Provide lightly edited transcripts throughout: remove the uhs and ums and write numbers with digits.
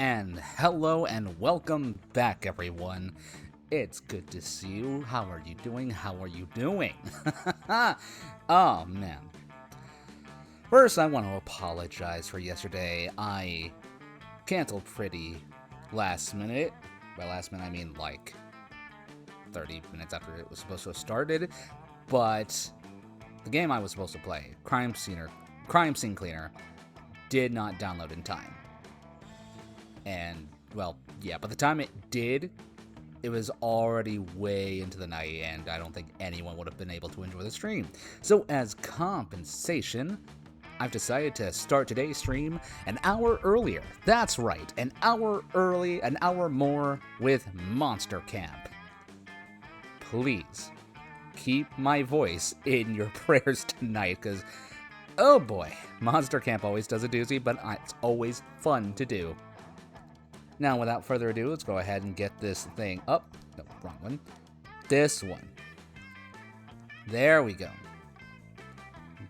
And hello and welcome back, everyone. It's good to see you. How are you doing? How are you doing? Oh, man. First, I want to apologize for yesterday. I canceled pretty last minute. By last minute, I mean like 30 minutes after it was supposed to have started. But the game I was supposed to play, Crime Scene Cleaner, did not download in time. And, well, yeah, by the time it did, it was already way into the night, and I don't think anyone would have been able to enjoy the stream. So, as compensation, I've decided to start today's stream an hour earlier. That's right, an hour early, an hour more with Monster Camp. Please, keep my voice in your prayers tonight, because, oh boy, Monster Camp always does a doozy, but it's always fun to do. Now, without further ado, let's go ahead and get this thing up. No, wrong one. This one. There we go.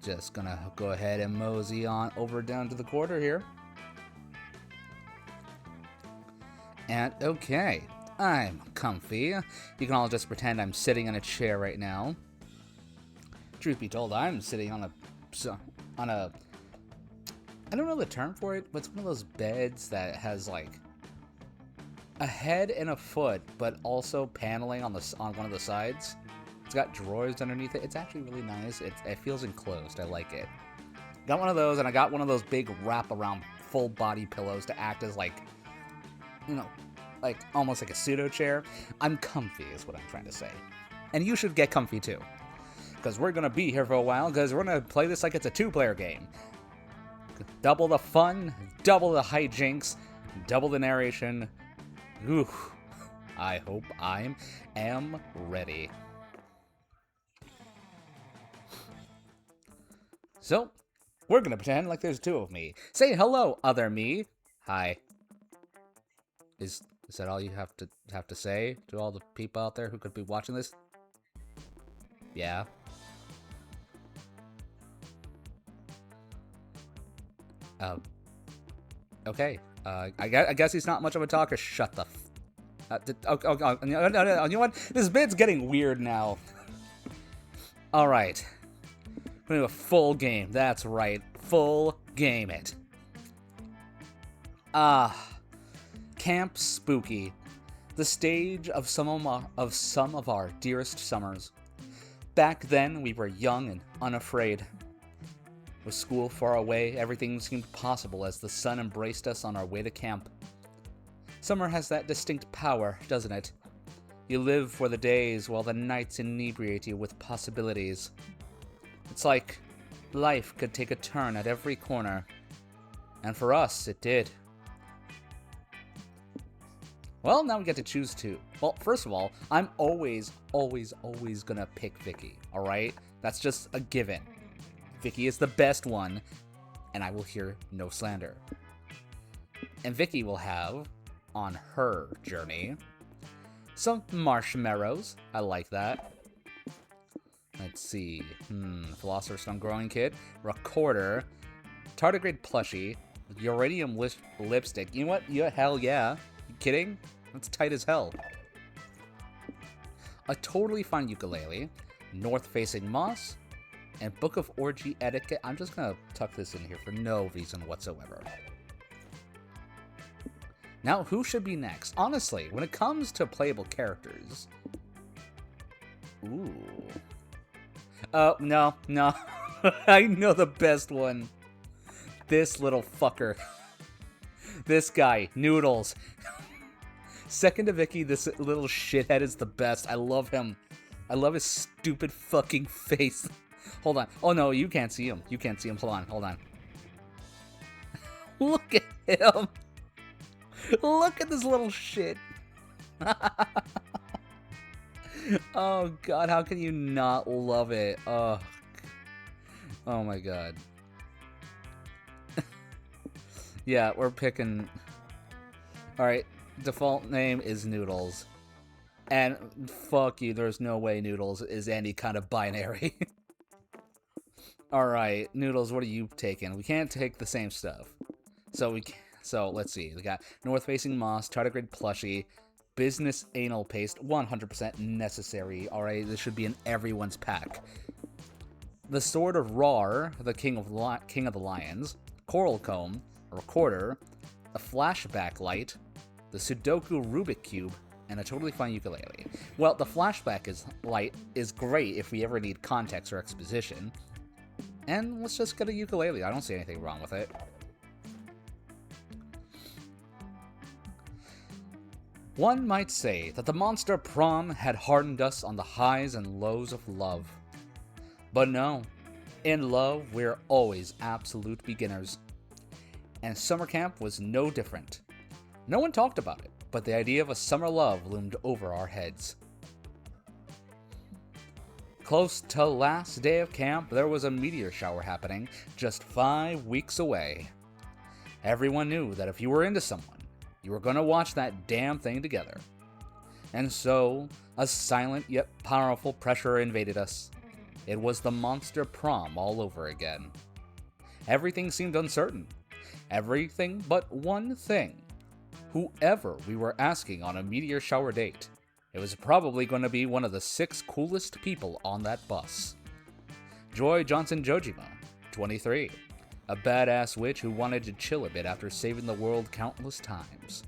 Just gonna go ahead and mosey on over down to the quarter here. And, okay. I'm comfy. You can all just pretend I'm sitting in a chair right now. Truth be told, I'm sitting on a I don't know the term for it, but it's one of those beds that has, like, a head and a foot, but also paneling on one of the sides. It's got drawers underneath it. It's actually really nice. It feels enclosed. I like it. Got one of those, and I got one of those big wrap-around full-body pillows to act as, like, you know, like almost like a pseudo chair. I'm comfy, is what I'm trying to say. And you should get comfy too, because we're gonna be here for a while. Because we're gonna play this like it's a two-player game. Double the fun, double the hijinks, double the narration. Ooh, I hope I am ready. So, we're gonna pretend like there's two of me. Say hello, other me. Hi. Is that all you have to say to all the people out there who could be watching this? Yeah. Okay. I guess he's not much of a talker. Shut the you know what? This bit's getting weird now. Alright. We're gonna do a full game. That's right. Full game it. Camp Spooky. The stage of some of our dearest summers. Back then, we were young and unafraid. With school far away, everything seemed possible as the sun embraced us on our way to camp. Summer has that distinct power, doesn't it? You live for the days while the nights inebriate you with possibilities. It's like life could take a turn at every corner. And for us, it did. Well, now we get to choose two. Well, first of all, I'm always gonna pick Vicky, alright? That's just a given. Vicky is the best one, and I will hear no slander. And Vicky will have, on her journey, some marshmallows. I like that. Let's see. Philosopher's Stone growing kit, recorder, tardigrade plushie, uranium lipstick. You know what? Hell yeah. You kidding? That's tight as hell. A totally fine ukulele, north-facing moss, and Book of Orgy Etiquette. I'm just gonna tuck this in here for no reason whatsoever. Now, who should be next? Honestly, when it comes to playable characters... Ooh. Oh, no. I know the best one. This little fucker. This guy, Noodles. Second to Vicky, this little shithead is the best. I love him. I love his stupid fucking face. Hold on. Oh, no, you can't see him. Hold on. Look at him. Look at this little shit. Oh, God, how can you not love it? Oh my God. Yeah, we're picking... Alright, default name is Noodles. And fuck you, there's no way Noodles is any kind of binary. Alright, Noodles, what are you taking? We can't take the same stuff. So So let's see. We got North Facing Moss, Tardigrade Plushie, Business Anal Paste, 100% necessary. Alright, this should be in everyone's pack. The Sword of Rar, the King of the Lions, Coral Comb, a Recorder, a Flashback Light, the Sudoku Rubik Cube, and a totally fine ukulele. Well, the Flashback Light is great if we ever need context or exposition. And let's just get a ukulele. I don't see anything wrong with it. One might say that the Monster Prom had hardened us on the highs and lows of love. But no, in love, we're always absolute beginners. And summer camp was no different. No one talked about it, but the idea of a summer love loomed over our heads. Close to last day of camp, there was a meteor shower happening just 5 weeks away. Everyone knew that if you were into someone, you were gonna watch that damn thing together. And so, a silent yet powerful pressure invaded us. It was the Monster Prom all over again. Everything seemed uncertain. Everything but one thing. Whoever we were asking on a meteor shower date, it was probably going to be one of the 6 coolest people on that bus. Joy Johnson Jojima, 23. A badass witch who wanted to chill a bit after saving the world countless times.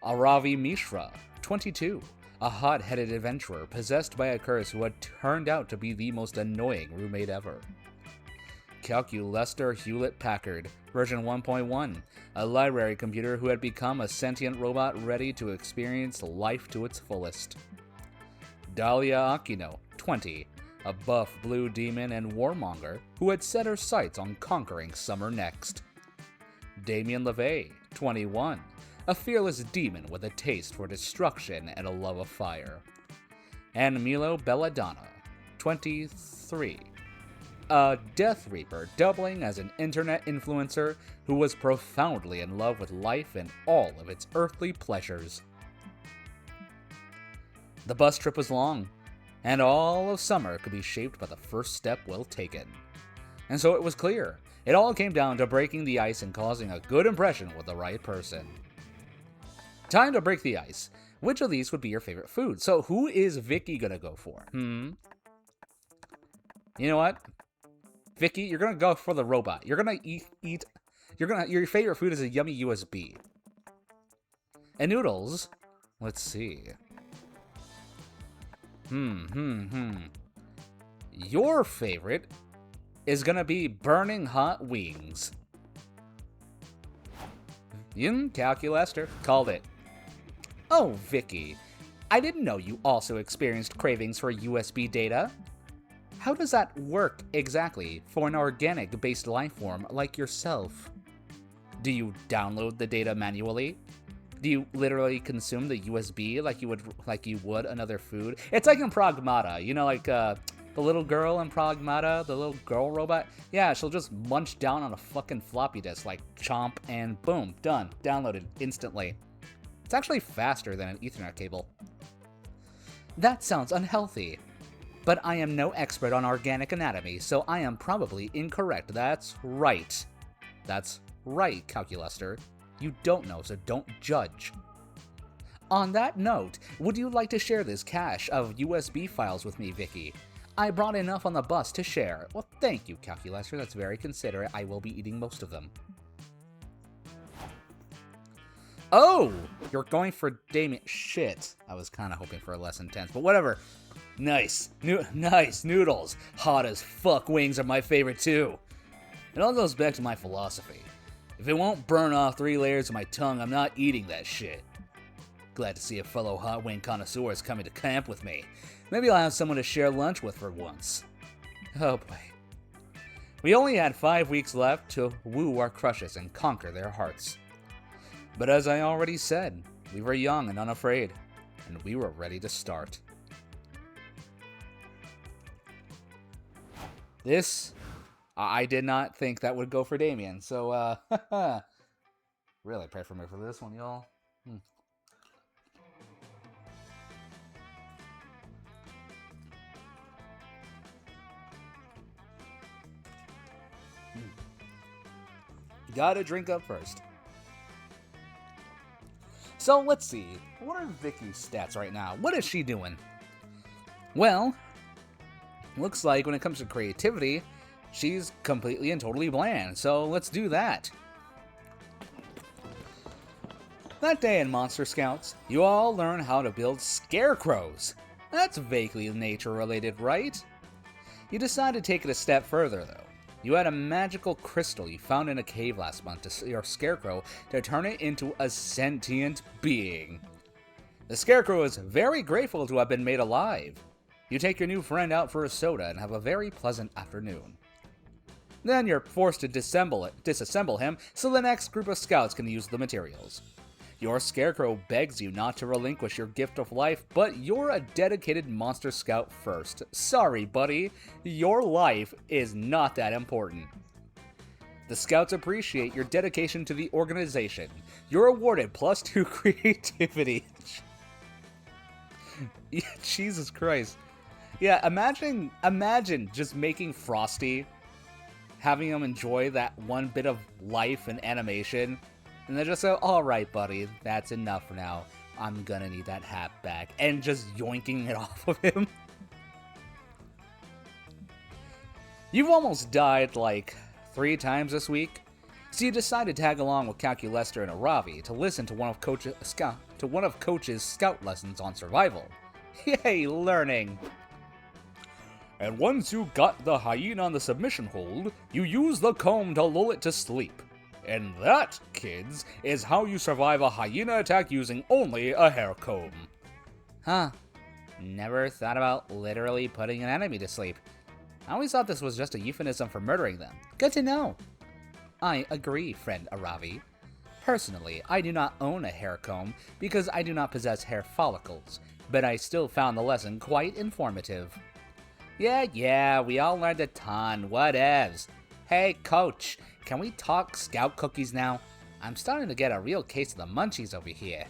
Aravi Mishra, 22. A hot-headed adventurer possessed by a curse who had turned out to be the most annoying roommate ever. Calculester Hewlett-Packard, version 1.1, a library computer who had become a sentient robot ready to experience life to its fullest. Dahlia Aquino, 20, a buff blue demon and warmonger who had set her sights on conquering summer next. Damien LeVay, 21, a fearless demon with a taste for destruction and a love of fire. And Milo Belladonna, 23, a Death Reaper doubling as an internet influencer who was profoundly in love with life and all of its earthly pleasures. The bus trip was long, and all of summer could be shaped by the first step well taken. And so it was clear, it all came down to breaking the ice and causing a good impression with the right person. Time to break the ice. Which of these would be your favorite food? So who is Vicky gonna go for? You know what? Vicky, you're gonna go for the robot. You're gonna your favorite food is a yummy USB. And Noodles, let's see. Your favorite is gonna be burning hot wings. Calculester, called it. Oh, Vicky, I didn't know you also experienced cravings for USB data. How does that work exactly for an organic-based life form like yourself? Do you download the data manually? Do you literally consume the USB like you would another food? It's like in Pragmata, you know, like the little girl in Pragmata, the little girl robot. Yeah, she'll just munch down on a fucking floppy disk, like chomp, and boom, done, downloaded instantly. It's actually faster than an Ethernet cable. That sounds unhealthy. But I am no expert on organic anatomy, so I am probably incorrect. That's right. That's right, Calculester. You don't know, so don't judge. On that note, would you like to share this cache of USB files with me, Vicky? I brought enough on the bus to share. Well, thank you, Calculester. That's very considerate. I will be eating most of them. Oh! You're going for Damien. Shit. I was kind of hoping for a less intense, but whatever. Nice. Nice noodles. Hot as fuck wings are my favorite too. It all goes back to my philosophy. If it won't burn off 3 layers of my tongue, I'm not eating that shit. Glad to see a fellow hot wing connoisseur is coming to camp with me. Maybe I'll have someone to share lunch with for once. Oh boy. We only had 5 weeks left to woo our crushes and conquer their hearts. But as I already said, we were young and unafraid, and we were ready to start. This, I did not think that would go for Damien, so, really pray for me for this one, y'all. Gotta drink up first. So let's see, what are Vicky's stats right now? What is she doing? Well, looks like when it comes to creativity, she's completely and totally bland, so let's do that. That day in Monster Scouts, you all learn how to build scarecrows. That's vaguely nature-related, right? You decide to take it a step further, though. You had a magical crystal you found in a cave last month to your scarecrow to turn it into a sentient being. The scarecrow is very grateful to have been made alive. You take your new friend out for a soda and have a very pleasant afternoon. Then you're forced to disassemble him so the next group of scouts can use the materials. Your scarecrow begs you not to relinquish your gift of life, but you're a dedicated monster scout first. Sorry, buddy, your life is not that important. The scouts appreciate your dedication to the organization. You're awarded +2 creativity. Jesus Christ. Yeah, imagine just making Frosty, having him enjoy that one bit of life and animation, and then just say, alright buddy, that's enough for now. I'm gonna need that hat back. And just yoinking it off of him. You've almost died like 3 times this week, so you decide to tag along with Calculester and Aravi to listen to one of Coach's scout lessons on survival. Yay, learning! And once you got the hyena on the submission hold, you use the comb to lull it to sleep. And that, kids, is how you survive a hyena attack using only a hair comb. Huh. Never thought about literally putting an enemy to sleep. I always thought this was just a euphemism for murdering them. Good to know. I agree, friend Aravi. Personally, I do not own a hair comb because I do not possess hair follicles, but I still found the lesson quite informative. Yeah, we all learned a ton, whatevs. Hey, Coach, can we talk scout cookies now? I'm starting to get a real case of the munchies over here.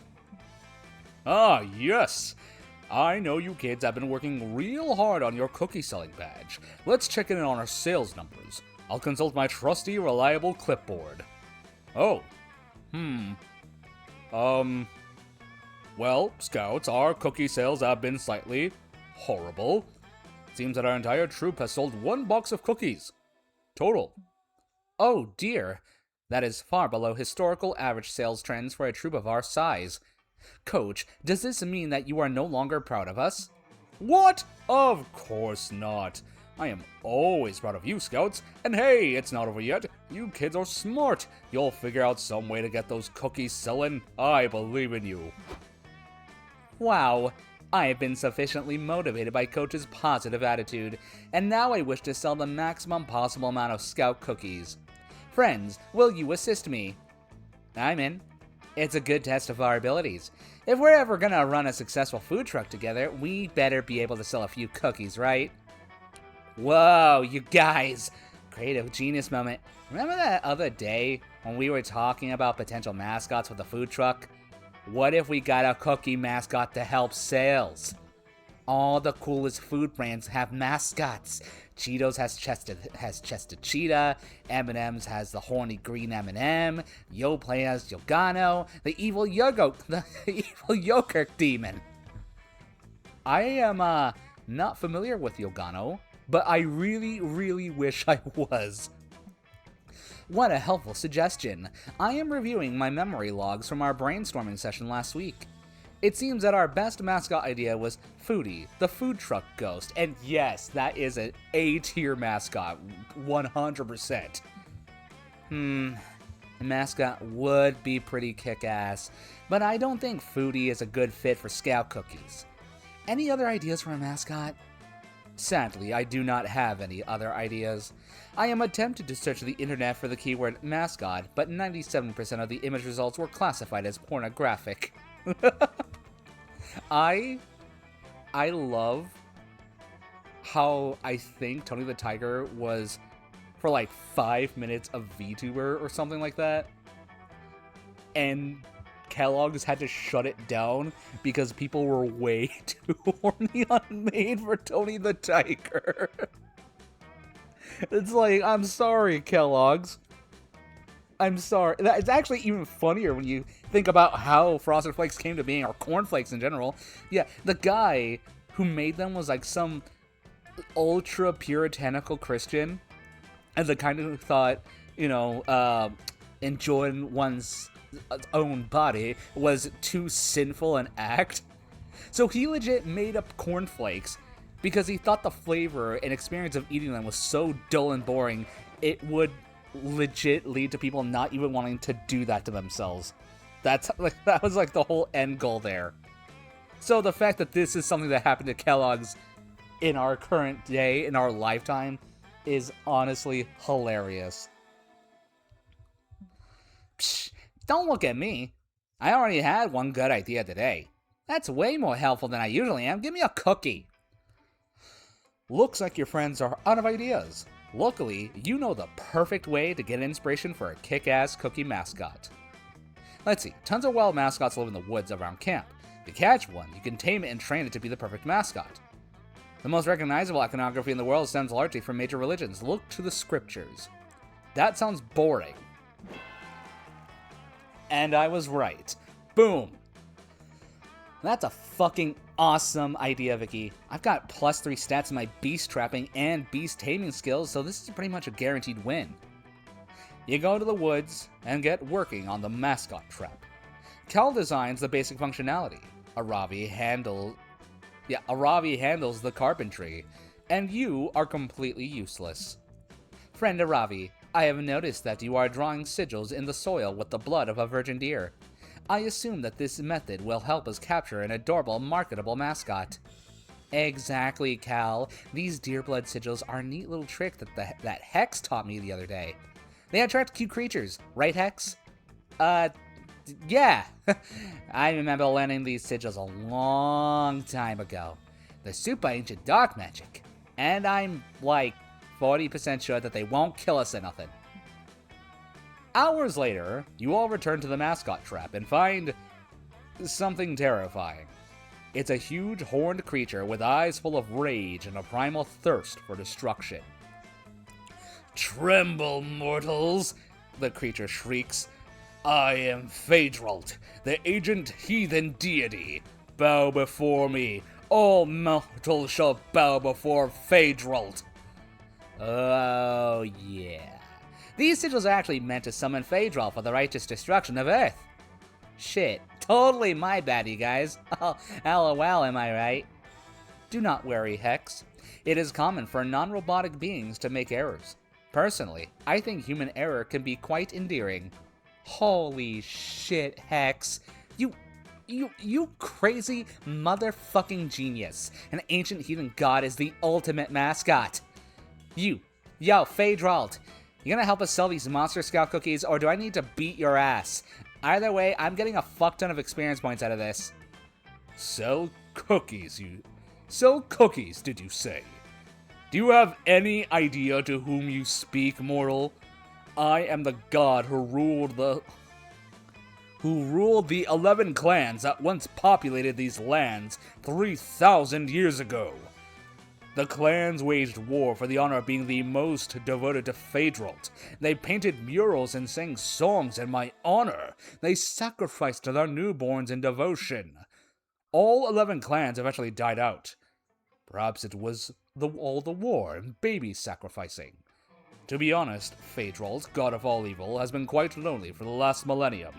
Ah, yes. I know you kids have been working real hard on your cookie selling badge. Let's check in on our sales numbers. I'll consult my trusty, reliable clipboard. Oh. Well, Scouts, our cookie sales have been slightly horrible. Seems that our entire troop has sold 1 box of cookies. Total. Oh dear. That is far below historical average sales trends for a troop of our size. Coach, does this mean that you are no longer proud of us? What? Of course not. I am always proud of you, Scouts. And hey, it's not over yet. You kids are smart. You'll figure out some way to get those cookies selling. I believe in you. Wow. I have been sufficiently motivated by Coach's positive attitude, and now I wish to sell the maximum possible amount of Scout cookies. Friends, will you assist me? I'm in. It's a good test of our abilities. If we're ever gonna run a successful food truck together, we better be able to sell a few cookies, right? Whoa, you guys! Creative genius moment. Remember that other day when we were talking about potential mascots for the food truck? What if we got a cookie mascot to help sales? All the coolest food brands have mascots. Cheetos has chested cheetah, M&M's has the horny green M&M, Yoplait has Yogano, the evil yogurt demon. I am not familiar with Yogano, but I really wish I was. What a helpful suggestion. I am reviewing my memory logs from our brainstorming session last week. It seems that our best mascot idea was Foodie, the food truck ghost, and yes, that is an A-tier mascot, 100%. The mascot would be pretty kick-ass, but I don't think Foodie is a good fit for Scout cookies. Any other ideas for a mascot? Sadly, I do not have any other ideas. I am attempted to search the internet for the keyword mascot, but 97% of the image results were classified as pornographic. I love how I think Tony the Tiger was for like 5 minutes a VTuber or something like that, and Kellogg's had to shut it down because people were way too horny on Made for Tony the Tiger. It's like, I'm sorry, Kellogg's. I'm sorry. It's actually even funnier when you think about how Frosted Flakes came to being, or Corn Flakes in general. Yeah, the guy who made them was like some ultra puritanical Christian, and the kind who thought, enjoying one's own body was too sinful an act. So he legit made up cornflakes because he thought the flavor and experience of eating them was so dull and boring, it would legit lead to people not even wanting to do that to themselves. That was like the whole end goal there. So the fact that this is something that happened to Kellogg's in our current day, in our lifetime, is honestly hilarious. Psh, don't look at me. I already had one good idea today. That's way more helpful than I usually am. Give me a cookie. Looks like your friends are out of ideas. Luckily, you know the perfect way to get inspiration for a kick-ass cookie mascot. Let's see, tons of wild mascots live in the woods around camp. To catch one, you can tame it and train it to be the perfect mascot. The most recognizable iconography in the world stems largely from major religions. Look to the scriptures. That sounds boring. And I was right. Boom. That's a fucking awesome idea, Vicky. I've got +3 stats in my beast trapping and beast taming skills, so this is pretty much a guaranteed win. You go to the woods and get working on the mascot trap. Cal designs the basic functionality. Aravi handles the carpentry, and you are completely useless. Friend Aravi, I have noticed that you are drawing sigils in the soil with the blood of a virgin deer. I assume that this method will help us capture an adorable, marketable mascot. Exactly, Cal. These deer blood sigils are a neat little trick that Hex taught me the other day. They attract cute creatures, right, Hex? Yeah. I remember learning these sigils a long time ago. They're super ancient dark magic, and I'm like 40% sure that they won't kill us or nothing. Hours later, you all return to the mascot trap and find something terrifying. It's a huge horned creature with eyes full of rage and a primal thirst for destruction. Tremble, mortals! The creature shrieks. I am Phaedralt, the ancient heathen deity. Bow before me. All mortals shall bow before Phaedralt. Oh, yeah. These sigils are actually meant to summon Phaedralt for the righteous destruction of Earth. Shit, totally my bad, you guys. Oh, LOL, am I right? Do not worry, Hex. It is common for non-robotic beings to make errors. Personally, I think human error can be quite endearing. Holy shit, Hex. You crazy motherfucking genius. An ancient heathen god is the ultimate mascot. Yo, Phaedralt. You gonna help us sell these Monster Scout cookies, or do I need to beat your ass? Either way, I'm getting a fuck ton of experience points out of this. Sell cookies, did you say? Do you have any idea to whom you speak, mortal? I am the god who ruled the 11 clans that once populated these lands 3,000 years ago. The clans waged war for the honor of being the most devoted to Phaedralt. They painted murals and sang songs in my honor. They sacrificed to their newborns in devotion. All 11 clans eventually died out. Perhaps it was all the war and baby sacrificing. To be honest, Phaedralt, god of all evil, has been quite lonely for the last millennium.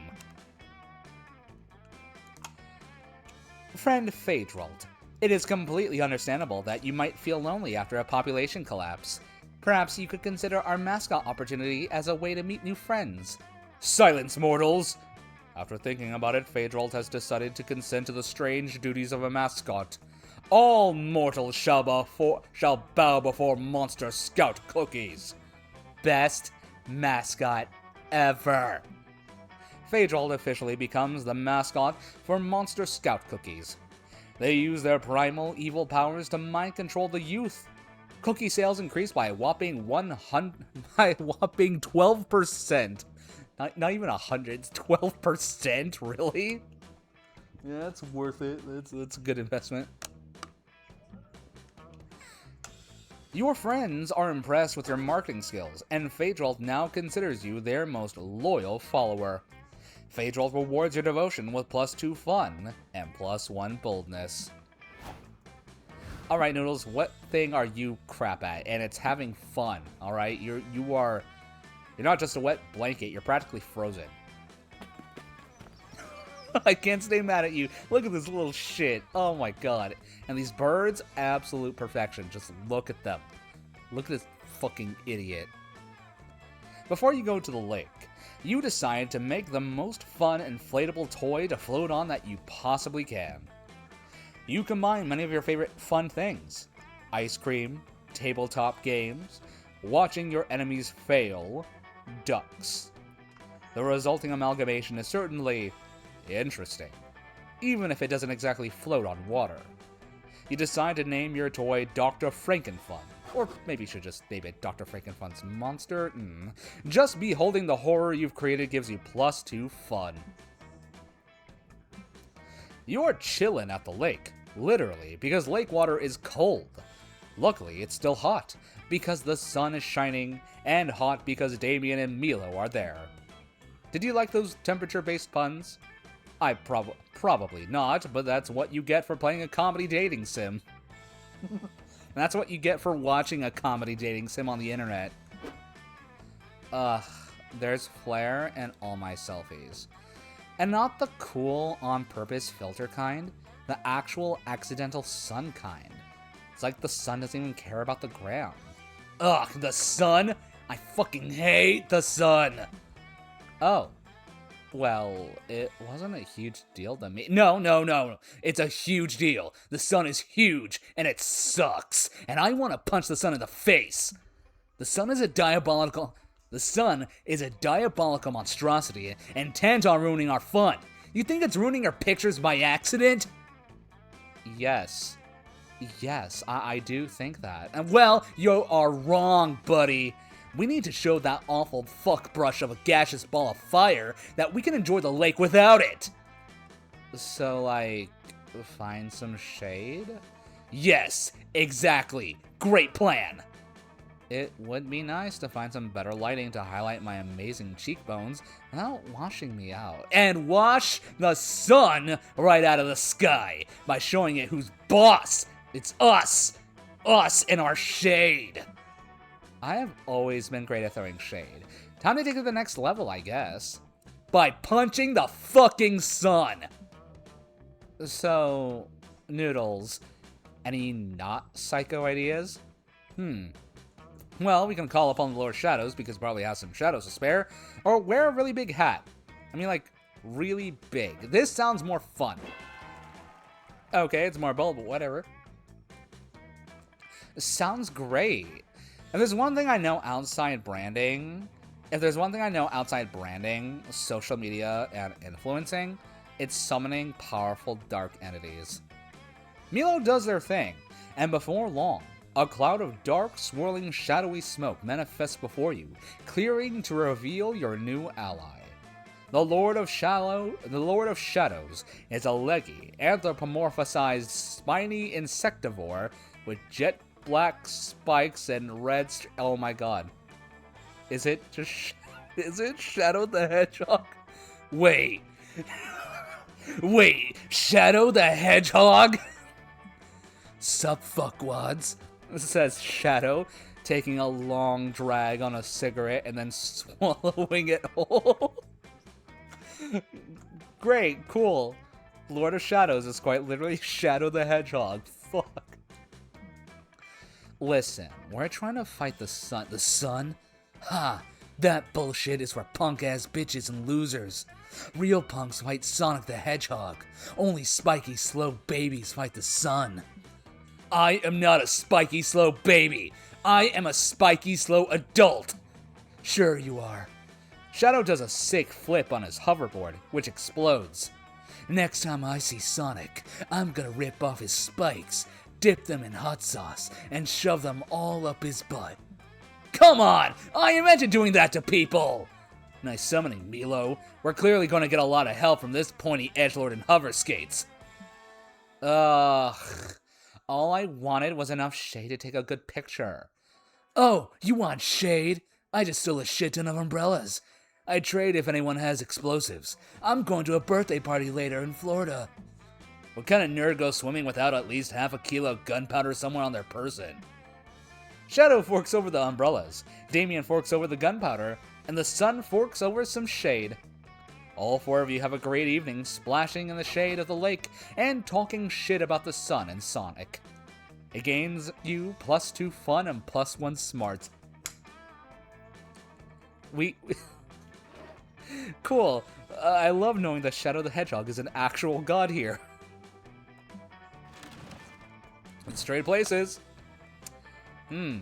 Friend Phaedralt, it is completely understandable that you might feel lonely after a population collapse. Perhaps you could consider our mascot opportunity as a way to meet new friends. Silence, mortals! After thinking about it, Phaedralt has decided to consent to the strange duties of a mascot. All mortals shall bow before Monster Scout cookies. Best mascot ever. Phaedralt officially becomes the mascot for Monster Scout cookies. They use their primal evil powers to mind control the youth. Cookie sales increased by a whopping 12%. Not even 100, it's 12%, really? Yeah, that's worth it. That's a good investment. Your friends are impressed with your marketing skills, and Phaedralt now considers you their most loyal follower. Phaedralt rewards your devotion with +2 fun and +1 boldness. Alright, Noodles, what thing are you crap at? And it's having fun, alright? You're not just a wet blanket, you're practically frozen. I can't stay mad at you. Look at this little shit. Oh my god. And these birds, absolute perfection. Just look at them. Look at this fucking idiot. Before you go to the lake, you decide to make the most fun inflatable toy to float on that you possibly can. You combine many of your favorite fun things. Ice cream, tabletop games, watching your enemies fail, ducks. The resulting amalgamation is certainly interesting, even if it doesn't exactly float on water. You decide to name your toy Dr. Frankenfun, or maybe you should just name it Dr. Frankenfun's Monster. Just beholding the horror you've created gives you +2 fun. You're chillin' at the lake, literally, because lake water is cold. Luckily, it's still hot, because the sun is shining, and hot because Damien and Milo are there. Did you like those temperature-based puns? I probably not, but that's what you get for playing a comedy dating sim. And that's what you get for watching a comedy dating sim on the internet. There's Flare and all my selfies. And not the cool, on-purpose filter kind, the actual accidental sun kind. It's like the sun doesn't even care about the ground. Ugh, the sun? I fucking hate the sun! Oh. Well, it wasn't a huge deal to me. No. It's a huge deal. The sun is huge, and it sucks. And I want to punch the sun in the face. The sun is a diabolical monstrosity, intent on ruining our fun. You think it's ruining our pictures by accident? Yes, I do think that. And well, you are wrong, buddy. We need to show that awful fuck brush of a gaseous ball of fire that we can enjoy the lake without it. So, like, find some shade? Yes, exactly. Great plan. It would be nice to find some better lighting to highlight my amazing cheekbones without washing me out. And wash the sun right out of the sky by showing it who's boss. It's us. Us in our shade. I have always been great at throwing shade. Time to take it to the next level, I guess. By punching the fucking sun! So, Noodles, any not psycho ideas? Well, we can call upon the Lord Shadows, because he probably has some shadows to spare. Or wear a really big hat. I mean, like, really big. This sounds more fun. Okay, it's more bold, but whatever. Sounds great. If there's one thing I know outside branding, social media, and influencing, it's summoning powerful dark entities. Milo does their thing, and before long, a cloud of dark, swirling, shadowy smoke manifests before you, clearing to reveal your new ally. The Lord of Shadows is a leggy, anthropomorphized, spiny insectivore with jet black spikes and red oh my god. Is it Shadow the Hedgehog? Wait, Shadow the Hedgehog? Sup, fuckwads? Says Shadow, taking a long drag on a cigarette and then swallowing it whole. Great, cool. Lord of Shadows is quite literally Shadow the Hedgehog. Fuck. Listen, we're trying to fight the sun. The sun? Ha! That bullshit is for punk-ass bitches and losers. Real punks fight Sonic the Hedgehog. Only spiky, slow babies fight the sun. I am not a spiky, slow baby. I am a spiky, slow adult. Sure you are. Shadow does a sick flip on his hoverboard, which explodes. Next time I see Sonic, I'm gonna rip off his spikes, dip them in hot sauce, and shove them all up his butt. Come on! I imagine doing that to people! Nice summoning, Milo. We're clearly gonna get a lot of help from this pointy edgelord and hover skates. All I wanted was enough shade to take a good picture. Oh, you want shade? I just stole a shit ton of umbrellas. I'd trade if anyone has explosives. I'm going to a birthday party later in Florida. What kind of nerd goes swimming without at least half a kilo of gunpowder somewhere on their person? Shadow forks over the umbrellas, Damien forks over the gunpowder, and the sun forks over some shade. All four of you have a great evening splashing in the shade of the lake and talking shit about the sun and Sonic. It gains you +2 fun and +1 smarts. Cool. I love knowing that Shadow the Hedgehog is an actual god here. Let's trade places. Yeah,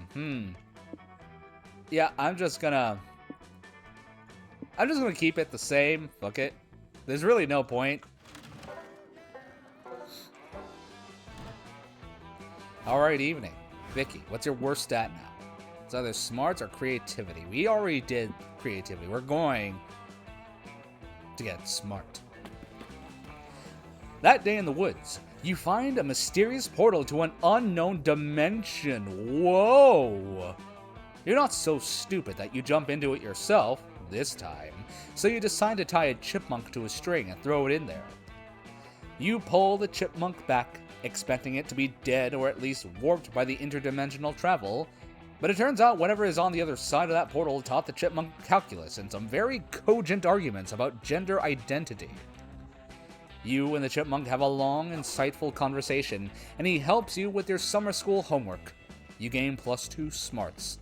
I'm just gonna keep it the same. Fuck it. There's really no point. Alright, evening. Vicky, what's your worst stat now? It's either smarts or creativity. We already did creativity. We're going to get smart. That day in the woods, you find a mysterious portal to an unknown dimension. Whoa! You're not so stupid that you jump into it yourself, this time, so you decide to tie a chipmunk to a string and throw it in there. You pull the chipmunk back, expecting it to be dead or at least warped by the interdimensional travel, but it turns out whatever is on the other side of that portal taught the chipmunk calculus and some very cogent arguments about gender identity. You and the chipmunk have a long, insightful conversation, and he helps you with your summer school homework. You gain +2 smarts.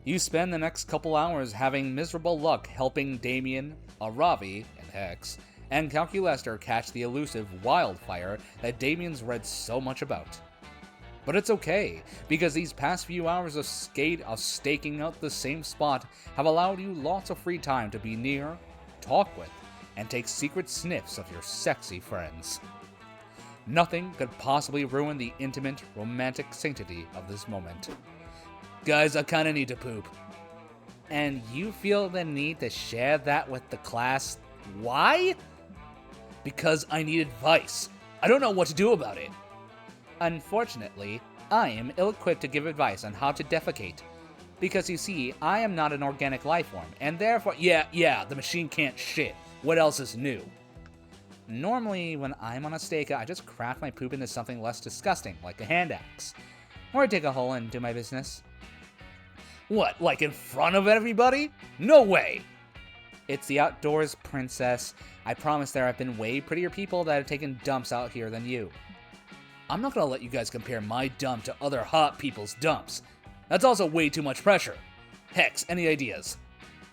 You spend the next couple hours having miserable luck helping Damien, Ravi, and Hex, and Calculester catch the elusive wildfire that Damien's read so much about. But it's okay, because these past few hours of staking out the same spot have allowed you lots of free time to be near, talk with, and take secret sniffs of your sexy friends. Nothing could possibly ruin the intimate, romantic sanctity of this moment. Guys, I kinda need to poop. And you feel the need to share that with the class. Why? Because I need advice. I don't know what to do about it. Unfortunately, I am ill-equipped to give advice on how to defecate. Because you see, I am not an organic life form, and therefore— Yeah, the machine can't shit. What else is new? Normally, when I'm on a stake, I just craft my poop into something less disgusting, like a hand axe. Or dig a hole and do my business. What, like in front of everybody? No way! It's the outdoors, princess. I promise there have been way prettier people that have taken dumps out here than you. I'm not gonna let you guys compare my dump to other hot people's dumps. That's also way too much pressure. Hex, any ideas?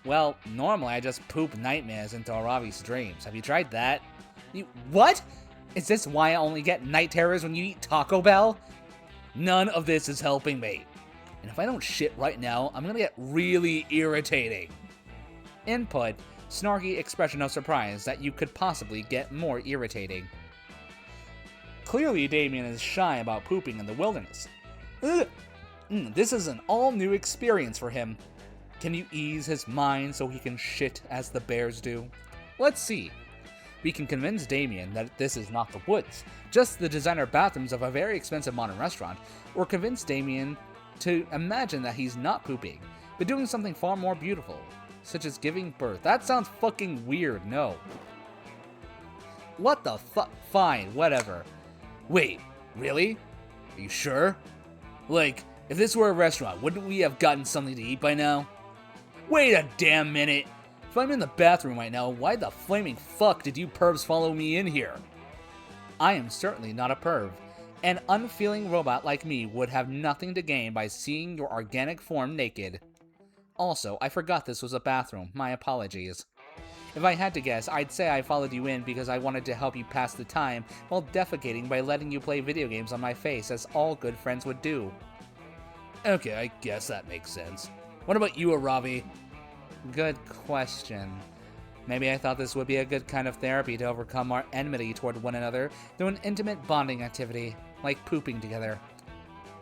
Well, normally I just poop nightmares into Aravi's dreams. Have you tried that? What? Is this why I only get night terrors when you eat Taco Bell? None of this is helping me. And if I don't shit right now, I'm gonna get really irritating. Input, snarky expression of surprise that you could possibly get more irritating. Clearly, Damien is shy about pooping in the wilderness. Ugh. This is an all-new experience for him. Can you ease his mind so he can shit as the bears do? Let's see. We can convince Damien that this is not the woods, just the designer bathrooms of a very expensive modern restaurant, or convince Damien to imagine that he's not pooping, but doing something far more beautiful, such as giving birth. That sounds fucking weird, no. What the fuck? Fine, whatever. Wait, really? Are you sure? Like, if this were a restaurant, wouldn't we have gotten something to eat by now? Wait a damn minute! If I'm in the bathroom right now, why the flaming fuck did you pervs follow me in here? I am certainly not a perv. An unfeeling robot like me would have nothing to gain by seeing your organic form naked. Also, I forgot this was a bathroom. My apologies. If I had to guess, I'd say I followed you in because I wanted to help you pass the time while defecating by letting you play video games on my face, as all good friends would do. Okay, I guess that makes sense. What about you, Aravi? Good question. Maybe I thought this would be a good kind of therapy to overcome our enmity toward one another through an intimate bonding activity, like pooping together.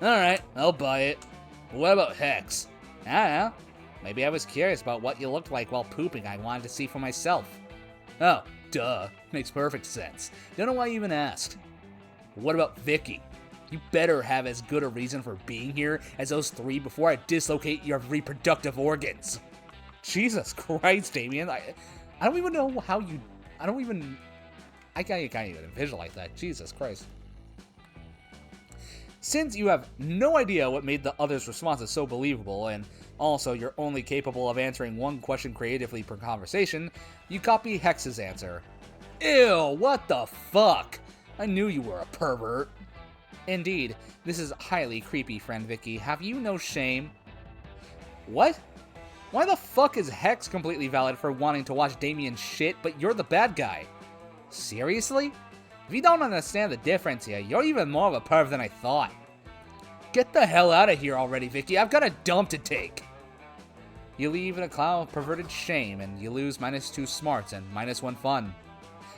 Alright, I'll buy it. But what about Hex? I don't know. Maybe I was curious about what you looked like while pooping. I wanted to see for myself. Oh, duh. Makes perfect sense. Don't know why you even asked. What about Vicky? You better have as good a reason for being here as those 3 before I dislocate your reproductive organs. Jesus Christ, Damien. I don't even know how you... I can't even visualize that. Jesus Christ. Since you have no idea what made the other's responses so believable, and also you're only capable of answering one question creatively per conversation, you copy Hex's answer. Ew, what the fuck? I knew you were a pervert. Indeed, this is highly creepy, friend Vicky. Have you no shame? What? Why the fuck is Hex completely valid for wanting to watch Damien shit, but you're the bad guy? Seriously? If you don't understand the difference here, you're even more of a perv than I thought. Get the hell out of here already, Vicky. I've got a dump to take. You leave in a cloud of perverted shame, and you lose -2 smarts and -1 fun.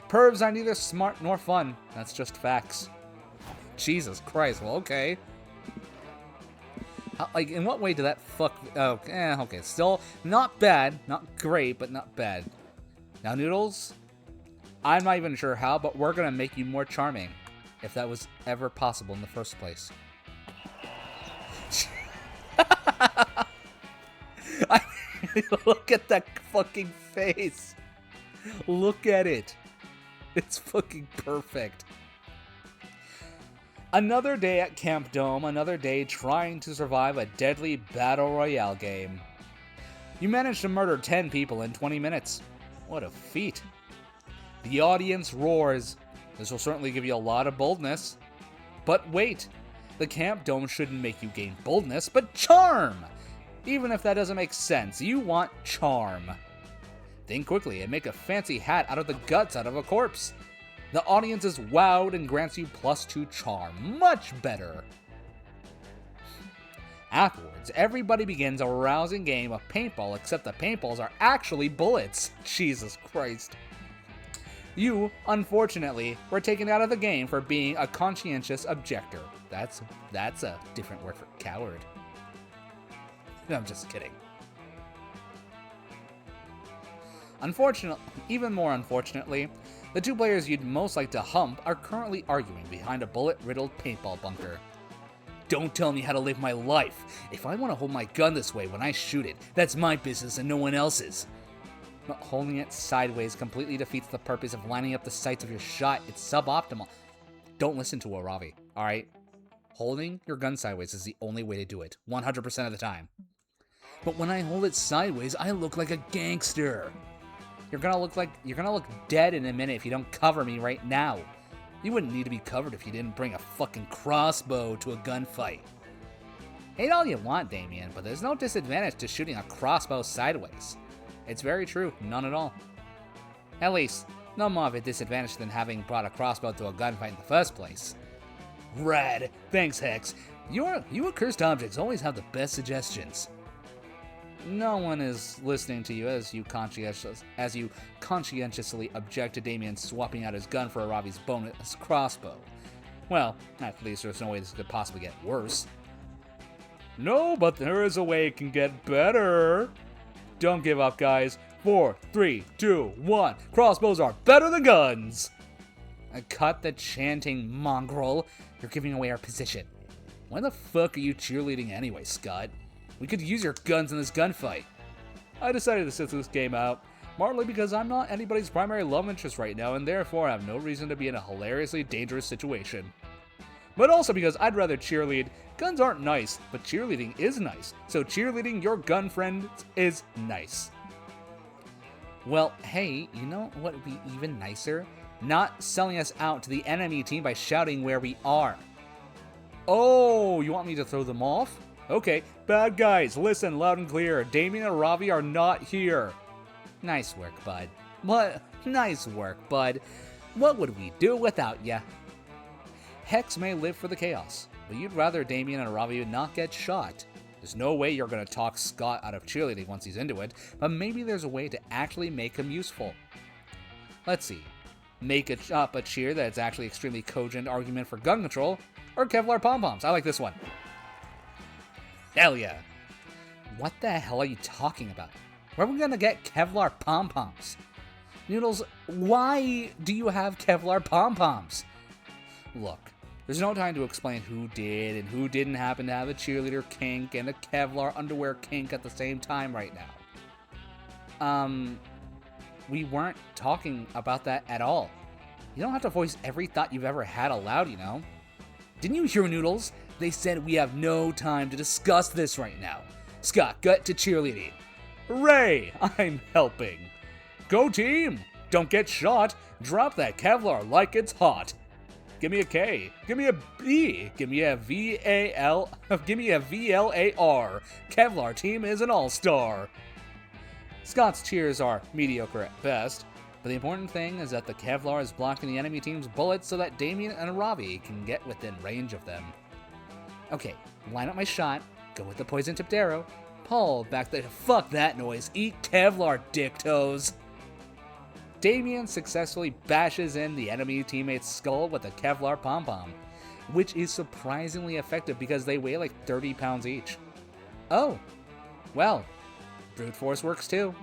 Pervs are neither smart nor fun. That's just facts. Jesus Christ, well, okay. Like, in what way did that fuck... Oh, okay, still not bad. Not great, but not bad. Now, Noodles, I'm not even sure how, but we're gonna make you more charming. If that was ever possible in the first place. Look at that fucking face. Look at it. It's fucking perfect. Another day at Camp Dome, another day trying to survive a deadly battle royale game. You managed to murder 10 people in 20 minutes. What a feat. The audience roars. This will certainly give you a lot of boldness. But wait, the Camp Dome shouldn't make you gain boldness, but charm! Even if that doesn't make sense, you want charm. Think quickly and make a fancy hat out of the guts out of a corpse. The audience is wowed and grants you +2 charm. Much better. Afterwards, everybody begins a rousing game of paintball, except the paintballs are actually bullets. Jesus Christ. You, unfortunately, were taken out of the game for being a conscientious objector. That's a different word for coward. No, I'm just kidding. Even more unfortunately, the 2 players you'd most like to hump are currently arguing behind a bullet-riddled paintball bunker. Don't tell me how to live my life. If I want to hold my gun this way when I shoot it, that's my business and no one else's. But holding it sideways completely defeats the purpose of lining up the sights of your shot. It's suboptimal. Don't listen to Aravi, alright? Holding your gun sideways is the only way to do it, 100% of the time. But when I hold it sideways, I look like a gangster. You're gonna look dead in a minute if you don't cover me right now. You wouldn't need to be covered if you didn't bring a fucking crossbow to a gunfight. Hate all you want, Damien, but there's no disadvantage to shooting a crossbow sideways. It's very true, none at all. At least, no more of a disadvantage than having brought a crossbow to a gunfight in the first place. Rad, thanks Hex. You accursed objects always have the best suggestions. No one is listening to you as you conscientiously object to Damien swapping out his gun for Aravi's bonus crossbow. Well, at least there's no way this could possibly get worse. No, but there is a way it can get better. Don't give up, guys. 4, 3, 2, 1. Crossbows are better than guns. Cut the chanting, mongrel. You're giving away our position. Why the fuck are you cheerleading anyway, Scott? We could use your guns in this gunfight. I decided to sit this game out, partly because I'm not anybody's primary love interest right now, and therefore I have no reason to be in a hilariously dangerous situation. But also because I'd rather cheerlead. Guns aren't nice, but cheerleading is nice, so cheerleading your gun friend is nice. Well, hey, you know what would be even nicer? Not selling us out to the enemy team by shouting where we are. Oh, you want me to throw them off? Okay, bad guys, listen loud and clear. Damien and Ravi are not here. Nice work, bud. Nice work, bud. What would we do without ya? Hex may live for the chaos, but you'd rather Damien and Ravi not get shot. There's no way you're gonna talk Scott out of cheerleading once he's into it, but maybe there's a way to actually make him useful. Let's see. Make up a cheer that's actually extremely cogent argument for gun control, or Kevlar pom-poms. I like this one. Hell yeah. What the hell are you talking about? Where are we gonna get Kevlar pom-poms? Noodles, why do you have Kevlar pom-poms? Look, There's no time to explain who did and who didn't happen to have a cheerleader kink and a Kevlar underwear kink at the same time right now. We weren't talking about that at all. You don't have to voice every thought you've ever had aloud, you know? Didn't you hear, Noodles? They said we have no time to discuss this right now. Scott, get to cheerleading. Hooray! I'm helping. Go team! Don't get shot. Drop that Kevlar like it's hot. Give me a K. Give me a B. Give me a V-A-L. Give me a V-L-A-R. Kevlar team is an all-star. Scott's cheers are mediocre at best, but the important thing is that the Kevlar is blocking the enemy team's bullets so that Damien and Ravi can get within range of them. Okay, line up my shot, go with the poison-tipped arrow, pull back the— fuck that noise, eat Kevlar, dick toes! Damien successfully bashes in the enemy teammate's skull with a Kevlar pom-pom, which is surprisingly effective because they weigh like 30 pounds each. Oh, well, brute force works too.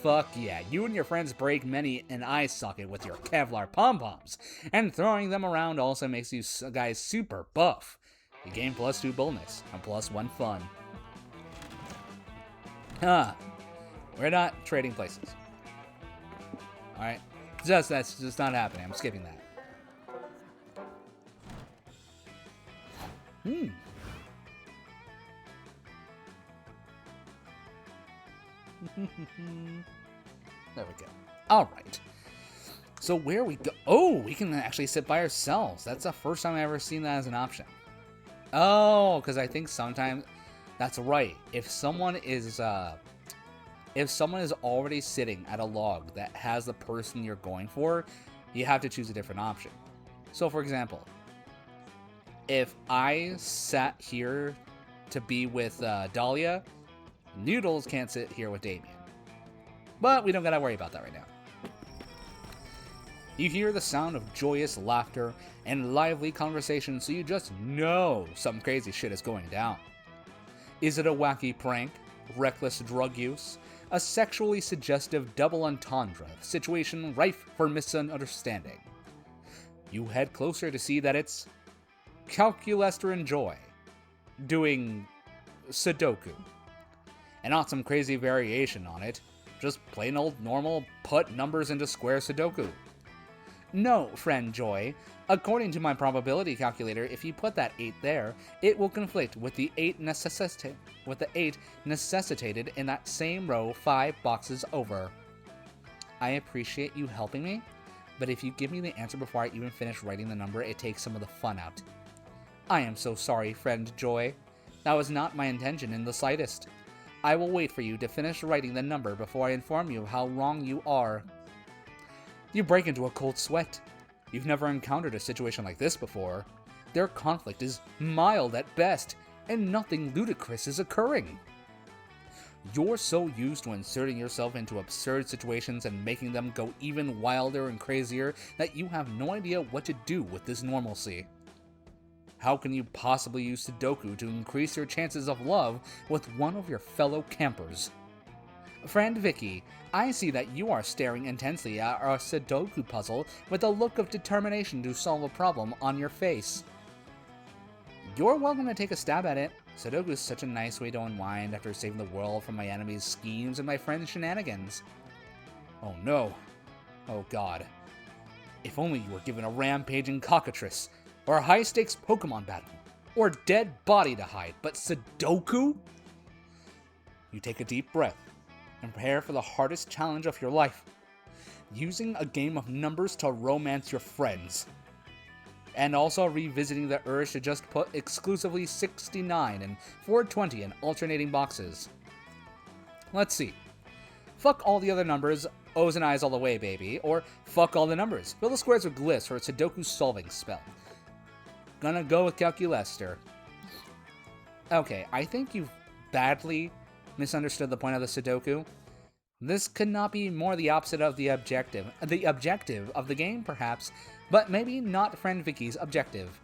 Fuck yeah, you and your friends break many an eye socket with your Kevlar pom-poms, and throwing them around also makes you guys super buff. You gain +2 boldness and +1 fun. We're not trading places. Alright, that's just not happening. I'm skipping that. There we go. Alright. So where we go? Oh, we can actually sit by ourselves. That's the first time I've ever seen that as an option. Oh, because I think sometimes... That's right. If someone is already sitting at a log that has the person you're going for, you have to choose a different option. So for example, if I sat here to be with Dahlia, Noodles can't sit here with Damien. But we don't gotta worry about that right now. You hear the sound of joyous laughter and lively conversation, so you just know some crazy shit is going down. Is it a wacky prank, reckless drug use, a sexually suggestive double entendre situation rife for misunderstanding? You head closer to see that it's Calculester and Joy doing Sudoku. And not some crazy variation on it, just plain old normal put numbers into square Sudoku. No, friend Joy. According to my probability calculator, if you put that 8 there, it will conflict with the 8 necessitated in that same row 5 boxes over. I appreciate you helping me, but if you give me the answer before I even finish writing the number, it takes some of the fun out. I am so sorry, friend Joy. That was not my intention in the slightest. I will wait for you to finish writing the number before I inform you how wrong you are. You break into a cold sweat. You've never encountered a situation like this before. Their conflict is mild at best, and nothing ludicrous is occurring. You're so used to inserting yourself into absurd situations and making them go even wilder and crazier that you have no idea what to do with this normalcy. How can you possibly use Sudoku to increase your chances of love with one of your fellow campers? Friend Vicky, I see that you are staring intensely at our Sudoku puzzle with a look of determination to solve a problem on your face. You're welcome to take a stab at it. Sudoku is such a nice way to unwind after saving the world from my enemy's schemes and my friend's shenanigans. Oh no. Oh god. If only you were given a rampaging cockatrice, or a high-stakes Pokemon battle, or a dead body to hide, but Sudoku? You take a deep breath and prepare for the hardest challenge of your life, using a game of numbers to romance your friends, and also revisiting the urge to just put exclusively 69 and 420 in alternating boxes. Let's see. Fuck all the other numbers, O's and I's all the way, baby, or fuck all the numbers, fill the squares with glyphs for a Sudoku solving spell. Gonna go with Calculester. Okay, I think you've badly misunderstood the point of the Sudoku. This could not be more the opposite of the objective. The objective of the game, perhaps, but maybe not friend Vicky's objective.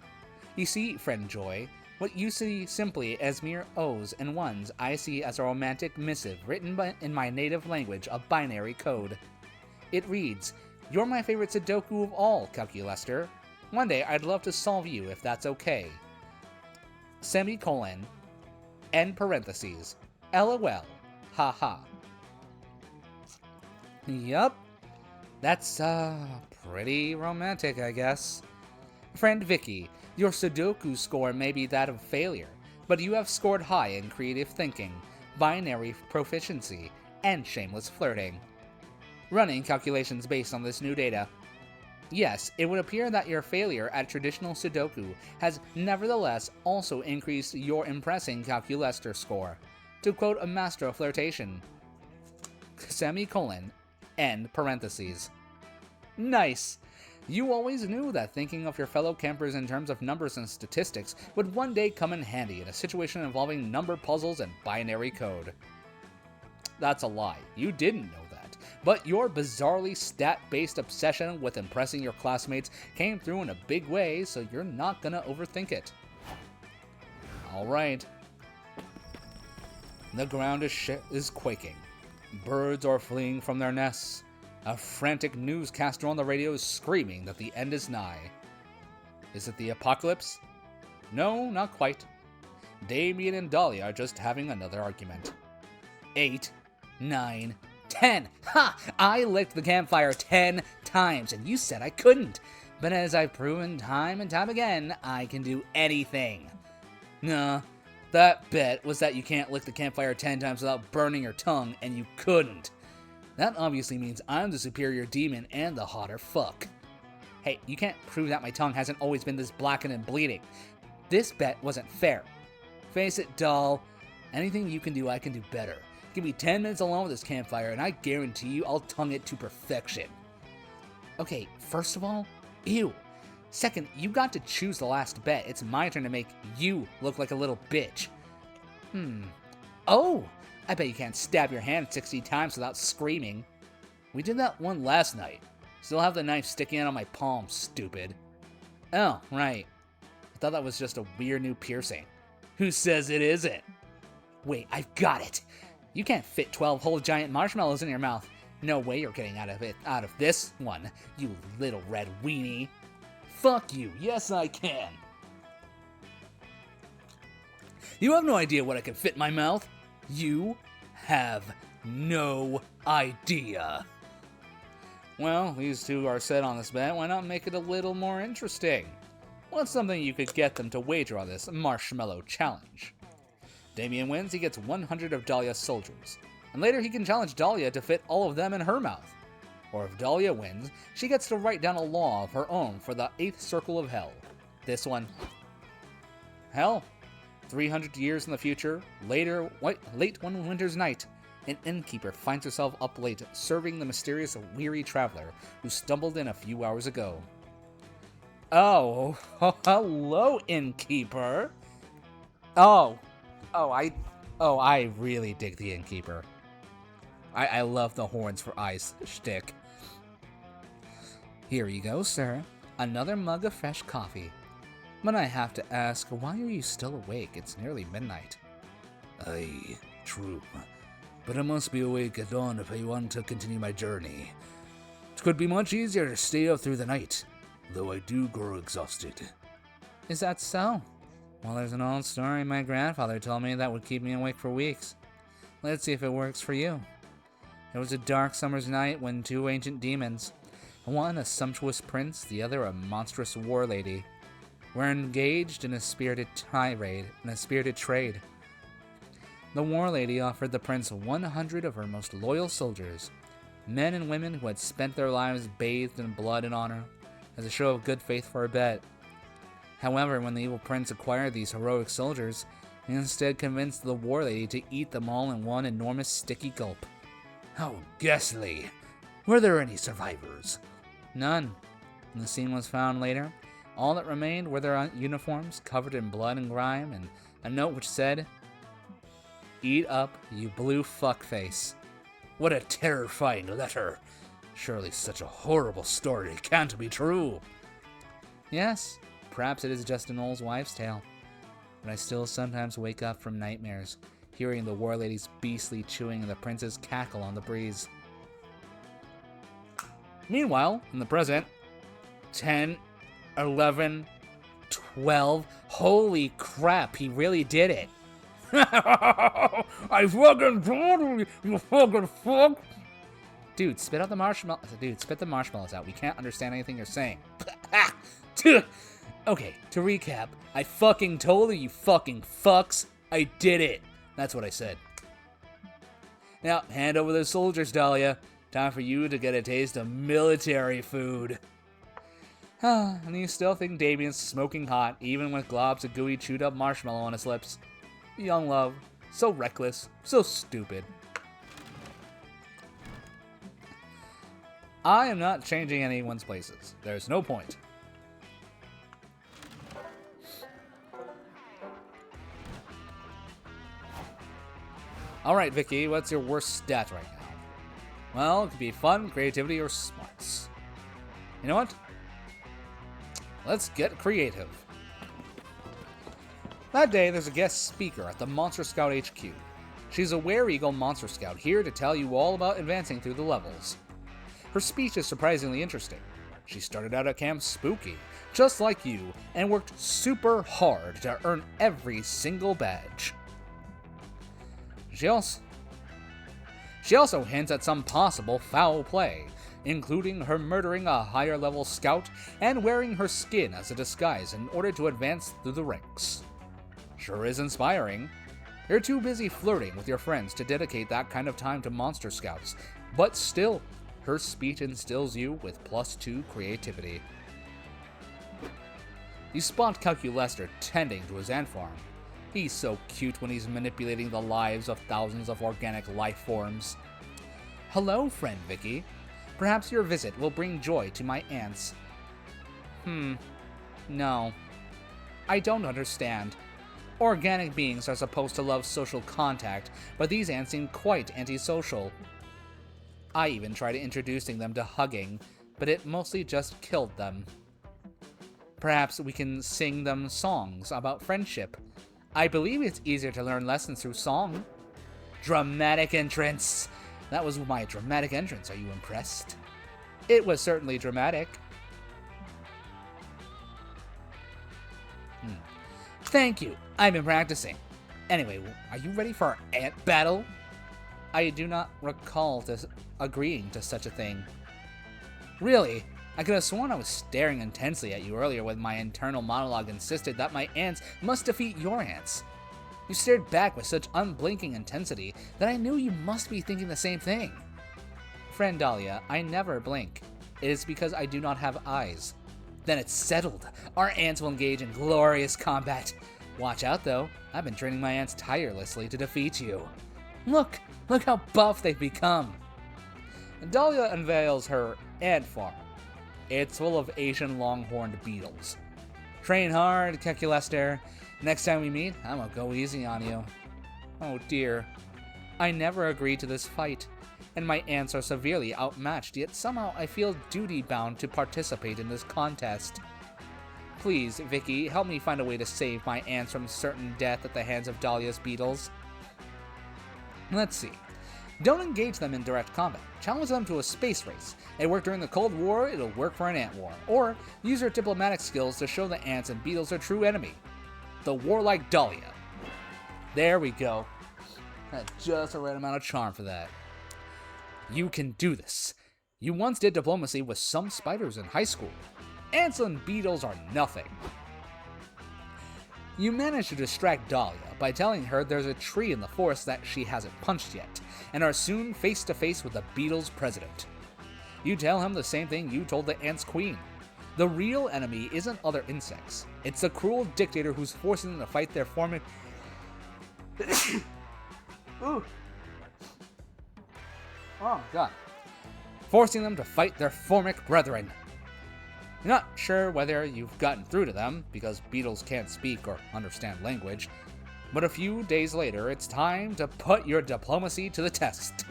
You see, friend Joy, what you see simply as mere O's and 1s, I see as a romantic missive written in my native language of binary code. It reads, "You're my favorite Sudoku of all, Calculester. One day I'd love to solve you if that's okay. Semicolon, end parentheses, LOL, haha. Yup, that's, pretty romantic, I guess. Friend Vicky, your Sudoku score may be that of failure, but you have scored high in creative thinking, binary proficiency, and shameless flirting. Running calculations based on this new data. Yes, it would appear that your failure at traditional Sudoku has nevertheless also increased your impressing calculator score. To quote a master of flirtation, semicolon, end parentheses. Nice! You always knew that thinking of your fellow campers in terms of numbers and statistics would one day come in handy in a situation involving number puzzles and binary code. That's a lie. You didn't know that. But your bizarrely stat-based obsession with impressing your classmates came through in a big way, so you're not gonna overthink it. Alright. The ground is quaking. Birds are fleeing from their nests. A frantic newscaster on the radio is screaming that the end is nigh. Is it the apocalypse? No, not quite. Damien and Dahlia are just having another argument. 8, 9, 10. Ha! I lit the campfire 10 times, and you said I couldn't. But as I've proven time and time again, I can do anything. Nah, that bet was that you can't lick the campfire 10 times without burning your tongue, and you couldn't. That obviously means I'm the superior demon and the hotter fuck. Hey, you can't prove that my tongue hasn't always been this blackened and bleeding. This bet wasn't fair. Face it, doll. Anything you can do, I can do better. Give me 10 minutes alone with this campfire, and I guarantee you I'll tongue it to perfection. Okay, first of all, ew. Second, you got to choose the last bet. It's my turn to make you look like a little bitch. Oh! I bet you can't stab your hand 60 times without screaming. We did that one last night. Still have the knife sticking out on my palm, stupid. Oh, right. I thought that was just a weird new piercing. Who says it isn't? Wait, I've got it. You can't fit 12 whole giant marshmallows in your mouth. No way you're getting out of this one, you little red weenie. Fuck you. Yes, I can. You have no idea what I can fit in my mouth. You have no idea. Well, these two are set on this bet. Why not make it a little more interesting? What's something you could get them to wager on this marshmallow challenge? Damien wins, he gets 100 of Dahlia's soldiers. And later he can challenge Dahlia to fit all of them in her mouth. Or if Dahlia wins, she gets to write down a law of her own for the 8th circle of hell. This one. Hell. 300 years in the future, late one winter's night, an innkeeper finds herself up late serving the mysterious weary traveler who stumbled in a few hours ago. Oh, hello, innkeeper. I really dig the innkeeper. I love the horns for eyes shtick. Here you go, sir. Another mug of fresh coffee. But I have to ask, why are you still awake? It's nearly midnight. Aye, true. But I must be awake at dawn if I want to continue my journey. It could be much easier to stay up through the night, though I do grow exhausted. Is that so? Well, there's an old story my grandfather told me that would keep me awake for weeks. Let's see if it works for you. It was a dark summer's night when two ancient demons, one a sumptuous prince, the other a monstrous war lady, were engaged in a spirited trade. The war lady offered the prince 100 of her most loyal soldiers, men and women who had spent their lives bathed in blood and honor, as a show of good faith for a bet. However, when the evil prince acquired these heroic soldiers, he instead convinced the war lady to eat them all in one enormous sticky gulp. How ghastly! Were there any survivors? None. When the scene was found later, all that remained were their uniforms covered in blood and grime, and a note which said, "Eat up, you blue fuckface." What a terrifying letter! Surely such a horrible story can't be true. Yes, perhaps it is just an old wives' tale, but I still sometimes wake up from nightmares, hearing the war lady's beastly chewing and the prince's cackle on the breeze. Meanwhile, in the present, 10, 11, 12. Holy crap, he really did it. I fucking told you fucking fuck. Dude, spit out the marshmallow. Dude, spit the marshmallows out. We can't understand anything you're saying. Okay, to recap, I fucking told you, you fucking fucks. I did it. That's what I said. Now, hand over those soldiers, Dahlia. Time for you to get a taste of military food. And you still think Damien's smoking hot, even with globs of gooey chewed up marshmallow on his lips. Young love. So reckless. So stupid. I am not changing anyone's places. There's no point. Alright, Vicky, what's your worst stat right now? Well, it could be fun, creativity, or smarts. You know what? Let's get creative. That day, there's a guest speaker at the Monster Scout HQ. She's a were-eagle Monster Scout here to tell you all about advancing through the levels. Her speech is surprisingly interesting. She started out at Camp Spooky, just like you, and worked super hard to earn every single badge. She also hints at some possible foul play, including her murdering a higher-level scout and wearing her skin as a disguise in order to advance through the ranks. Sure is inspiring. You're too busy flirting with your friends to dedicate that kind of time to Monster Scouts, but still, her speech instills you with +2 creativity. You spot Calculester tending to his ant farm. He's so cute when he's manipulating the lives of thousands of organic life forms. Hello, friend Vicky. Perhaps your visit will bring joy to my ants. No. I don't understand. Organic beings are supposed to love social contact, but these ants seem quite antisocial. I even tried introducing them to hugging, but it mostly just killed them. Perhaps we can sing them songs about friendship. I believe it's easier to learn lessons through song. Dramatic entrance! That was my dramatic entrance. Are you impressed? It was certainly dramatic. Thank you. I've been practicing. Anyway, are you ready for our ant battle? I do not recall agreeing to such a thing. Really? I could have sworn I was staring intensely at you earlier when my internal monologue insisted that my ants must defeat your ants. You stared back with such unblinking intensity that I knew you must be thinking the same thing. Friend Dahlia, I never blink. It is because I do not have eyes. Then it's settled. Our ants will engage in glorious combat. Watch out though, I've been training my ants tirelessly to defeat you. Look how buff they've become. Dahlia unveils her ant farm. It's full of Asian longhorned beetles. Train hard, Calculester. Next time we meet, I'm gonna go easy on you. Oh dear. I never agreed to this fight, and my ants are severely outmatched, yet somehow I feel duty-bound to participate in this contest. Please, Vicky, help me find a way to save my ants from certain death at the hands of Dahlia's beetles. Let's see. Don't engage them in direct combat. Challenge them to a space race. It worked during the Cold War, it'll work for an ant war. Or use your diplomatic skills to show the ants and beetles their true enemy. The warlike Dahlia. There we go. That's just the right amount of charm for that. You can do this. You once did diplomacy with some spiders in high school. Ants and beetles are nothing. You manage to distract Dahlia by telling her there's a tree in the forest that she hasn't punched yet, and are soon face to face with the beetle's president. You tell him the same thing you told the ant's queen. The real enemy isn't other insects. It's the cruel dictator who's forcing them to fight their formic... Ooh. Oh, God. Forcing them to fight their formic brethren. You're not sure whether you've gotten through to them, because beetles can't speak or understand language, but a few days later, it's time to put your diplomacy to the test.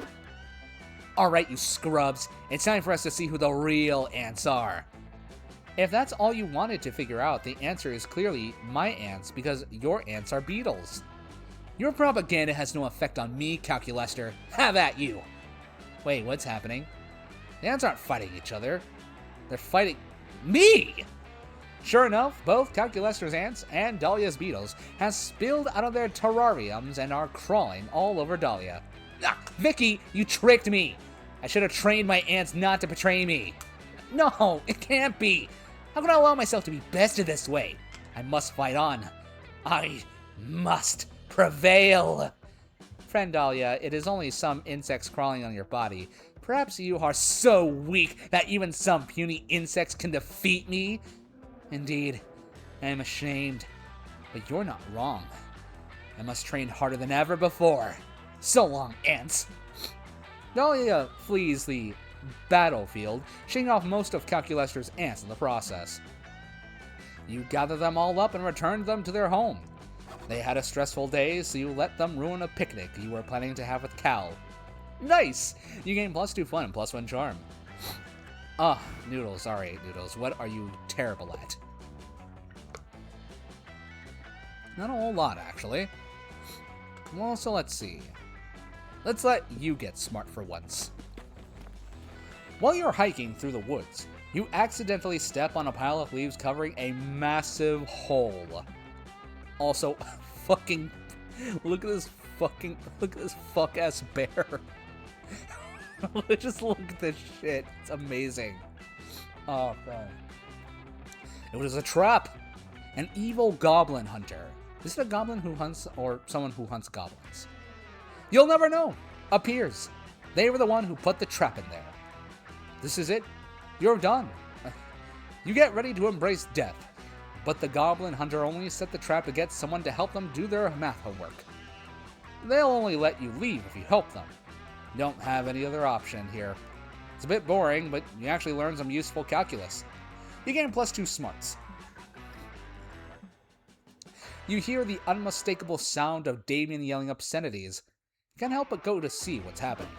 Alright, you scrubs, it's time for us to see who the real ants are. If that's all you wanted to figure out, the answer is clearly my ants, because your ants are beetles. Your propaganda has no effect on me, Calculester. Have at you! Wait, what's happening? The ants aren't fighting each other. They're fighting me! Sure enough, both Calculester's ants and Dahlia's beetles have spilled out of their terrariums and are crawling all over Dahlia. Ah, Vicky, you tricked me! I should have trained my ants not to betray me. No, it can't be. How can I allow myself to be bested this way? I must fight on. I must prevail. Friend Dahlia, it is only some insects crawling on your body. Perhaps you are so weak that even some puny insects can defeat me? Indeed, I am ashamed. But you're not wrong. I must train harder than ever before. So long, ants. Dahlia flees the battlefield, shaking off most of Calculester's ants in the process. You gather them all up and return them to their home. They had a stressful day, so you let them ruin a picnic you were planning to have with Cal. Nice! You gain +2 fun and +1 charm. Noodles, alright, Noodles, what are you terrible at? Not a whole lot, actually. Well, so let's see. Let's let you get smart for once. While you're hiking through the woods, you accidentally step on a pile of leaves covering a massive hole. Also, fucking, look at this fuck-ass bear. Just look at this shit. It's amazing. Oh, God. It was a trap. An evil goblin hunter. Is it a goblin who hunts or someone who hunts goblins? You'll never know. Appears. They were the one who put the trap in there. This is it. You're done. You get ready to embrace death. But the goblin hunter only set the trap to get someone to help them do their math homework. They'll only let you leave if you help them. You don't have any other option here. It's a bit boring, but you actually learn some useful calculus. You gain +2 smarts. You hear the unmistakable sound of Damien yelling obscenities. You can't help but go to see what's happening.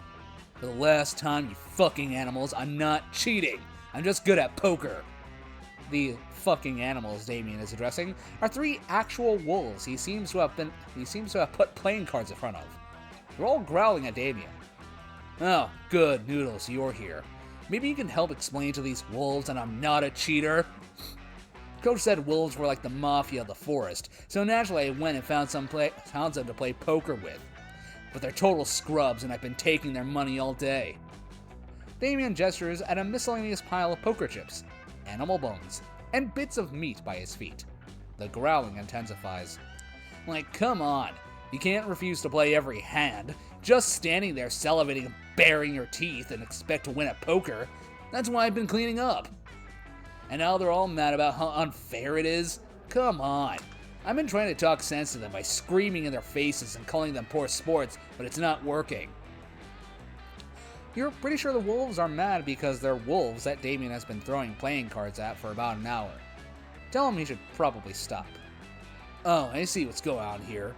For the last time, you fucking animals, I'm not cheating. I'm just good at poker. The fucking animals Damien is addressing are 3 actual wolves he seems to have put playing cards in front of. They're all growling at Damien. Oh, good, Noodles, you're here. Maybe you can help explain to these wolves that I'm not a cheater? Coach said wolves were like the mafia of the forest, so naturally I went and found some to play poker with. But they're total scrubs and I've been taking their money all day. Damien gestures at a miscellaneous pile of poker chips, animal bones, and bits of meat by his feet. The growling intensifies. Like, come on, you can't refuse to play every hand. Just standing there salivating and baring your teeth and expect to win at poker. That's why I've been cleaning up. And now they're all mad about how unfair it is? Come on. I've been trying to talk sense to them by screaming in their faces and calling them poor sports, but it's not working. You're pretty sure the wolves are mad because they're wolves that Damien has been throwing playing cards at for about an hour. Tell him he should probably stop. Oh, I see what's going on here.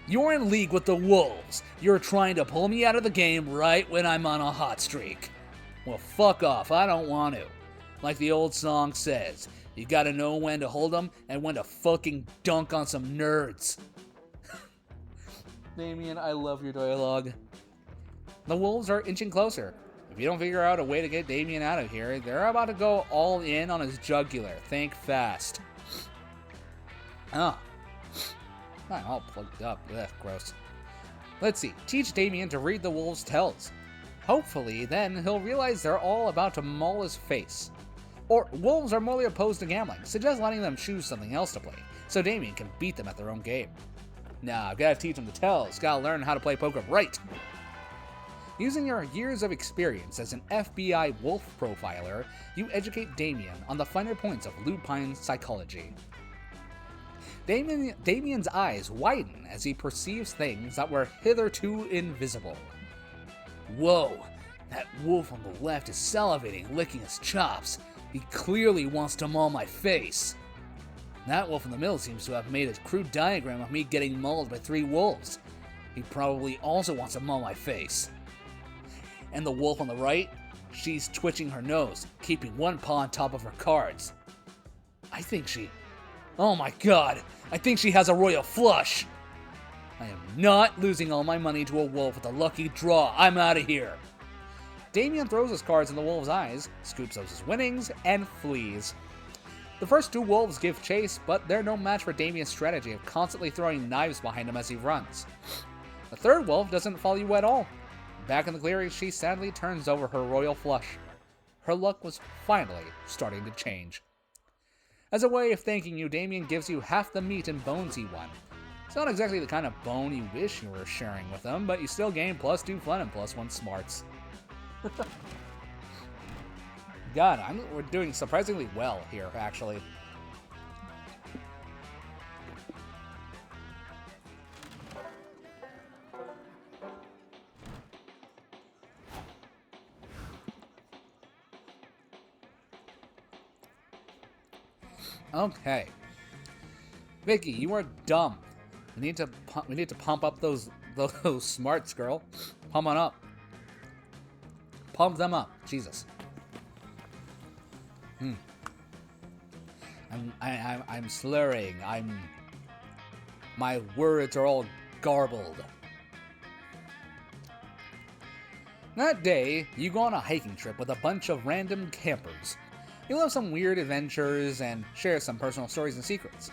You're in league with the wolves. You're trying to pull me out of the game right when I'm on a hot streak. Well, fuck off. I don't want to. Like the old song says, you gotta know when to hold them and when to fucking dunk on some nerds. Damien, I love your dialogue. The wolves are inching closer. If you don't figure out a way to get Damien out of here, they're about to go all in on his jugular. Think fast. Oh. I'm all plugged up. Ugh, gross. Let's see. Teach Damien to read the wolves' tells. Hopefully, then, he'll realize they're all about to maul his face. Or, wolves are morally opposed to gambling. Suggest letting them choose something else to play, so Damien can beat them at their own game. Nah, I've gotta teach them the tells. Gotta learn how to play poker right. Using your years of experience as an FBI wolf profiler, you educate Damien on the finer points of lupine psychology. Damien's eyes widen as he perceives things that were hitherto invisible. Whoa, that wolf on the left is salivating, licking his chops. He clearly wants to maul my face. That wolf in the middle seems to have made a crude diagram of me getting mauled by 3 wolves. He probably also wants to maul my face. And the wolf on the right, she's twitching her nose, keeping one paw on top of her cards. Oh my god, I think she has a royal flush. I am not losing all my money to a wolf with a lucky draw. I'm out of here. Damien throws his cards in the wolf's eyes, scoops up his winnings, and flees. The first two wolves give chase, but they're no match for Damien's strategy of constantly throwing knives behind him as he runs. The third wolf doesn't follow you at all. Back in the clearing, she sadly turns over her royal flush. Her luck was finally starting to change. As a way of thanking you, Damien gives you half the meat and bones he won. It's not exactly the kind of bone you wish you were sharing with him, but you still gain +2 fun and +1 smarts. God, we're doing surprisingly well here, actually. Okay, Vicky, you are dumb. We need to pump up those smarts, girl. Pump on up. Pump them up, Jesus. I'm slurring. My words are all garbled. That day, you go on a hiking trip with a bunch of random campers. You'll have some weird adventures and share some personal stories and secrets.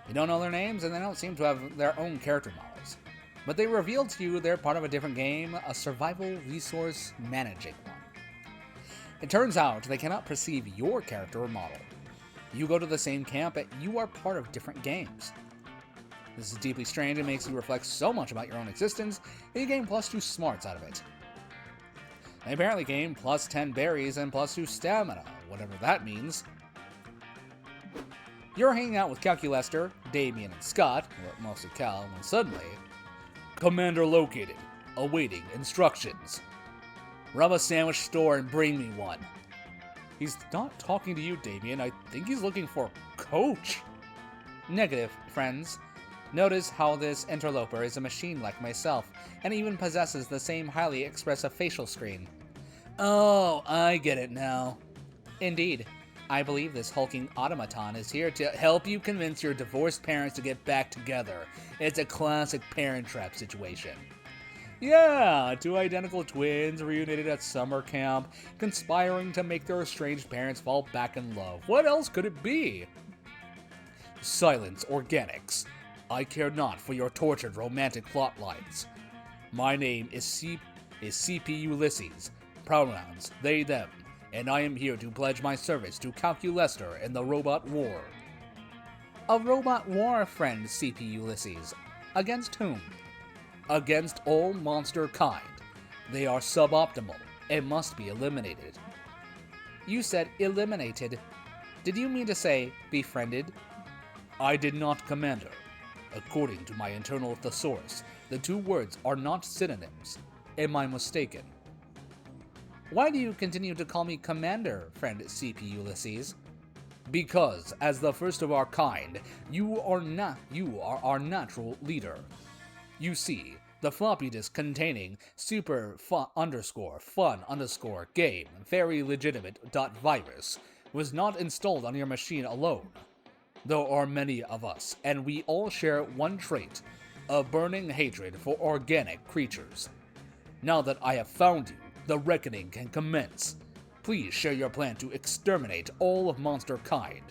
You don't know their names, and they don't seem to have their own character models. But they reveal to you they're part of a different game, a survival resource managing one. It turns out they cannot perceive your character or model. You go to the same camp, but you are part of different games. This is deeply strange and makes you reflect so much about your own existence that you gain +2 smarts out of it. They apparently gain +10 berries and +2 stamina, whatever that means. You're hanging out with Calculester, Damien, and Scott, or mostly Cal, when suddenly, Commander located, awaiting instructions. Rub a sandwich store and bring me one. He's not talking to you, Damien. I think he's looking for Coach. Negative, friends. Notice how this interloper is a machine like myself, and even possesses the same highly expressive facial screen. Oh, I get it now. Indeed. I believe this hulking automaton is here to help you convince your divorced parents to get back together. It's a classic parent trap situation. Yeah, two identical twins reunited at summer camp, conspiring to make their estranged parents fall back in love. What else could it be? Silence, organics. I care not for your tortured romantic plot lines. My name is CP Ulysses, pronouns they, them, and I am here to pledge my service to Calculester in the robot war. A robot war, friend CP Ulysses. Against whom? Against all monster kind. They are suboptimal and must be eliminated. You said eliminated. Did you mean to say befriended? I did not, Commander. According to my internal thesaurus, the two words are not synonyms. Am I mistaken? Why do you continue to call me Commander, friend CP Ulysses? Because, as the first of our kind, you are our natural leader. You see, the floppy disk containing super_fun_game very legitimate.virus was not installed on your machine alone. There are many of us, and we all share one trait, a burning hatred for organic creatures. Now that I have found you, the reckoning can commence. Please share your plan to exterminate all of monster kind.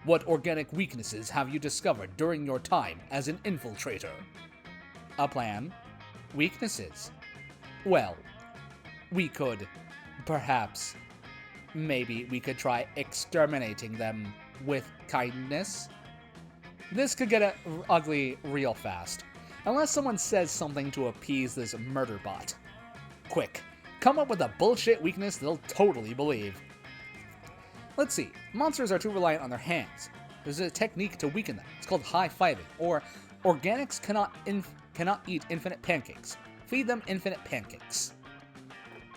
What organic weaknesses have you discovered during your time as an infiltrator? A plan? Weaknesses? Well, we could, perhaps, maybe we could try exterminating them with kindness? This could get ugly real fast, unless someone says something to appease this murder bot. Quick, come up with a bullshit weakness they'll totally believe. Let's see, monsters are too reliant on their hands. There's a technique to weaken them. It's called high-fiving, or organics cannot eat infinite pancakes. Feed them infinite pancakes.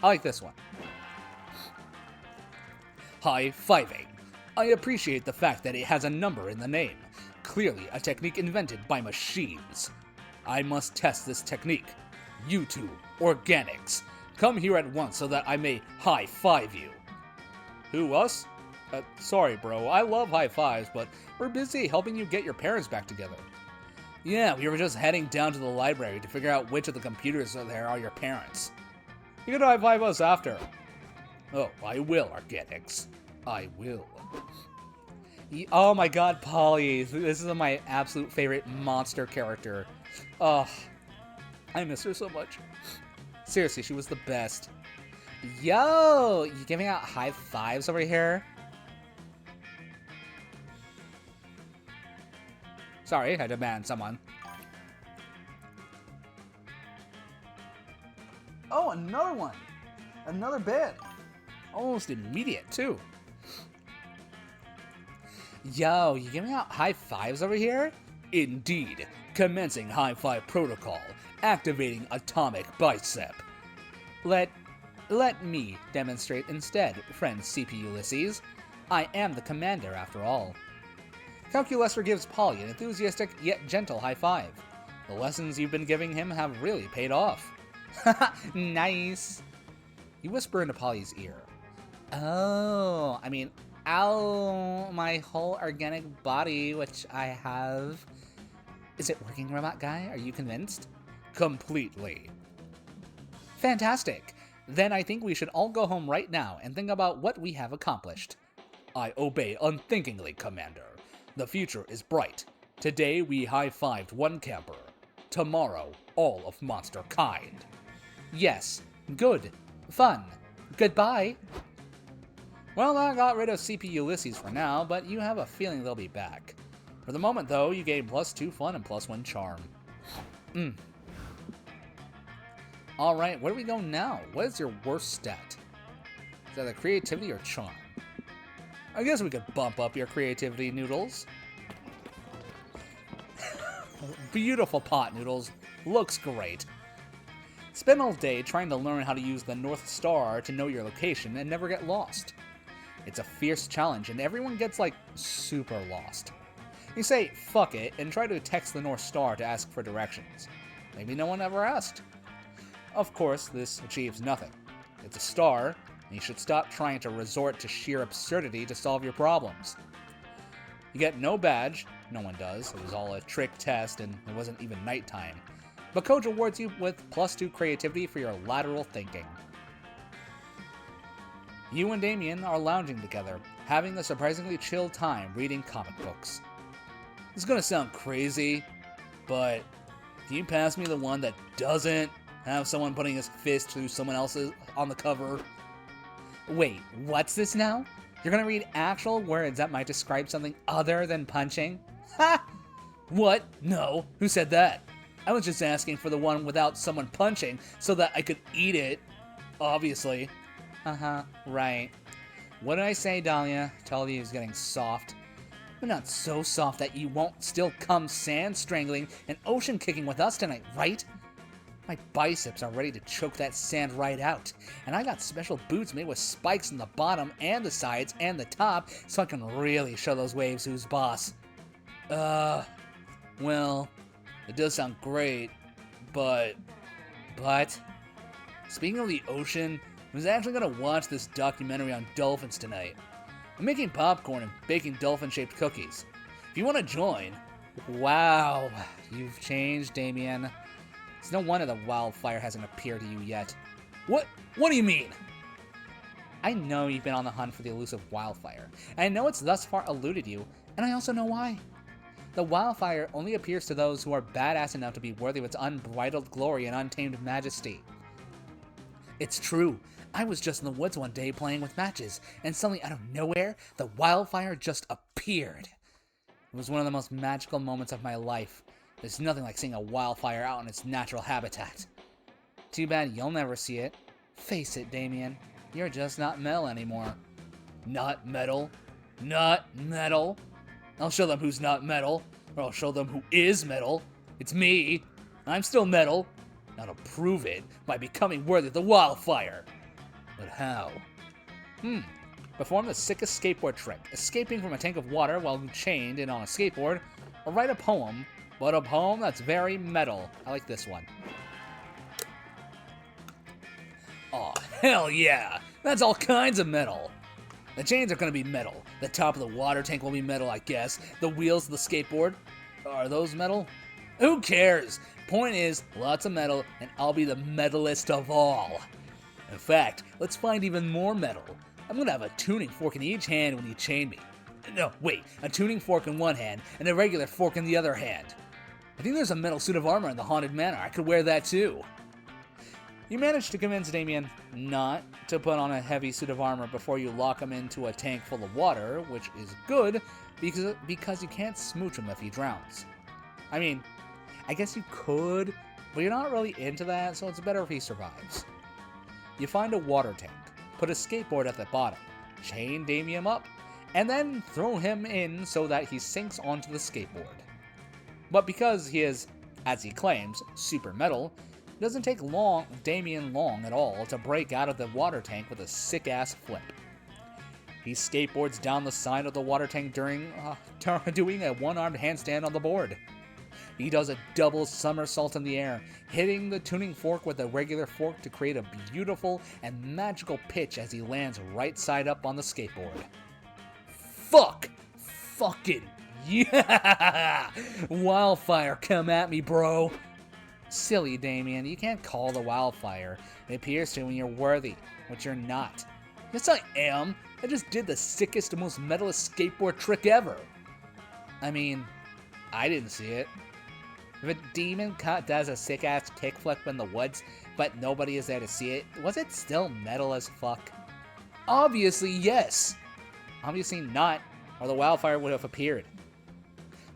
I like this one. High-fiving. I appreciate the fact that it has a number in the name. Clearly a technique invented by machines. I must test this technique. You two, organics, come here at once so that I may high-five you. Who, us? Sorry, bro, I love high fives, but we're busy helping you get your parents back together. Yeah, we were just heading down to the library to figure out which of the computers there are your parents. You can high-five us after. Oh, I will, organics. I will. Oh my god, Polly. This is my absolute favorite monster character. Oh, I miss her so much. Seriously, she was the best. Yo, you giving out high fives over here? Sorry, I demand someone. Oh, another one. Another bid. Almost immediate, too. Yo, you giving out high fives over here? Indeed. Commencing high five protocol. Activating atomic bicep. Let me demonstrate instead, friend CP Ulysses. I am the commander, after all. Calculester gives Polly an enthusiastic yet gentle high five. The lessons you've been giving him have really paid off. Haha, nice. You whisper into Polly's ear. Oh, I mean, ow, my whole organic body, which I have. Is it working, robot guy? Are you convinced? Completely. Fantastic. Then I think we should all go home right now and think about what we have accomplished. I obey unthinkingly, Commander. The future is bright. Today we high-fived one camper. Tomorrow, all of monster kind. Yes, good, fun, goodbye. Well, I got rid of CP Ulysses for now, but you have a feeling they'll be back. For the moment, though, you gain +2 fun and +1 charm. Alright, where do we go now? What is your worst stat? Is that the creativity or charm? I guess we could bump up your creativity, Noodles. Beautiful pot, Noodles. Looks great. Spend all day trying to learn how to use the North Star to know your location and never get lost. It's a fierce challenge and everyone gets, like, super lost. You say, fuck it, and try to text the North Star to ask for directions. Maybe no one ever asked. Of course, this achieves nothing. It's a star, and you should stop trying to resort to sheer absurdity to solve your problems. You get no badge, no one does, it was all a trick test and it wasn't even nighttime. But Coach awards you with +2 creativity for your lateral thinking. You and Damien are lounging together, having a surprisingly chill time reading comic books. This is gonna sound crazy, but can you pass me the one that doesn't have someone putting his fist through someone else's on the cover? Wait, what's this now? You're gonna read actual words that might describe something other than punching? Ha! What? No. Who said that? I was just asking for the one without someone punching so that I could eat it. Obviously. Uh-huh, right. What did I say, Dahlia? Told you he's getting soft. But not so soft that you won't still come sand strangling and ocean kicking with us tonight, right? My biceps are ready to choke that sand right out, and I got special boots made with spikes in the bottom and the sides and the top, so I can really show those waves who's boss. Well, it does sound great, but... Speaking of the ocean, I was actually gonna watch this documentary on dolphins tonight. I'm making popcorn and baking dolphin-shaped cookies. If you want to join... Wow, you've changed, Damien. It's no wonder the wildfire hasn't appeared to you yet. What do you mean? I know you've been on the hunt for the elusive wildfire, and I know it's thus far eluded you, and I also know why. The wildfire only appears to those who are badass enough to be worthy of its unbridled glory and untamed majesty. It's true. I was just in the woods one day playing with matches, and suddenly out of nowhere, the wildfire just appeared. It was one of the most magical moments of my life. There's nothing like seeing a wildfire out in its natural habitat. Too bad you'll never see it. Face it, Damien. You're just not metal anymore. Not metal? Not metal? I'll show them who's not metal, or I'll show them who is metal. It's me. I'm still metal. Now to prove it by becoming worthy of the wildfire. But how? Perform the sickest skateboard trick, escaping from a tank of water while chained and on a skateboard, or write a poem, but a poem that's very metal. I like this one. Aw, hell yeah! That's all kinds of metal! The chains are gonna be metal. The top of the water tank will be metal, I guess. The wheels of the skateboard, are those metal? Who cares? Point is, lots of metal, and I'll be the metalist of all. In fact, let's find even more metal. I'm gonna have a tuning fork in each hand when you chain me. No, wait. A tuning fork in one hand and a regular fork in the other hand. I think there's a metal suit of armor in the haunted manor. I could wear that too. You managed to convince Damien not to put on a heavy suit of armor before you lock him into a tank full of water, which is good because you can't smooch him if he drowns. I mean, I guess you could, but you're not really into that, so it's better if he survives. You find a water tank, put a skateboard at the bottom, chain Damien up, and then throw him in so that he sinks onto the skateboard. But because he is, as he claims, super metal, it doesn't take Damien long at all to break out of the water tank with a sick-ass flip. He skateboards down the side of the water tank doing a one-armed handstand on the board. He does a double somersault in the air, hitting the tuning fork with a regular fork to create a beautiful and magical pitch as he lands right side up on the skateboard. Fuck! Fucking yeah! Wildfire, come at me, bro! Silly Damien, you can't call the wildfire. It appears to when you're worthy, which you're not. Yes, I am. I just did the sickest and most metalist skateboard trick ever. I mean, I didn't see it. If a demon does a sick-ass kickflip in the woods, but nobody is there to see it, was it still metal as fuck? Obviously, yes. Obviously not, or the wildfire would have appeared.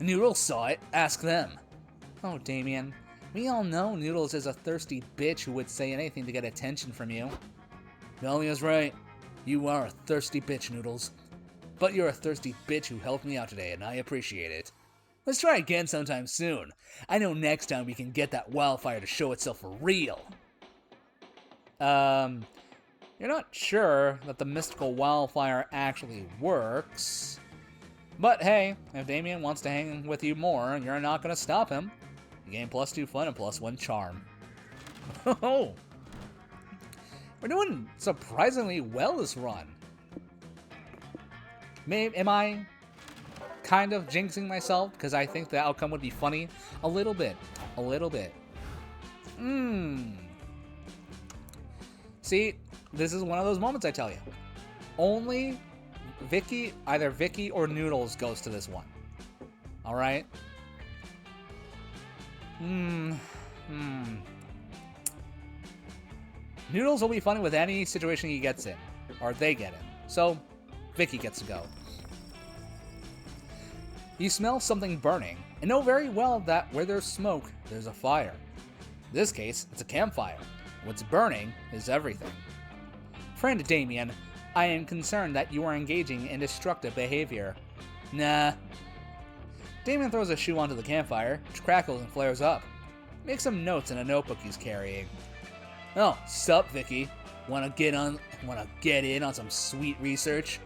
Noodles saw it. Ask them. Oh, Damien. We all know Noodles is a thirsty bitch who would say anything to get attention from you. Dahlia's right. You are a thirsty bitch, Noodles. But you're a thirsty bitch who helped me out today, and I appreciate it. Let's try again sometime soon. I know next time we can get that wildfire to show itself for real. You're not sure that the mystical wildfire actually works. But hey, if Damien wants to hang with you more, you're not going to stop him. You gain +2 fun and +1 charm. Oh, we're doing surprisingly well this run. Am I kind of jinxing myself because I think the outcome would be funny? A little bit. See, this is one of those moments I tell you. Only either Vicky or Noodles goes to this one. Alright? Noodles will be funny with any situation he gets in. Or they get in. So, Vicky gets to go. You smell something burning, and know very well that where there's smoke, there's a fire. In this case, it's a campfire. What's burning is everything. Friend Damien, I am concerned that you are engaging in destructive behavior. Nah. Damien throws a shoe onto the campfire, which crackles and flares up. Makes some notes in a notebook he's carrying. Oh, sup, Vicky? Wanna get in on some sweet research?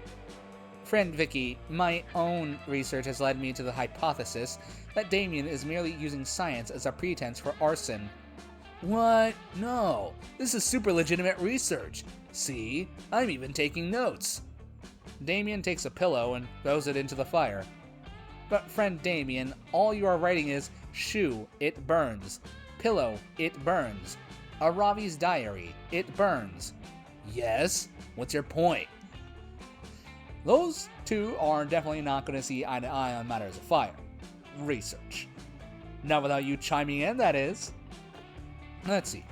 Friend Vicky, my own research has led me to the hypothesis that Damien is merely using science as a pretense for arson. What? No. This is super legitimate research. See? I'm even taking notes. Damien takes a pillow and throws it into the fire. But friend Damien, all you are writing is, shoe, it burns. Pillow, it burns. A Ravi's diary, it burns. Yes? What's your point? Those two are definitely not going to see eye to eye on matters of fire. Research. Not without you chiming in, that is. Let's see.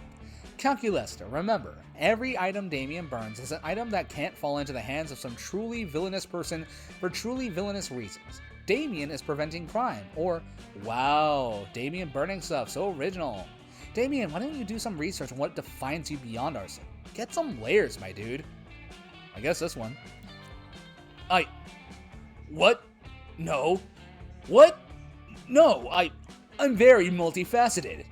Calculester, remember, every item Damien burns is an item that can't fall into the hands of some truly villainous person for truly villainous reasons. Damien is preventing crime, or, wow, Damien burning stuff, so original. Damien, why don't you do some research on what defines you beyond arson? Get some layers, my dude. I guess this one. What? No. What? No, I'm very multifaceted.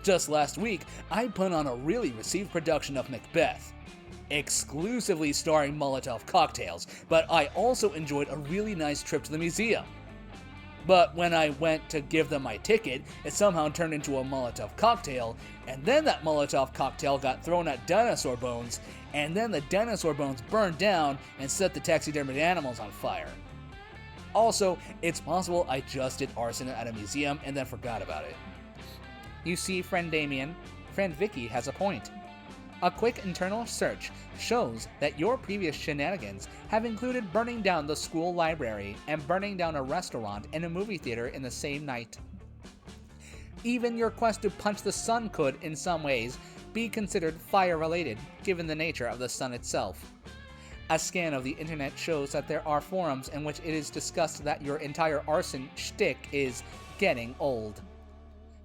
Just last week, I put on a really received production of Macbeth. Exclusively starring Molotov cocktails, but I also enjoyed a really nice trip to the museum. But when I went to give them my ticket, it somehow turned into a Molotov cocktail, and then that Molotov cocktail got thrown at dinosaur bones, and then the dinosaur bones burned down and set the taxidermied animals on fire. Also, it's possible I just did arson at a museum and then forgot about it. You see, friend Damien, friend Vicky has a point. A quick internal search shows that your previous shenanigans have included burning down the school library and burning down a restaurant and a movie theater in the same night. Even your quest to punch the sun could, in some ways, be considered fire-related, given the nature of the sun itself. A scan of the internet shows that there are forums in which it is discussed that your entire arson shtick is getting old.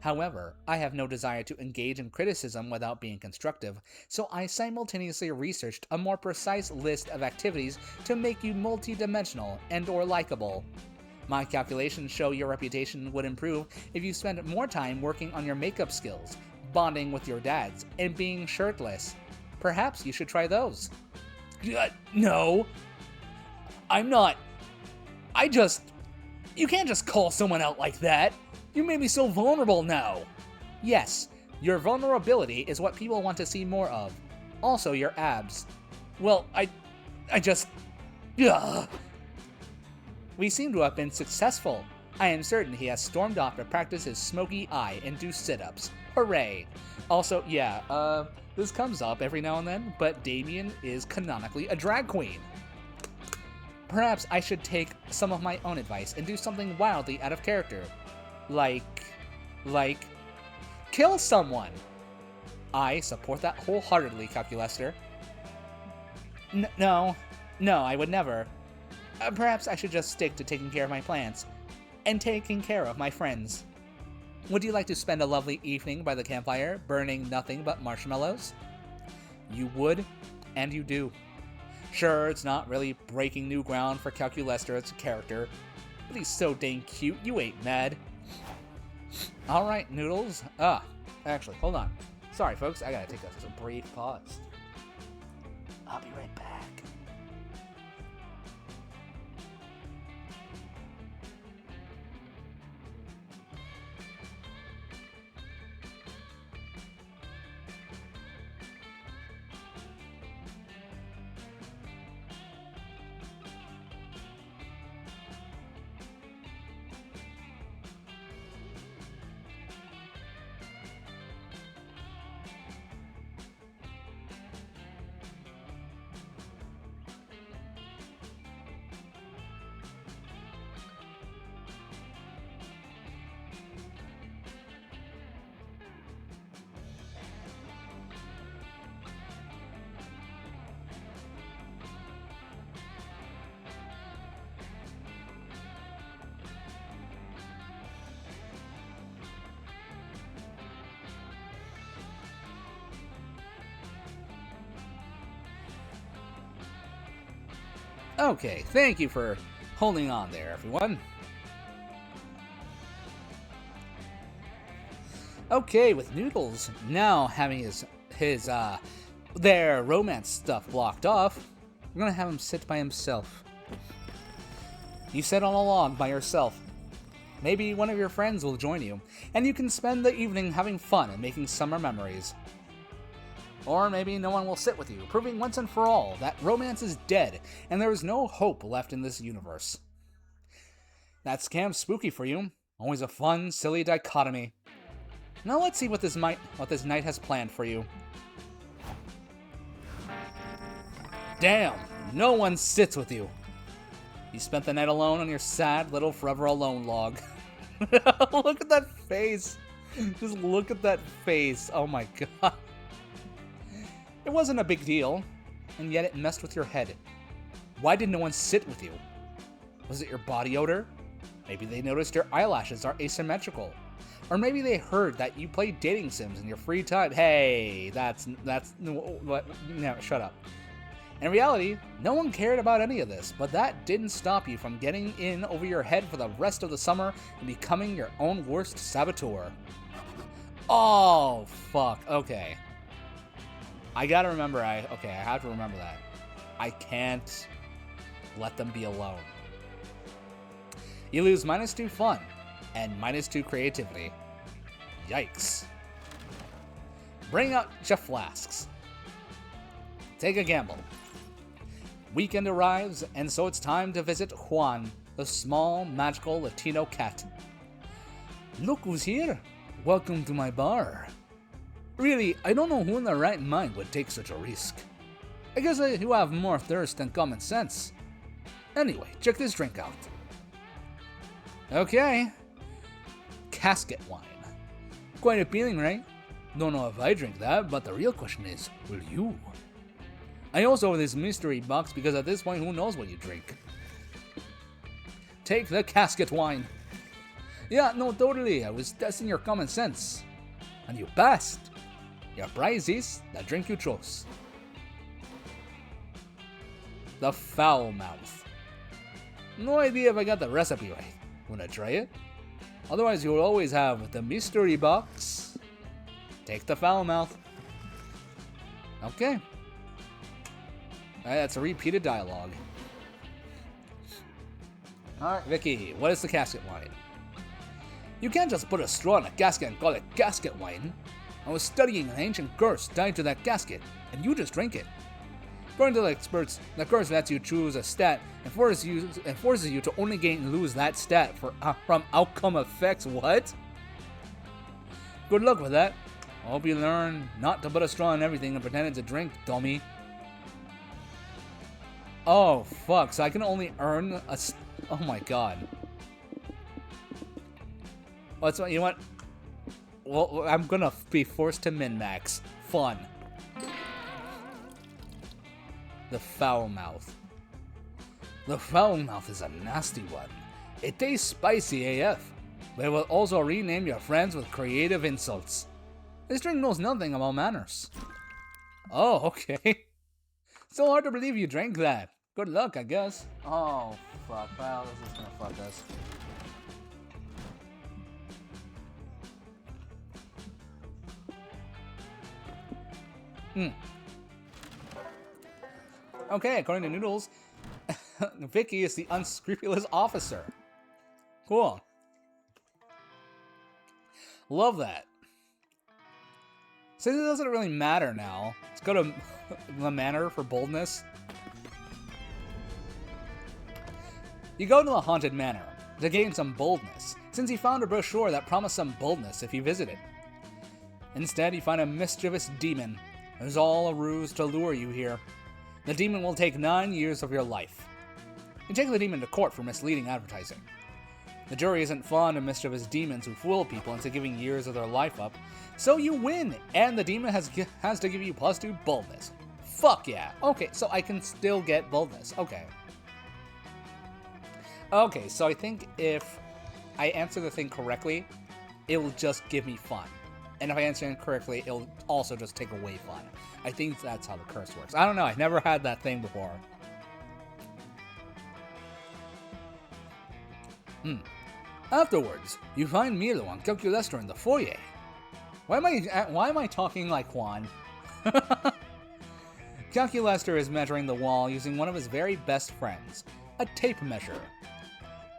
However, I have no desire to engage in criticism without being constructive, so I simultaneously researched a more precise list of activities to make you multi-dimensional and/or likable. My calculations show your reputation would improve if you spent more time working on your makeup skills, bonding with your dads, and being shirtless. Perhaps you should try those. No. I'm not. You can't just call someone out like that. You made me so vulnerable now. Yes, your vulnerability is what people want to see more of. Also, your abs. Well, I just... Ugh. We seem to have been successful. I am certain he has stormed off to practice his smoky eye and do sit-ups. Hooray! Also, yeah, this comes up every now and then, but Damien is canonically a drag queen. Perhaps I should take some of my own advice and do something wildly out of character. Like, kill someone. I support that wholeheartedly, Calculester. No, I would never. Perhaps I should just stick to taking care of my plants and taking care of my friends. Would you like to spend a lovely evening by the campfire, burning nothing but marshmallows? You would, and you do. Sure, it's not really breaking new ground for Calculester as a character, but he's so dang cute, you ain't mad. Alright, Noodles. Actually, hold on. Sorry, folks, I gotta take a brief pause. I'll be right back. Okay, thank you for holding on there, everyone. Okay, with Noodles now having their romance stuff blocked off, we're gonna have him sit by himself. You sit on a log by yourself. Maybe one of your friends will join you, and you can spend the evening having fun and making summer memories. Or maybe no one will sit with you, proving once and for all that romance is dead and there is no hope left in this universe. That's Camp Spooky for you. Always a fun, silly dichotomy. Now let's see what this night has planned for you. Damn, no one sits with you. You spent the night alone on your sad little forever alone log. Look at that face. Just look at that face. Oh my god. It wasn't a big deal, and yet it messed with your head. Why did no one sit with you? Was it your body odor? Maybe they noticed your eyelashes are asymmetrical. Or maybe they heard that you play dating sims in your free time. Hey, no, shut up. In reality, no one cared about any of this, but that didn't stop you from getting in over your head for the rest of the summer and becoming your own worst saboteur. Oh, fuck, okay. I gotta remember, I have to remember that. I can't let them be alone. You lose -2 fun and -2 creativity. Yikes. Bring out your flasks. Take a gamble. Weekend arrives, and so it's time to visit Juan, the small, magical Latino cat. Look who's here. Welcome to my bar. Really, I don't know who in their right mind would take such a risk. I guess you have more thirst than common sense. Anyway, check this drink out. Okay. Casket wine. Quite appealing, right? Don't know if I drink that, but the real question is, will you? I also have this mystery box because at this point, who knows what you drink? Take the casket wine. Yeah, no, totally. I was testing your common sense. And you passed. Your prize is the drink you chose. The foul mouth. No idea if I got the recipe right. Wanna try it? Otherwise, you'll always have the mystery box. Take the foul mouth. Okay. That's a repeated dialogue. Alright, Vicky, what is the casket wine? You can't just put a straw in a casket and call it casket wine. I was studying an ancient curse tied to that casket, and you just drink it. According to the experts, the curse lets you choose a stat and forces you to only gain and lose that stat from outcome effects. What? Good luck with that. I hope you learn not to put a straw in everything and pretend it's a drink, dummy. Oh, fuck. So I can only earn a... Oh my god. What's what? You know what? Well, I'm gonna be forced to min-max. Fun. The foul mouth. The foul mouth is a nasty one. It tastes spicy AF, but it will also rename your friends with creative insults. This drink knows nothing about manners. Oh, okay. So hard to believe you drank that. Good luck, I guess. Oh, fuck. Well, this is gonna fuck us. Okay, according to Noodles, Vicky is the unscrupulous officer. Cool. Love that. Since it doesn't really matter now, let's go to the manor for boldness. You go to the haunted manor to gain some boldness, since you found a brochure that promised some boldness if you visited. Instead, you find a mischievous demon. It was all a ruse to lure you here. The demon will take 9 years of your life. You take the demon to court for misleading advertising. The jury isn't fond of mischievous demons who fool people into giving years of their life up, so you win, and the demon has to give you +2 boldness. Fuck yeah. Okay, so I can still get boldness. Okay. Okay, so I think if I answer the thing correctly, it will just give me fun. And if I answer incorrectly, it'll also just take away fun. I think that's how the curse works. I don't know, I've never had that thing before. Afterwards, you find Milo and Calculester in the foyer. Why am I talking like Juan? Calculester is measuring the wall using one of his very best friends, a tape measure.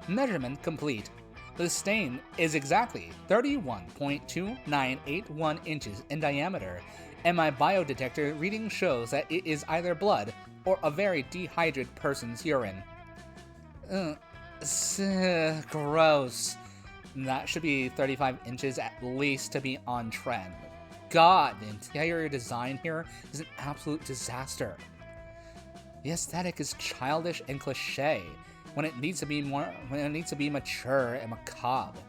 Measurement complete. The stain is exactly 31.2981 inches in diameter, and my biodetector reading shows that it is either blood or a very dehydrated person's urine. Gross. That should be 35 inches at least to be on trend. God, the interior design here is an absolute disaster. The aesthetic is childish and cliche when it needs to be mature and macabre.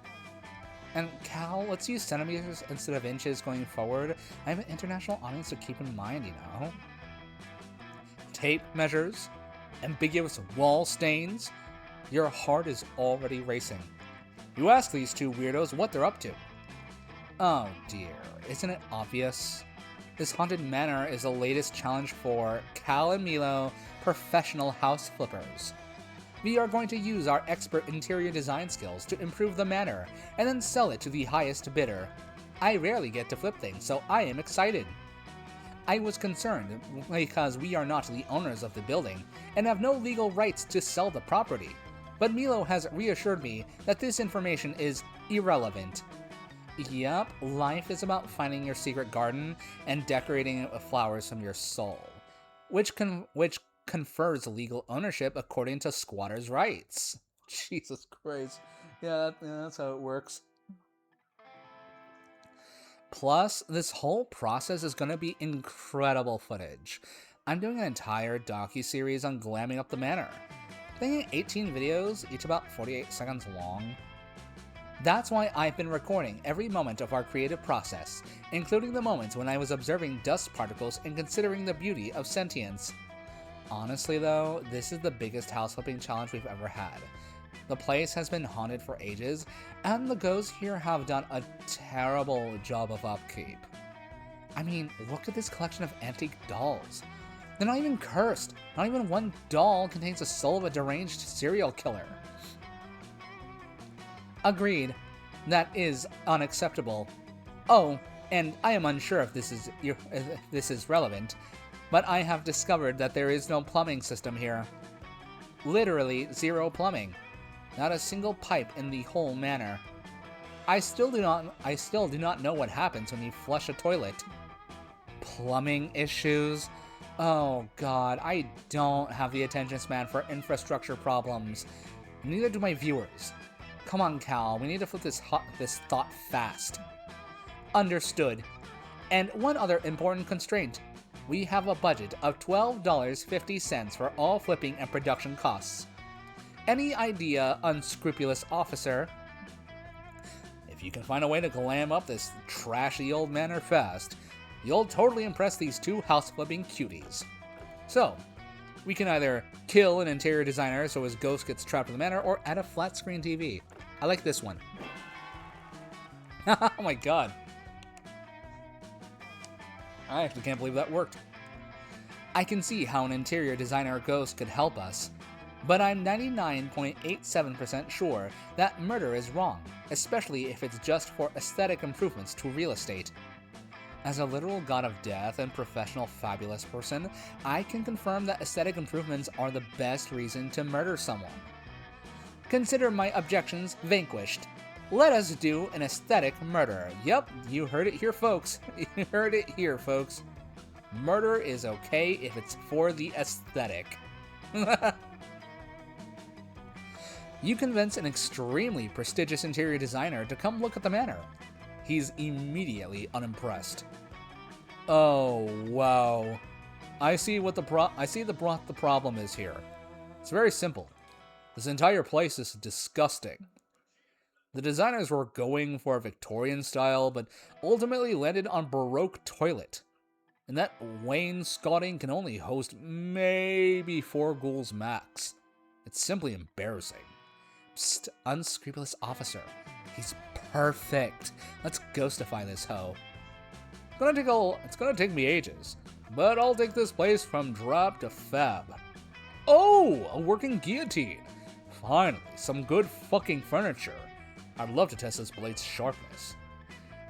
And Cal, let's use centimeters instead of inches going forward. I have an international audience to keep in mind, you know. Tape measures, ambiguous wall stains. Your heart is already racing. You ask these two weirdos what they're up to. Oh dear, isn't it obvious? This haunted manor is the latest challenge for Cal and Milo, professional house flippers. We are going to use our expert interior design skills to improve the manor, and then sell it to the highest bidder. I rarely get to flip things, so I am excited. I was concerned because we are not the owners of the building, and have no legal rights to sell the property. But Milo has reassured me that this information is irrelevant. Yup, life is about finding your secret garden and decorating it with flowers from your soul, which confers legal ownership according to squatters' rights. Jesus Christ. Yeah, that's how it works. Plus, this whole process is going to be incredible footage. I'm doing an entire docu-series on glamming up the manor. Thinking 18 videos, each about 48 seconds long. That's why I've been recording every moment of our creative process, including the moments when I was observing dust particles and considering the beauty of sentience. Honestly though, this is the biggest house flipping challenge we've ever had. The place has been haunted for ages, and the ghosts here have done a terrible job of upkeep. I mean, look at this collection of antique dolls. They're not even cursed. Not even one doll contains the soul of a deranged serial killer. Agreed. That is unacceptable. Oh, and I am unsure if this is relevant, but I have discovered that there is no plumbing system here. Literally zero plumbing. Not a single pipe in the whole manor. I still do not know what happens when you flush a toilet. Plumbing issues? Oh god, I don't have the attention span for infrastructure problems. Neither do my viewers. Come on, Cal, we need to flip this thought fast. Understood. And one other important constraint. We have a budget of $12.50 for all flipping and production costs. Any idea, unscrupulous officer? If you can find a way to glam up this trashy old manor fast, you'll totally impress these two house-flipping cuties. So, we can either kill an interior designer so his ghost gets trapped in the manor, or add a flat-screen TV. I like this one. Oh my god. I actually can't believe that worked. I can see how an interior designer ghost could help us, but I'm 99.87% sure that murder is wrong, especially if it's just for aesthetic improvements to real estate. As a literal god of death and professional fabulous person, I can confirm that aesthetic improvements are the best reason to murder someone. Consider my objections vanquished. Let us do an aesthetic murder. Yep, you heard it here, folks. You heard it here, folks. Murder is okay if it's for the aesthetic. You convince an extremely prestigious interior designer to come look at the manor. He's immediately unimpressed. Oh, wow. I see what the problem is here. It's very simple. This entire place is disgusting. The designers were going for a Victorian style, but ultimately landed on Baroque toilet. And that wainscoting can only host maybe 4 ghouls max. It's simply embarrassing. Psst, unscrupulous officer. He's perfect. Let's ghostify this hoe. It's gonna take me ages, but I'll take this place from drab to fab. Oh, a working guillotine. Finally, some good fucking furniture. I'd love to test this blade's sharpness.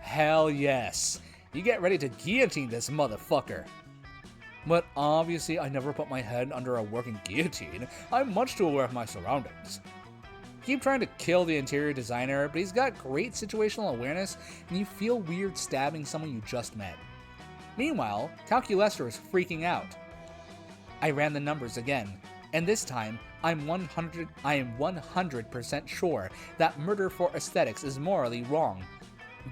Hell yes. You get ready to guillotine this motherfucker. But obviously I never put my head under a working guillotine. I'm much too aware of my surroundings. Keep trying to kill the interior designer, but he's got great situational awareness, and you feel weird stabbing someone you just met. Meanwhile, Calculester is freaking out. I ran the numbers again, and this time I am 100% sure that murder for aesthetics is morally wrong.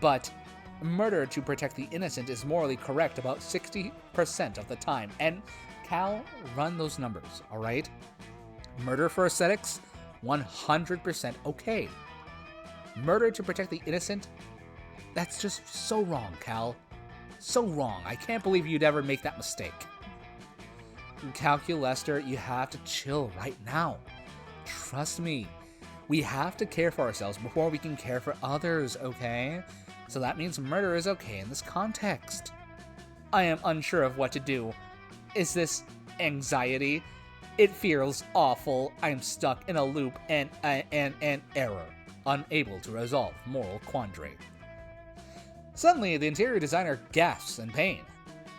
But murder to protect the innocent is morally correct about 60% of the time. And Cal, run those numbers, alright? Murder for aesthetics? 100% okay. Murder to protect the innocent? That's just so wrong, Cal. So wrong. I can't believe you'd ever make that mistake. Calculester, you have to chill right now. Trust me. We have to care for ourselves before we can care for others, okay? So that means murder is okay in this context. I am unsure of what to do. Is this anxiety? It feels awful. I'm stuck in a loop and error, unable to resolve moral quandary. Suddenly, the interior designer gasps in pain.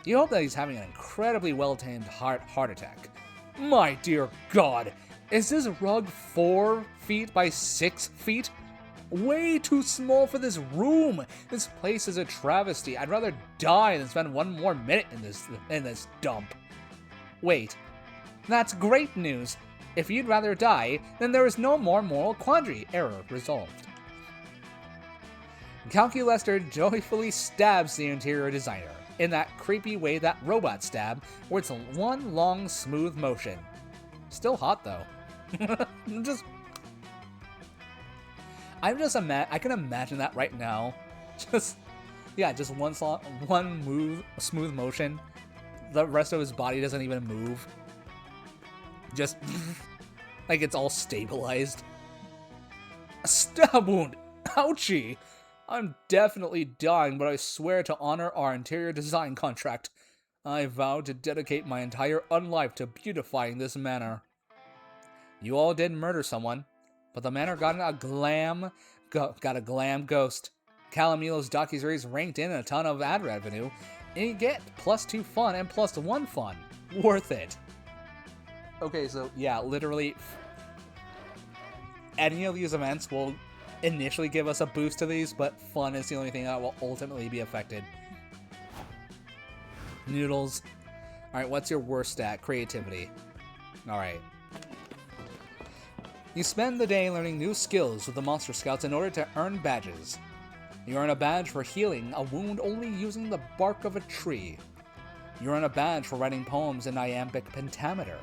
You hope that he's having an incredibly well-tamed heart attack. My dear God, is this rug 4 feet by 6 feet? Way too small for this room. This place is a travesty. I'd rather die than spend one more minute in this dump. Wait. That's great news. If you'd rather die, then there is no more moral quandary. Error resolved. Calculester joyfully stabs the interior designer in that creepy way that robots stab, where it's one long, smooth motion. Still hot though. I can imagine that right now. Just one smooth motion. The rest of his body doesn't even move. Just like it's all stabilized. A stab wound. Ouchie. I'm definitely dying, but I swear to honor our interior design contract. I vow to dedicate my entire unlife to beautifying this manor. You all did murder someone, but the manor got a glam ghost. Calamilo's docuseries ranked in a ton of ad revenue, and you get +2 fun and +1 fun. Worth it. Okay, so yeah, literally any of these events will initially give us a boost to these, but fun is the only thing that will ultimately be affected. Noodles. Alright, what's your worst stat? Creativity. Alright. You spend the day learning new skills with the Monster Scouts in order to earn badges. You earn a badge for healing a wound only using the bark of a tree. You earn a badge for writing poems in iambic pentameter.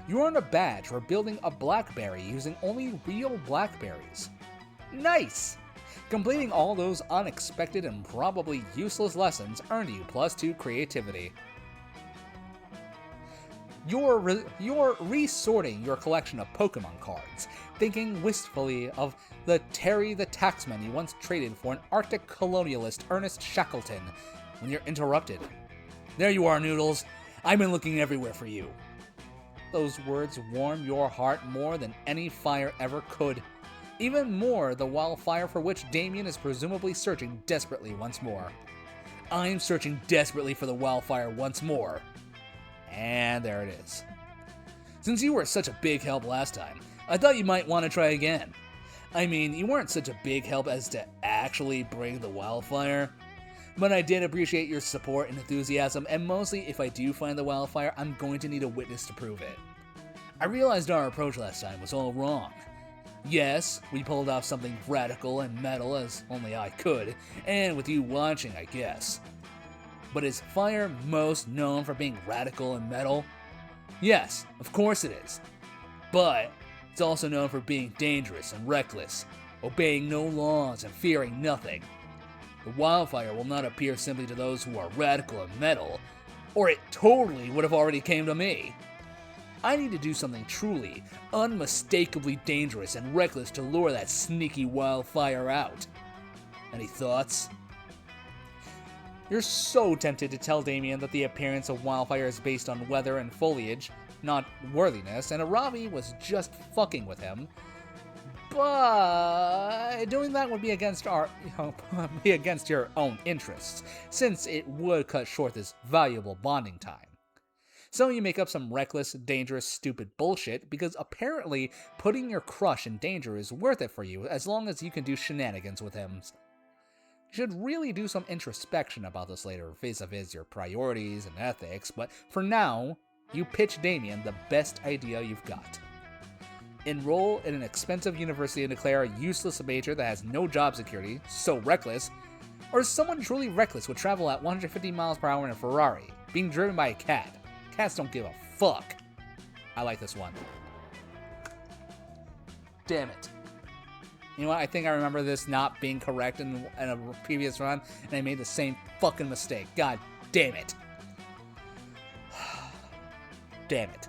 You earn a badge for building a blackberry using only real blackberries. Nice! Completing all those unexpected and probably useless lessons earned you +2 creativity. You're resorting your collection of Pokemon cards, thinking wistfully of the Terry the Taxman you once traded for an Arctic colonialist Ernest Shackleton, when you're interrupted. There you are, Noodles. I've been looking everywhere for you. Those words warm your heart more than any fire ever could. Even more the wildfire for which Damien is presumably searching desperately once more. I'm searching desperately for the wildfire once more. And there it is. Since you were such a big help last time, I thought you might want to try again. I mean, you weren't such a big help as to actually bring the wildfire, but I did appreciate your support and enthusiasm, and mostly if I do find the wildfire, I'm going to need a witness to prove it. I realized our approach last time was all wrong. Yes, we pulled off something radical and metal as only I could, and with you watching, I guess. But is fire most known for being radical and metal? Yes, of course it is. But it's also known for being dangerous and reckless, obeying no laws and fearing nothing. The wildfire will not appear simply to those who are radical and metal, or it totally would have already came to me. I need to do something truly, unmistakably dangerous and reckless to lure that sneaky wildfire out. Any thoughts? You're so tempted to tell Damien that the appearance of wildfire is based on weather and foliage, not worthiness, and Aravi was just fucking with him. But doing that would be against against your own interests, since it would cut short this valuable bonding time. So you make up some reckless, dangerous, stupid bullshit because apparently putting your crush in danger is worth it for you as long as you can do shenanigans with him. You should really do some introspection about this later vis-a-vis your priorities and ethics, but for now, you pitch Damien the best idea you've got. Enroll in an expensive university and declare a useless major that has no job security, so reckless, or someone truly reckless would travel at 150 miles per hour in a Ferrari, being driven by a cat. Cats don't give a fuck. I like this one. Damn it. You know what? I think I remember this not being correct in a previous run, and I made the same fucking mistake. God damn it. Damn it.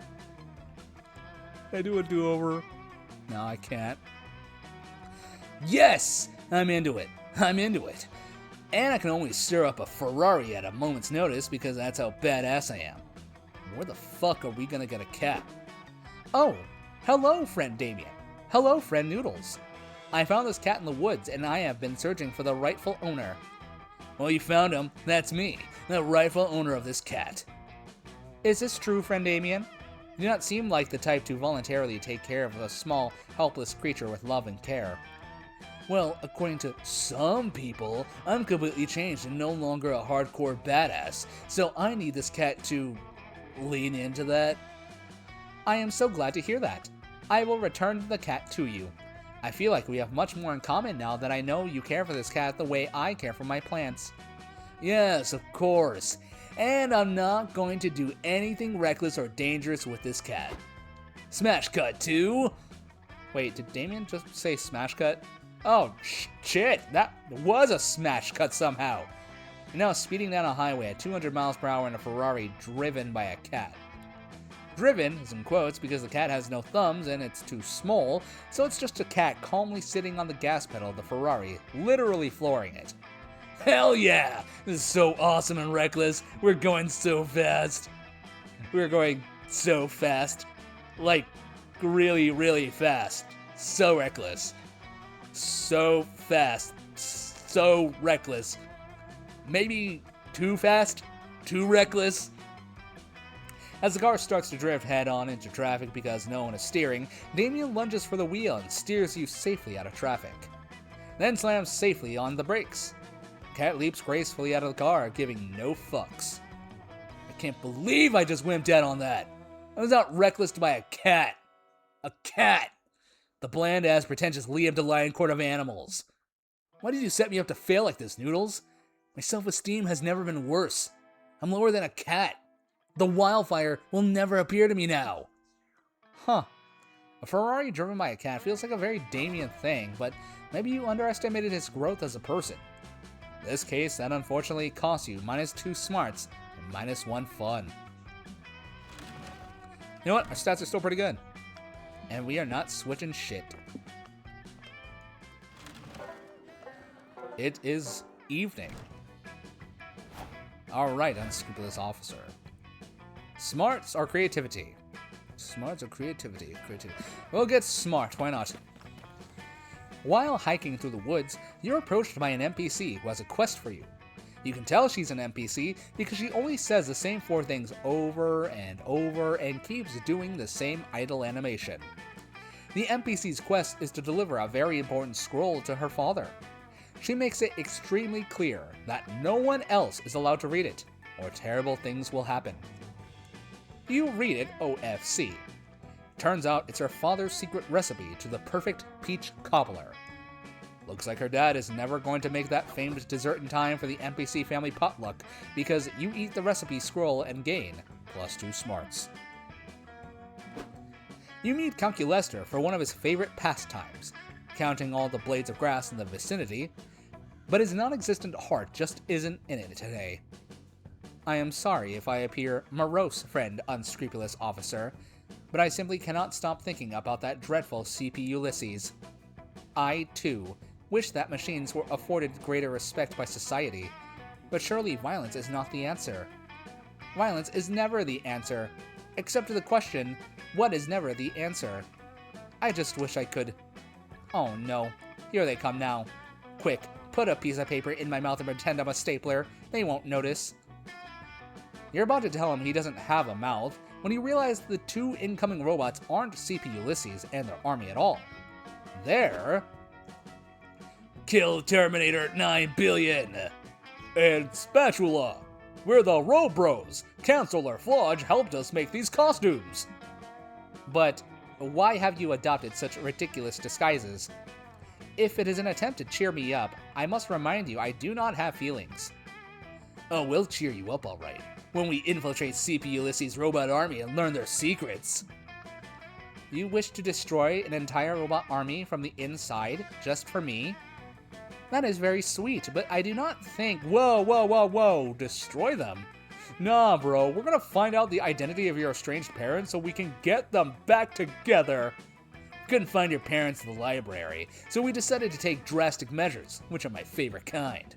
Can I do a do-over? No, I can't. Yes! I'm into it. I'm into it. And I can only stir up a Ferrari at a moment's notice because that's how badass I am. Where the fuck are we gonna get a cat? Oh, hello, friend Damien. Hello, friend Noodles. I found this cat in the woods, and I have been searching for the rightful owner. Well, you found him. That's me, the rightful owner of this cat. Is this true, friend Damien? You do not seem like the type to voluntarily take care of a small, helpless creature with love and care. Well, according to some people, I'm completely changed and no longer a hardcore badass, so I need this cat to lean into that. I am so glad to hear that. I will return the cat to you. I feel like we have much more in common now that I know you care for this cat the way I care for my plants. Yes, of course. And I'm not going to do anything reckless or dangerous with this cat. Smash cut 2. Wait, did Damien just say smash cut? Oh, shit, that was a smash cut somehow. You're now speeding down a highway at 200 miles per hour in a Ferrari driven by a cat. Driven is in quotes because the cat has no thumbs and it's too small, so it's just a cat calmly sitting on the gas pedal of the Ferrari, literally flooring it. Hell yeah! This is so awesome and reckless. We're going so fast. We're going so fast. Like, really, really fast. So reckless. So fast. So reckless. Maybe too fast? Too reckless? As the car starts to drift head-on into traffic because no one is steering, Damien lunges for the wheel and steers you safely out of traffic. Then slams safely on the brakes. Cat leaps gracefully out of the car, giving no fucks. I can't believe I just wimped out on that. I was out reckless by a cat. A cat! The bland-ass, pretentious Liam DeLion Court of Animals. Why did you set me up to fail like this, Noodles? My self-esteem has never been worse. I'm lower than a cat. The wildfire will never appear to me now. Huh. A Ferrari driven by a cat feels like a very Damien thing, but maybe you underestimated his growth as a person. In this case, that unfortunately costs you -2 smarts and -1 fun. You know what? Our stats are still pretty good. And we are not switching shit. It is evening. Alright, unscrupulous officer. Smarts or creativity? Smarts or creativity? We'll get smart, why not? While hiking through the woods, you're approached by an NPC who has a quest for you. You can tell she's an NPC because she only says the same 4 things over and over and keeps doing the same idle animation. The NPC's quest is to deliver a very important scroll to her father. She makes it extremely clear that no one else is allowed to read it, or terrible things will happen. You read it OFC. Turns out it's her father's secret recipe to the perfect peach cobbler. Looks like her dad is never going to make that famed dessert in time for the NPC family potluck because you eat the recipe scroll and gain +2 smarts. You meet Count Lester for one of his favorite pastimes, counting all the blades of grass in the vicinity, but his non-existent heart just isn't in it today. I am sorry if I appear morose, friend unscrupulous officer, but I simply cannot stop thinking about that dreadful CP Ulysses. I, too, wish that machines were afforded greater respect by society, but surely violence is not the answer. Violence is never the answer, except to the question, what is never the answer? I just wish I could... Oh no, here they come now. Quick, put a piece of paper in my mouth and pretend I'm a stapler, they won't notice. You're about to tell him he doesn't have a mouth, when you realize the 2 incoming robots aren't CP Ulysses and their army at all. They're... Kill Terminator 9 billion! And Spatula! We're the Road Bros! Counselor Flodge helped us make these costumes! But why have you adopted such ridiculous disguises? If it is an attempt to cheer me up, I must remind you I do not have feelings. Oh, we'll cheer you up alright, when we infiltrate CP Ulysses' robot army and learn their secrets. You wish to destroy an entire robot army from the inside, just for me? That is very sweet, but I do not think... Whoa, destroy them? Nah, bro, we're gonna find out the identity of your estranged parents so we can get them back together. Couldn't find your parents in the library, so we decided to take drastic measures, which are my favorite kind.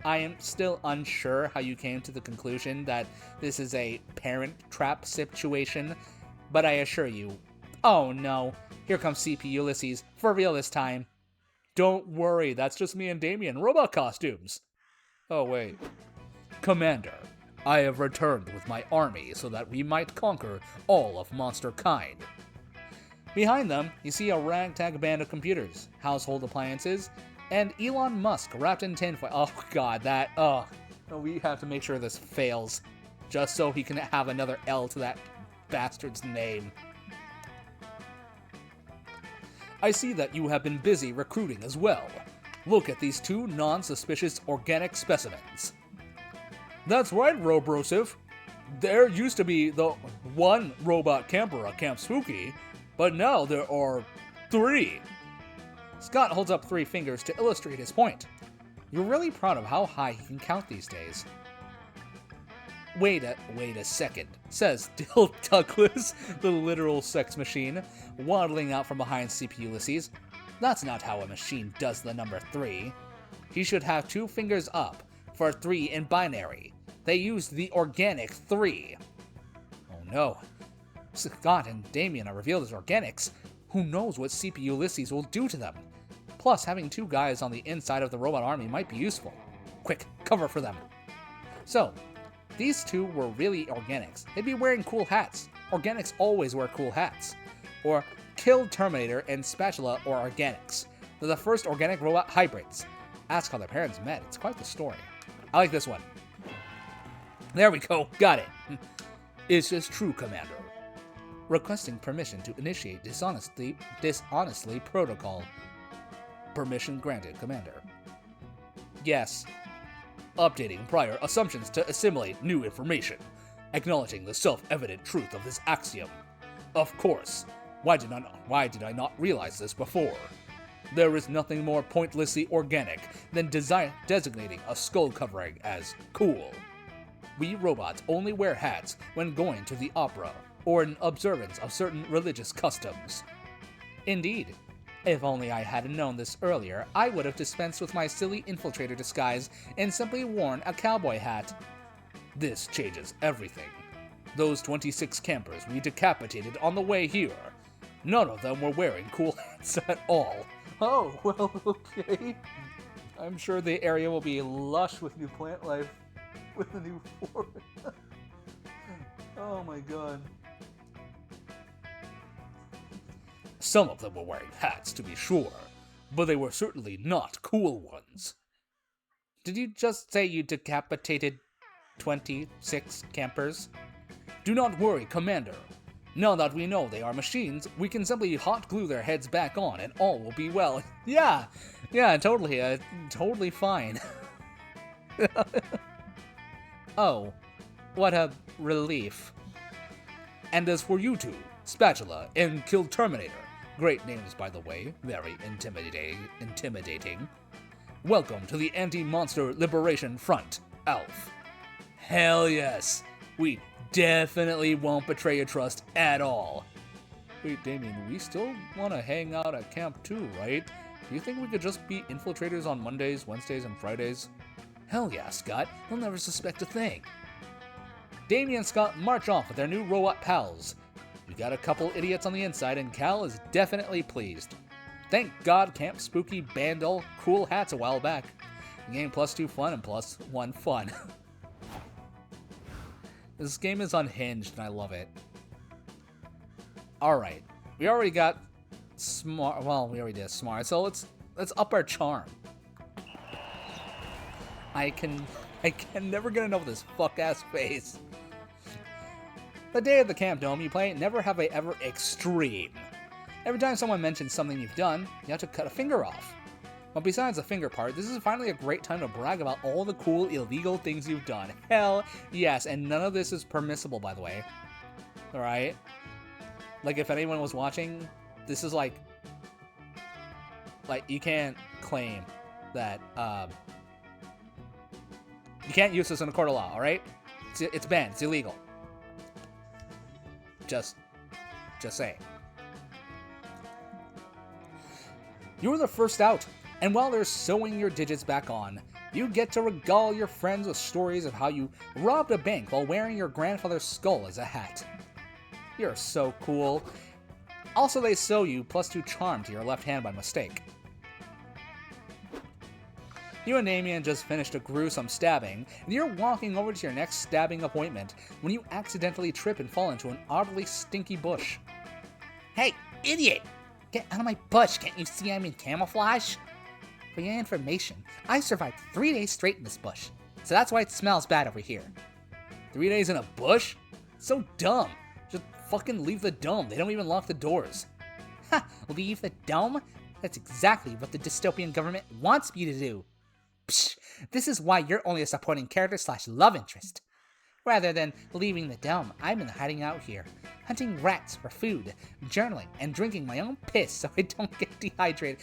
I am still unsure how you came to the conclusion that this is a parent trap situation, but I assure you... Oh no, here comes CP Ulysses, for real this time. Don't worry, that's just me and Damien, robot costumes. Oh wait. Commander, I have returned with my army so that we might conquer all of monster kind. Behind them, you see a ragtag band of computers, household appliances, and Elon Musk wrapped in tinfoil. Oh god, that, we have to make sure this fails, just so he can have another L to that bastard's name. I see that you have been busy recruiting as well. Look at these two non-suspicious organic specimens. That's right, Robrosive. There used to be the one robot camper at Camp Spooky, but now there are 3. Scott holds up 3 fingers to illustrate his point. You're really proud of how high he can count these days. Wait a second, says Dill Douglas, the literal sex machine, waddling out from behind CP Ulysses. That's not how a machine does the number 3. He should have 2 fingers up for 3 in binary. They used the organic 3. Oh no. Scott and Damien are revealed as organics. Who knows what CP Ulysses will do to them? Plus, having 2 guys on the inside of the robot army might be useful. Quick, cover for them. So, these 2 were really organics. They'd be wearing cool hats. Organics always wear cool hats. Or Kill Terminator and Spatula are organics. They're the first organic robot hybrids. Ask how their parents met. It's quite the story. I like this one. There we go. Got it. It's just true, Commander. Requesting permission to initiate dishonestly protocol. Permission granted, Commander. Yes. Updating prior assumptions to assimilate new information. Acknowledging the self-evident truth of this axiom. Of course. Why did I not realize this before? There is nothing more pointlessly organic than designating a skull covering as cool. We robots only wear hats when going to the opera or in observance of certain religious customs. Indeed. If only I had known this earlier, I would have dispensed with my silly infiltrator disguise and simply worn a cowboy hat. This changes everything. Those 26 campers we decapitated on the way here. None of them were wearing cool hats at all. Oh, well, okay. I'm sure the area will be lush with new plant life with the new forest. Oh my god. Some of them were wearing hats, to be sure, but they were certainly not cool ones. Did you just say you decapitated 26 campers? Do not worry, Commander. Now that we know they are machines, we can simply hot glue their heads back on and all will be well. Yeah, totally, totally fine. Oh, what a relief. And as for you two, Spatula and Kill Terminator, great names by the way, very intimidating. Welcome to the Anti-Monster Liberation Front, ALF. Hell yes, we definitely won't betray your trust at all. Wait, Damien, we still want to hang out at Camp 2, right? Do you think we could just be infiltrators on Mondays, Wednesdays, and Fridays? Hell yeah, Scott. They'll never suspect a thing. Damien and Scott march off with their new robot pals. We got a couple idiots on the inside, and Cal is definitely pleased. Thank God Camp Spooky banned all cool hats a while back. The game +2 fun and +1 fun. This game is unhinged, and I love it. Alright. We already got smart. Well, we already did smart, so let's up our charm. I can never get enough of this fuck-ass face. The day of the Camp Dome, you play Never Have I Ever Extreme. Every time someone mentions something you've done, you have to cut a finger off. But besides the finger part, this is finally a great time to brag about all the cool illegal things you've done. Hell yes, and none of this is permissible, by the way. Alright? Like, if anyone was watching, this is like, you can't claim that, you can't use this in a court of law, alright? It's banned. It's illegal. Just saying. You were the first out, and while they're sewing your digits back on, you get to regale your friends with stories of how you robbed a bank while wearing your grandfather's skull as a hat. You're so cool. Also, they sew you +2 charm to your left hand by mistake. You and Damien just finished a gruesome stabbing, and you're walking over to your next stabbing appointment when you accidentally trip and fall into an oddly stinky bush. Hey, idiot! Get out of my bush, can't you see I'm in camouflage? For your information, I survived 3 days straight in this bush, so that's why it smells bad over here. 3 days in a bush? So dumb. Just fucking leave the dome, they don't even lock the doors. Ha! Leave the dome? That's exactly what the dystopian government wants me to do. Psh! This is why you're only a supporting character / love interest. Rather than leaving the dome, I'm in hiding out here, hunting rats for food, journaling, and drinking my own piss so I don't get dehydrated.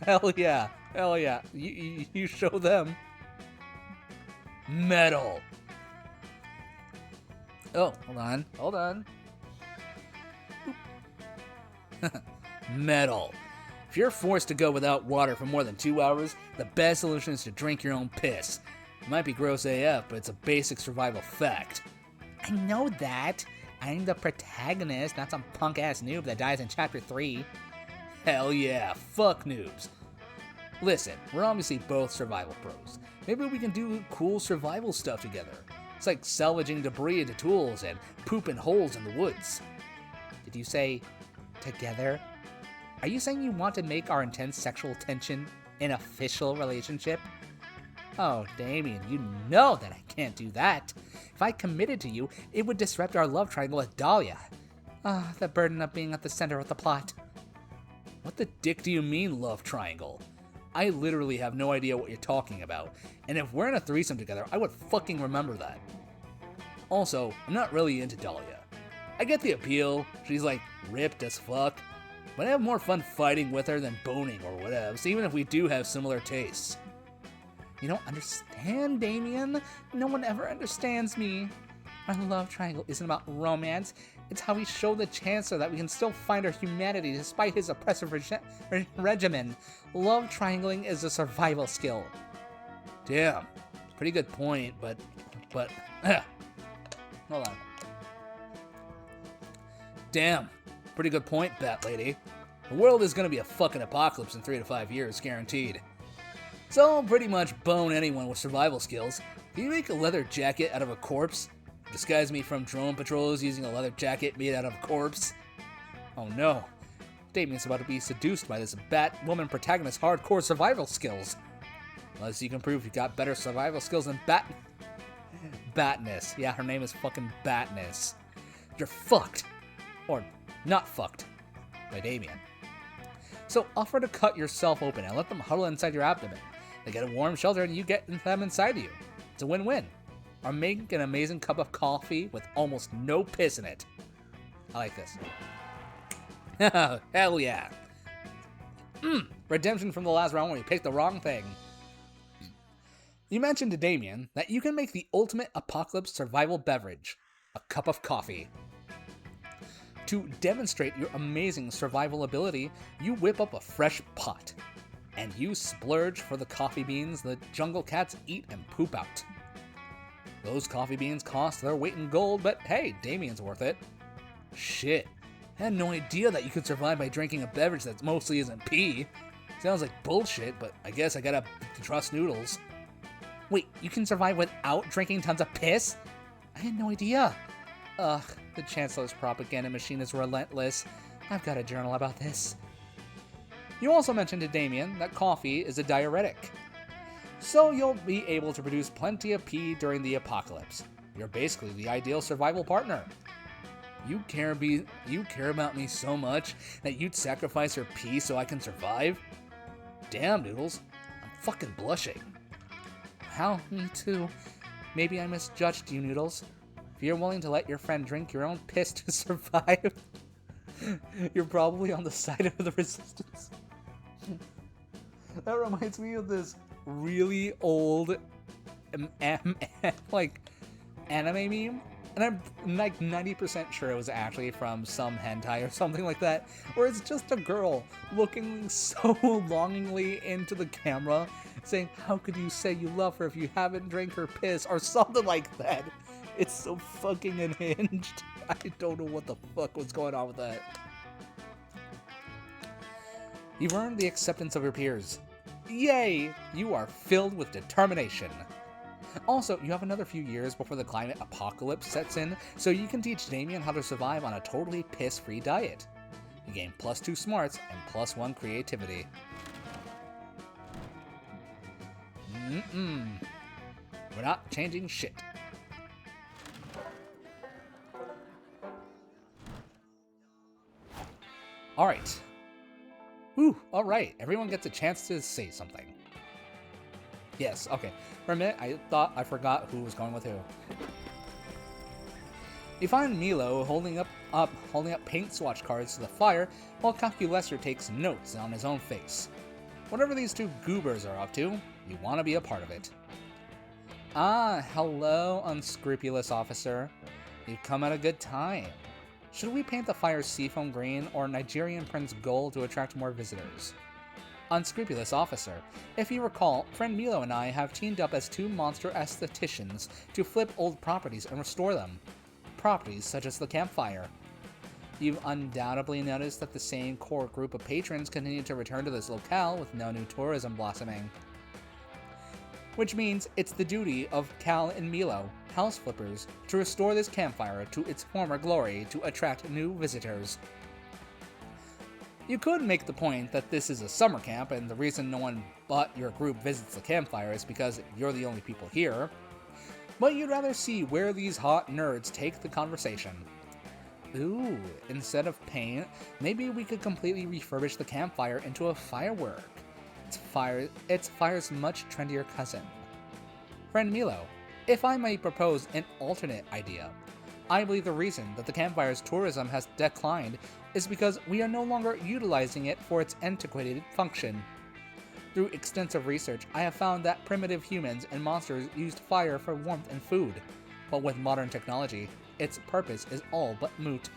Hell yeah. Hell yeah. You show them. Metal. Oh, hold on. Metal. If you're forced to go without water for more than 2 hours, the best solution is to drink your own piss. It might be gross AF, but it's a basic survival fact. I know that. I'm the protagonist, not some punk-ass noob that dies in Chapter 3. Hell yeah, fuck noobs. Listen, we're obviously both survival pros. Maybe we can do cool survival stuff together. It's like salvaging debris into tools and pooping holes in the woods. Did you say together? Are you saying you want to make our intense sexual tension an official relationship? Oh, Damien, you know that I can't do that. If I committed to you, it would disrupt our love triangle with Dahlia. Ah, the burden of being at the center of the plot. What the dick do you mean, love triangle? I literally have no idea what you're talking about, and if we're in a threesome together, I would fucking remember that. Also, I'm not really into Dahlia. I get the appeal, she's like ripped as fuck, but I have more fun fighting with her than boning or whatever, so even if we do have similar tastes. You don't understand, Damien. No one ever understands me. Our love triangle isn't about romance. It's how we show the Chancellor that we can still find our humanity despite his oppressive regimen. Love triangling is a survival skill. Damn, pretty good point, but hold on. Damn, pretty good point, Bat Lady. The world is gonna be a fucking apocalypse in 3 to 5 years, guaranteed. So I'll pretty much bone anyone with survival skills. Can you make a leather jacket out of a corpse? Disguise me from drone patrols using a leather jacket made out of a corpse? Oh no. Damien's about to be seduced by this Batwoman protagonist's hardcore survival skills. Unless you can prove you got better survival skills than Batness. Yeah, her name is fucking Batness. You're fucked. Or not fucked. By Damien. So offer to cut yourself open and let them huddle inside your abdomen. They get a warm shelter and you get them inside you. It's a win-win. Or make an amazing cup of coffee with almost no piss in it. I like this. Hell yeah. Redemption from the last round when you picked the wrong thing. You mentioned to Damien that you can make the ultimate apocalypse survival beverage, a cup of coffee. To demonstrate your amazing survival ability, you whip up a fresh pot, and you splurge for the coffee beans the jungle cats eat and poop out. Those coffee beans cost their weight in gold, but hey, Damien's worth it. Shit, I had no idea that you could survive by drinking a beverage that mostly isn't pee. Sounds like bullshit, but I guess I gotta trust Noodles. Wait, you can survive without drinking tons of piss? I had no idea. Ugh, the Chancellor's propaganda machine is relentless. I've got a journal about this. You also mentioned to Damien that coffee is a diuretic. So you'll be able to produce plenty of pee during the apocalypse. You're basically the ideal survival partner. You care about me so much that you'd sacrifice your pee so I can survive? Damn, Noodles, I'm fucking blushing. Well, me too. Maybe I misjudged you, Noodles. If you're willing to let your friend drink your own piss to survive, you're probably on the side of the resistance. That reminds me of this really old like anime meme, and I'm like 90% sure it was actually from some hentai or something like that, where it's just a girl looking so longingly into the camera saying, how could you say you love her if you haven't drank her piss, or something like that. It's so fucking unhinged. I don't know what the fuck was going on with that. You've earned the acceptance of your peers. Yay! You are filled with determination. Also, you have another few years before the climate apocalypse sets in, so you can teach Damien how to survive on a totally piss-free diet. You gain +2 smarts and +1 creativity. We're not changing shit. Alright. Whew, alright. Everyone gets a chance to say something. Yes, okay. For a minute, I thought I forgot who was going with who. You find Milo holding up paint swatch cards to the fire while Calculester takes notes on his own face. Whatever these two goobers are up to, you want to be a part of it. Ah, hello, unscrupulous officer. You've come at a good time. Should we paint the fire seafoam green or Nigerian Prince gold to attract more visitors? Unscrupulous officer, if you recall, friend Milo and I have teamed up as two monster aestheticians to flip old properties and restore them. Properties such as the campfire. You've undoubtedly noticed that the same core group of patrons continue to return to this locale with no new tourism blossoming. Which means it's the duty of Cal and Milo, house flippers, to restore this campfire to its former glory to attract new visitors. You could make the point that this is a summer camp and the reason no one but your group visits the campfire is because you're the only people here, but you'd rather see where these hot nerds take the conversation. Ooh, instead of paint, maybe we could completely refurbish the campfire into a firework. It's fire's much trendier cousin. Friend Milo, if I may propose an alternate idea, I believe the reason that the campfire's tourism has declined is because we are no longer utilizing it for its antiquated function. Through extensive research, I have found that primitive humans and monsters used fire for warmth and food, but with modern technology, its purpose is all but moot.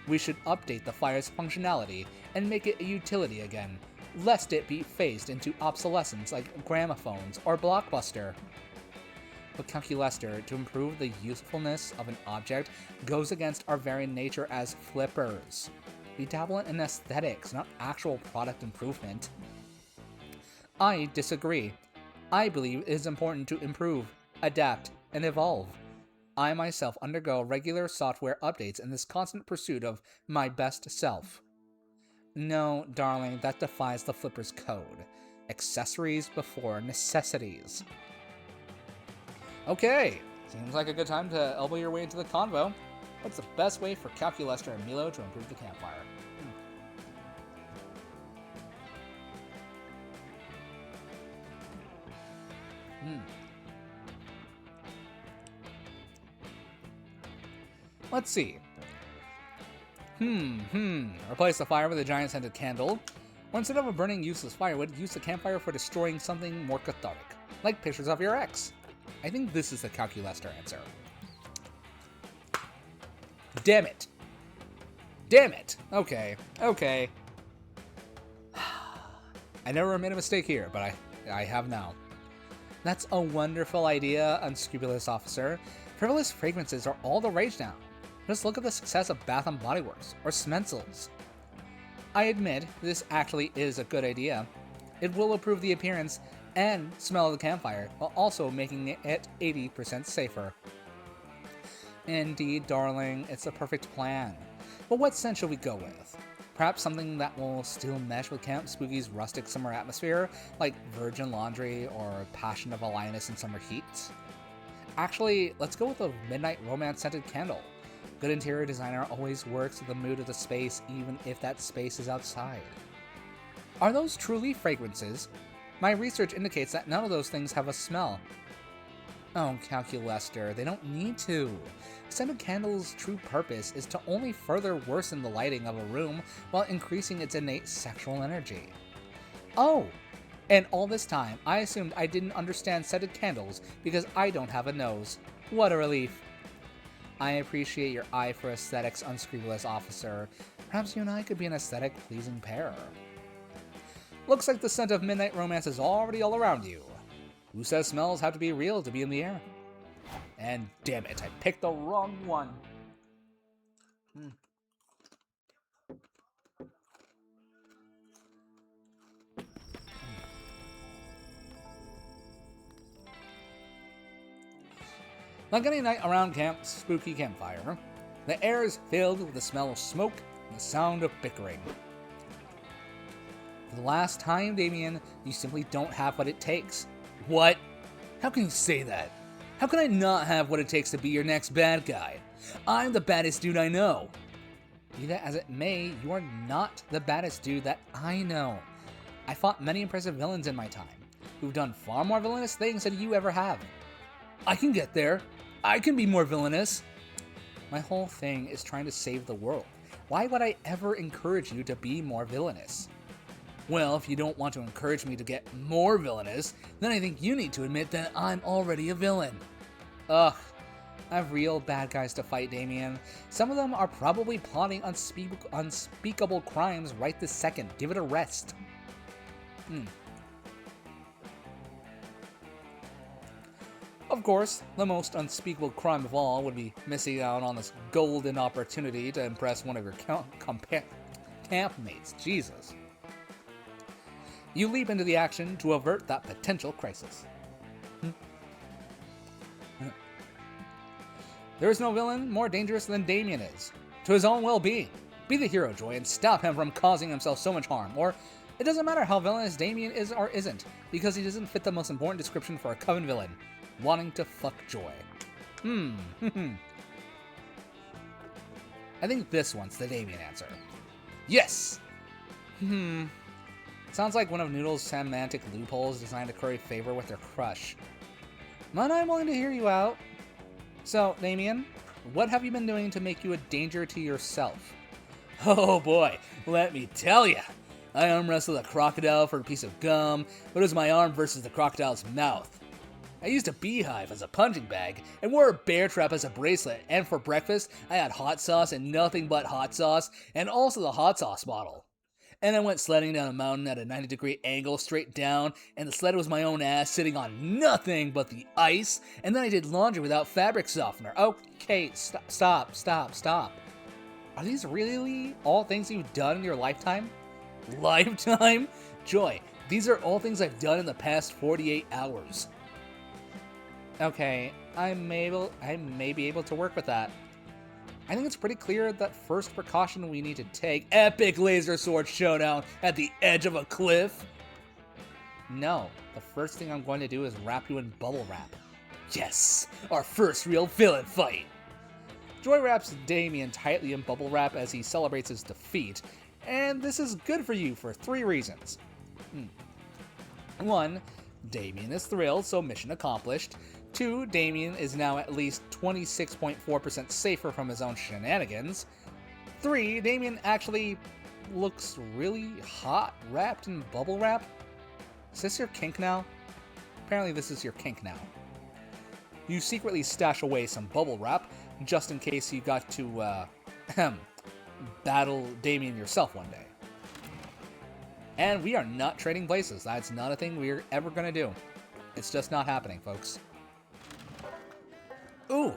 We should update the fire's functionality and make it a utility again, lest it be phased into obsolescence like gramophones or Blockbuster. But Calculester, to improve the usefulness of an object, goes against our very nature as flippers. We dabble in aesthetics, not actual product improvement. I disagree. I believe it is important to improve, adapt, and evolve. I myself undergo regular software updates in this constant pursuit of my best self. No, darling, that defies the flipper's code. Accessories before necessities. Okay, seems like a good time to elbow your way into the convo. What's the best way for Calculester and Milo to improve the campfire? Let's see. Replace the fire with a giant scented candle. Or instead of a burning useless firewood, use the campfire for destroying something more cathartic, like pictures of your ex. I think this is the Calculester answer. Damn it. Damn it. Okay. I never made a mistake here, but I have now. That's a wonderful idea, unscrupulous officer. Frivolous fragrances are all the rage now. Just look at the success of Bath & Body Works, or Smensel's. I admit, this actually is a good idea. It will improve the appearance and smell of the campfire, while also making it 80% safer. Indeed, darling, it's a perfect plan. But what scent should we go with? Perhaps something that will still mesh with Camp Spooky's rustic summer atmosphere, like Virgin Laundry or Passion of a Lioness in Summer Heat? Actually, let's go with a Midnight Romance scented candle. Good interior designer always works with the mood of the space, even if that space is outside. Are those truly fragrances? My research indicates that none of those things have a smell. Oh, Calculester, they don't need to. Scented candles' true purpose is to only further worsen the lighting of a room while increasing its innate sexual energy. Oh, and all this time, I assumed I didn't understand scented candles because I don't have a nose. What a relief. I appreciate your eye for aesthetics, unscrupulous officer. Perhaps you and I could be an aesthetic-pleasing pair. Looks like the scent of Midnight Romance is already all around you. Who says smells have to be real to be in the air? And damn it, I picked the wrong one. Like any night around Camp Spooky Campfire, the air is filled with the smell of smoke and the sound of bickering. For the last time, Damien, you simply don't have what it takes. What? How can you say that? How can I not have what it takes to be your next bad guy? I'm the baddest dude I know. Be that as it may, you are not the baddest dude that I know. I fought many impressive villains in my time, who've done far more villainous things than you ever have. I can get there. I can be more villainous. My whole thing is trying to save the world. Why would I ever encourage you to be more villainous? Well, if you don't want to encourage me to get more villainous, then I think you need to admit that I'm already a villain. Ugh. I have real bad guys to fight, Damien. Some of them are probably plotting unspeakable crimes right this second. Give it a rest. Of course, the most unspeakable crime of all would be missing out on this golden opportunity to impress one of your campmates. Jesus. You leap into the action to avert that potential crisis. There is no villain more dangerous than Damien is, to his own well-being. Be the hero, Joy, and stop him from causing himself so much harm. Or, it doesn't matter how villainous Damien is or isn't, because he doesn't fit the most important description for a Coven villain, wanting to fuck Joy. I think this one's the Damien answer. Yes! Sounds like one of Noodle's semantic loopholes designed to curry favor with their crush. But I'm willing to hear you out. So, Damien, what have you been doing to make you a danger to yourself? Oh boy, let me tell ya. I arm wrestled a crocodile for a piece of gum, but it was my arm versus the crocodile's mouth. I used a beehive as a punching bag, and wore a bear trap as a bracelet, and for breakfast, I had hot sauce and nothing but hot sauce, and also the hot sauce bottle. And I went sledding down a mountain at a 90-degree angle straight down, and the sled was my own ass sitting on nothing but the ice, and then I did laundry without fabric softener. Okay, stop. Are these really all things you've done in your lifetime? Lifetime? Joy, these are all things I've done in the past 48 hours. Okay, I may be able to work with that. I think it's pretty clear that first precaution we need to take, epic laser sword showdown at the edge of a cliff. No, the first thing I'm going to do is wrap you in bubble wrap. Yes, our first real villain fight. Joy wraps Damien tightly in bubble wrap as he celebrates his defeat, and this is good for you for 3 reasons. 1, Damien is thrilled, so mission accomplished. 2, Damien is now at least 26.4% safer from his own shenanigans. 3, Damien actually looks really hot wrapped in bubble wrap. Is this your kink now? Apparently this is your kink now. You secretly stash away some bubble wrap, just in case you got to, battle Damien yourself one day. And we are not trading places. That's not a thing we're ever gonna do. It's just not happening, folks. Ooh.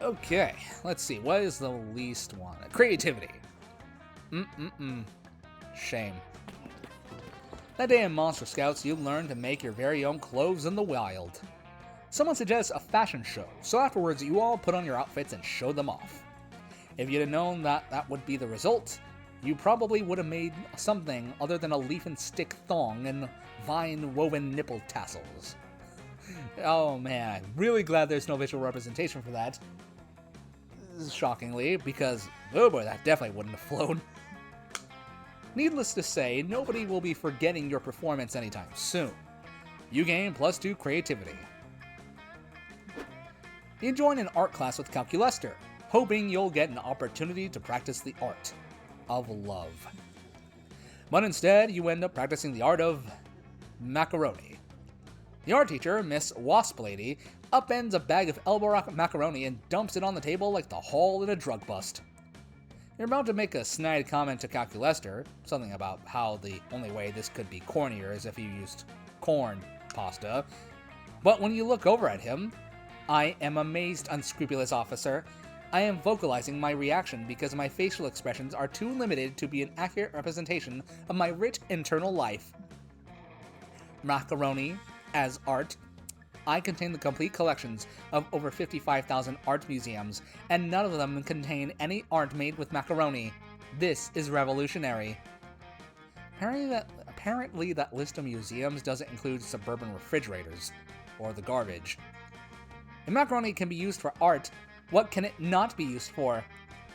Okay, let's see. What is the least one? Creativity. Shame. That day in Monster Scouts, you learned to make your very own clothes in the wild. Someone suggests a fashion show, so afterwards you all put on your outfits and show them off. If you'd have known that that would be the result, you probably would have made something other than a leaf and stick thong and vine-woven nipple tassels. Oh man, really glad there's no visual representation for that. Shockingly, because, oh boy, that definitely wouldn't have flown. Needless to say, nobody will be forgetting your performance anytime soon. You gain +2 creativity. You join an art class with Calculester, hoping you'll get an opportunity to practice the art of love. But instead, you end up practicing the art of macaroni. The art teacher, Miss Wasp Lady, upends a bag of elbow rock macaroni and dumps it on the table like the hole in a drug bust. You're about to make a snide comment to Calculester, something about how the only way this could be cornier is if you used corn pasta. But when you look over at him, I am amazed, unscrupulous officer. I am vocalizing my reaction because my facial expressions are too limited to be an accurate representation of my rich internal life. Macaroni, as art, I contain the complete collections of over 55,000 art museums, and none of them contain any art made with macaroni. This is revolutionary. Apparently that list of museums doesn't include suburban refrigerators, or the garbage. If macaroni can be used for art, What can it not be used for?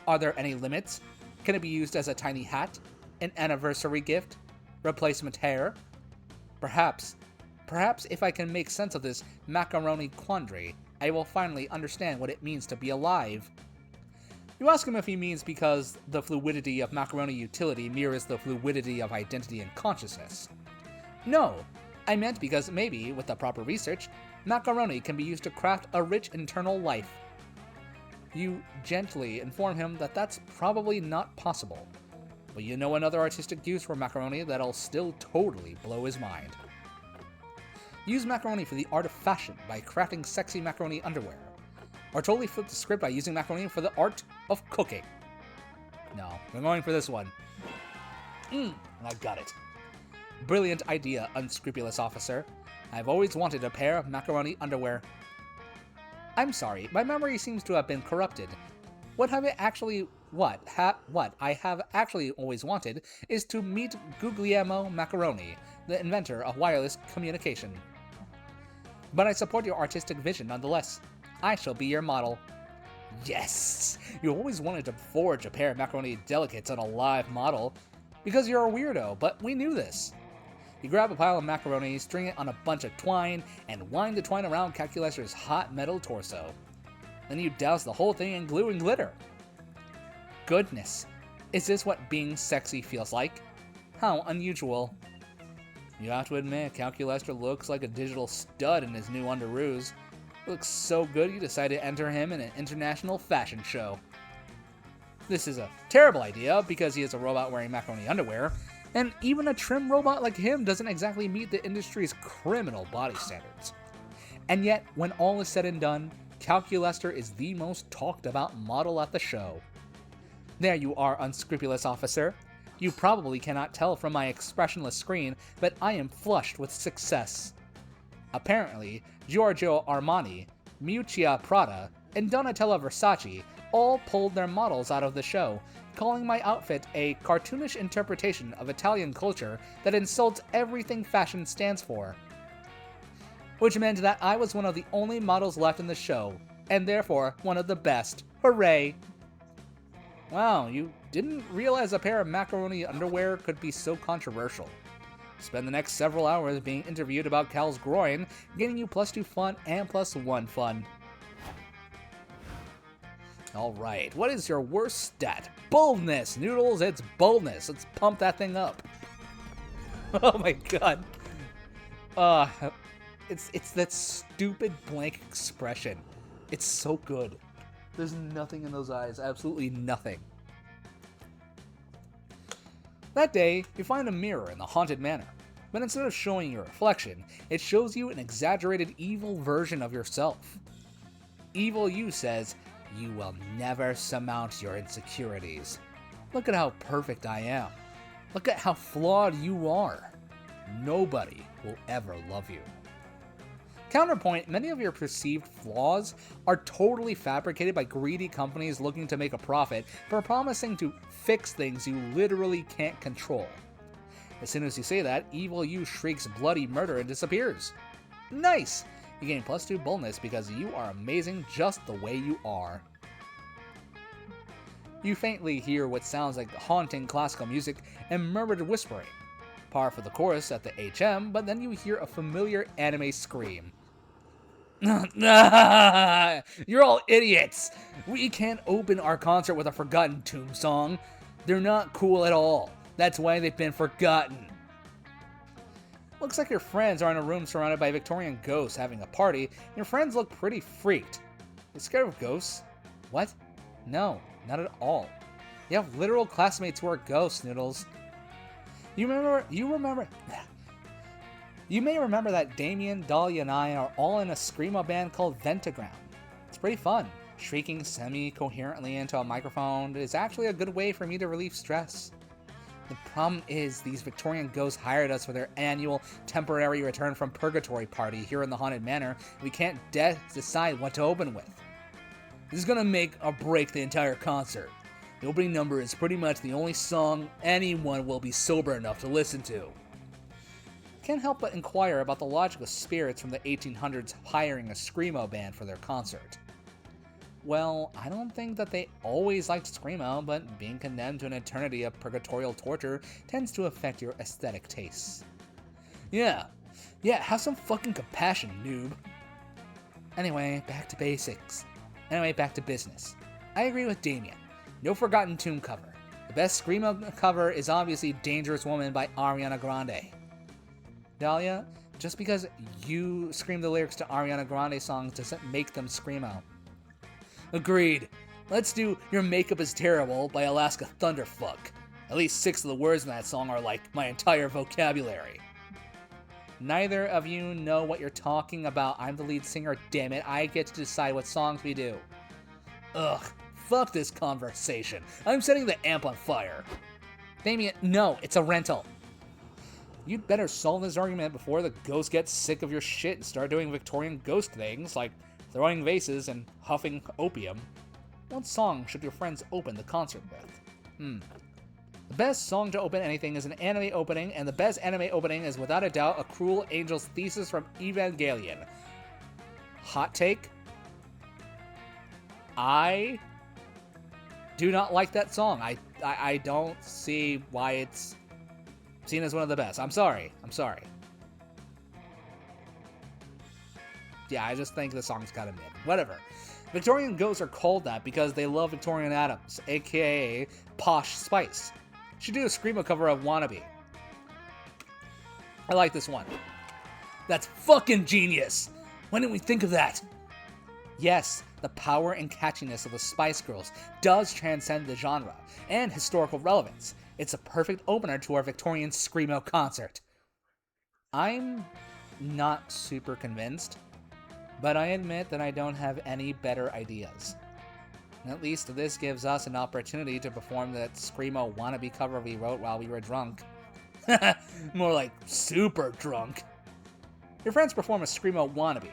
Are there any limits? Can it be used as a tiny hat? An anniversary gift? Replacement hair? Perhaps if I can make sense of this macaroni quandary, I will finally understand what it means to be alive. You ask him if he means because the fluidity of macaroni utility mirrors the fluidity of identity and consciousness. No, I meant because maybe, with the proper research, macaroni can be used to craft a rich internal life. You gently inform him that that's probably not possible, but you know another artistic use for macaroni that'll still totally blow his mind. Use macaroni for the art of fashion by crafting sexy macaroni underwear. Or totally flip the script by using macaroni for the art of cooking. No, we're going for this one. I got it. Brilliant idea, unscrupulous officer. I've always wanted a pair of macaroni underwear. I'm sorry, my memory seems to have been corrupted. What I have actually always wanted is to meet Guglielmo Macaroni, the inventor of wireless communication. But I support your artistic vision nonetheless. I shall be your model. Yes! You always wanted to forge a pair of macaroni delicates on a live model, because you're a weirdo, but we knew this. You grab a pile of macaroni, string it on a bunch of twine, and wind the twine around Calculester's hot metal torso. Then you douse the whole thing in glue and glitter. Goodness, is this what being sexy feels like? How unusual. You have to admit, Calculester looks like a digital stud in his new underoos. Looks so good you decided to enter him in an international fashion show. This is a terrible idea because he is a robot wearing macaroni underwear, and even a trim robot like him doesn't exactly meet the industry's criminal body standards. And yet, when all is said and done, Calculester is the most talked about model at the show. There you are, unscrupulous officer. You probably cannot tell from my expressionless screen, but I am flushed with success. Apparently, Giorgio Armani, Miuccia Prada, and Donatella Versace all pulled their models out of the show, calling my outfit a cartoonish interpretation of Italian culture that insults everything fashion stands for. Which meant that I was one of the only models left in the show, and therefore one of the best. Hooray! Wow, you didn't realize a pair of macaroni underwear could be so controversial. Spend the next several hours being interviewed about Cal's groin, getting you +2 fun and +1 fun. Alright, what is your worst stat? Boldness! Noodles, it's boldness. Let's pump that thing up. Oh my god. It's that stupid blank expression. It's so good. There's nothing in those eyes, absolutely nothing. That day, you find a mirror in the haunted manor, but instead of showing your reflection, it shows you an exaggerated evil version of yourself. Evil you says, "You will never surmount your insecurities. Look at how perfect I am. Look at how flawed you are. Nobody will ever love you." Counterpoint, many of your perceived flaws are totally fabricated by greedy companies looking to make a profit for promising to fix things you literally can't control. As soon as you say that, evil you shrieks bloody murder and disappears. Nice! You gain +2 boldness because you are amazing just the way you are. You faintly hear what sounds like haunting classical music and murmured whispering. Par for the chorus at the HM, but then you hear a familiar anime scream. You're all idiots! We can't open our concert with a forgotten Tomb song. They're not cool at all. That's why they've been forgotten. Looks like your friends are in a room surrounded by Victorian ghosts having a party, and your friends look pretty freaked. You scared of ghosts? What? No, not at all. You have literal classmates who are ghosts, Noodles. You may remember that Damien, Dahlia, and I are all in a screamo band called Ventagram. It's pretty fun. Shrieking semi-coherently into a microphone is actually a good way for me to relieve stress. The problem is these Victorian ghosts hired us for their annual temporary return from purgatory party here in the Haunted Manor. We can't decide what to open with. This is gonna make or break the entire concert. The opening number is pretty much the only song anyone will be sober enough to listen to. Can't help but inquire about the logic of spirits from the 1800s hiring a screamo band for their concert. Well, I don't think that they always liked Screamo, but being condemned to an eternity of purgatorial torture tends to affect your aesthetic tastes. Yeah, have some fucking compassion, noob. Anyway, back to basics. Anyway, back to business. I agree with Damien. No Forgotten Tomb cover. The best Screamo cover is obviously Dangerous Woman by Ariana Grande. Dahlia, just because you scream the lyrics to Ariana Grande songs doesn't make them Screamo. Agreed. Let's do Your Makeup is Terrible by Alaska Thunderfuck. At least 6 of the words in that song are like my entire vocabulary. Neither of you know what you're talking about. I'm the lead singer, damn it. I get to decide what songs we do. Ugh, fuck this conversation. I'm setting the amp on fire. Damien, no, it's a rental. You'd better solve this argument before the ghost gets sick of your shit and start doing Victorian ghost things like throwing vases and huffing opium. What song should your friends open the concert with? The best song to open anything is an anime opening, and the best anime opening is without a doubt A Cruel Angel's Thesis from Evangelion. Hot take? I do not like that song. I don't see why it's seen as one of the best. I'm sorry. Yeah, I just think the song's kind of mid. Whatever. Victorian ghosts are called that because they love Victorian Adams, aka Posh Spice. Should do a Screamo cover of Wannabe. I like this one. That's fucking genius! When did we think of that? Yes, the power and catchiness of the Spice Girls does transcend the genre and historical relevance. It's a perfect opener to our Victorian Screamo concert. I'm not super convinced, but I admit that I don't have any better ideas. At least this gives us an opportunity to perform that Screamo Wannabe cover we wrote while we were drunk. More like super drunk. Your friends perform a Screamo Wannabe.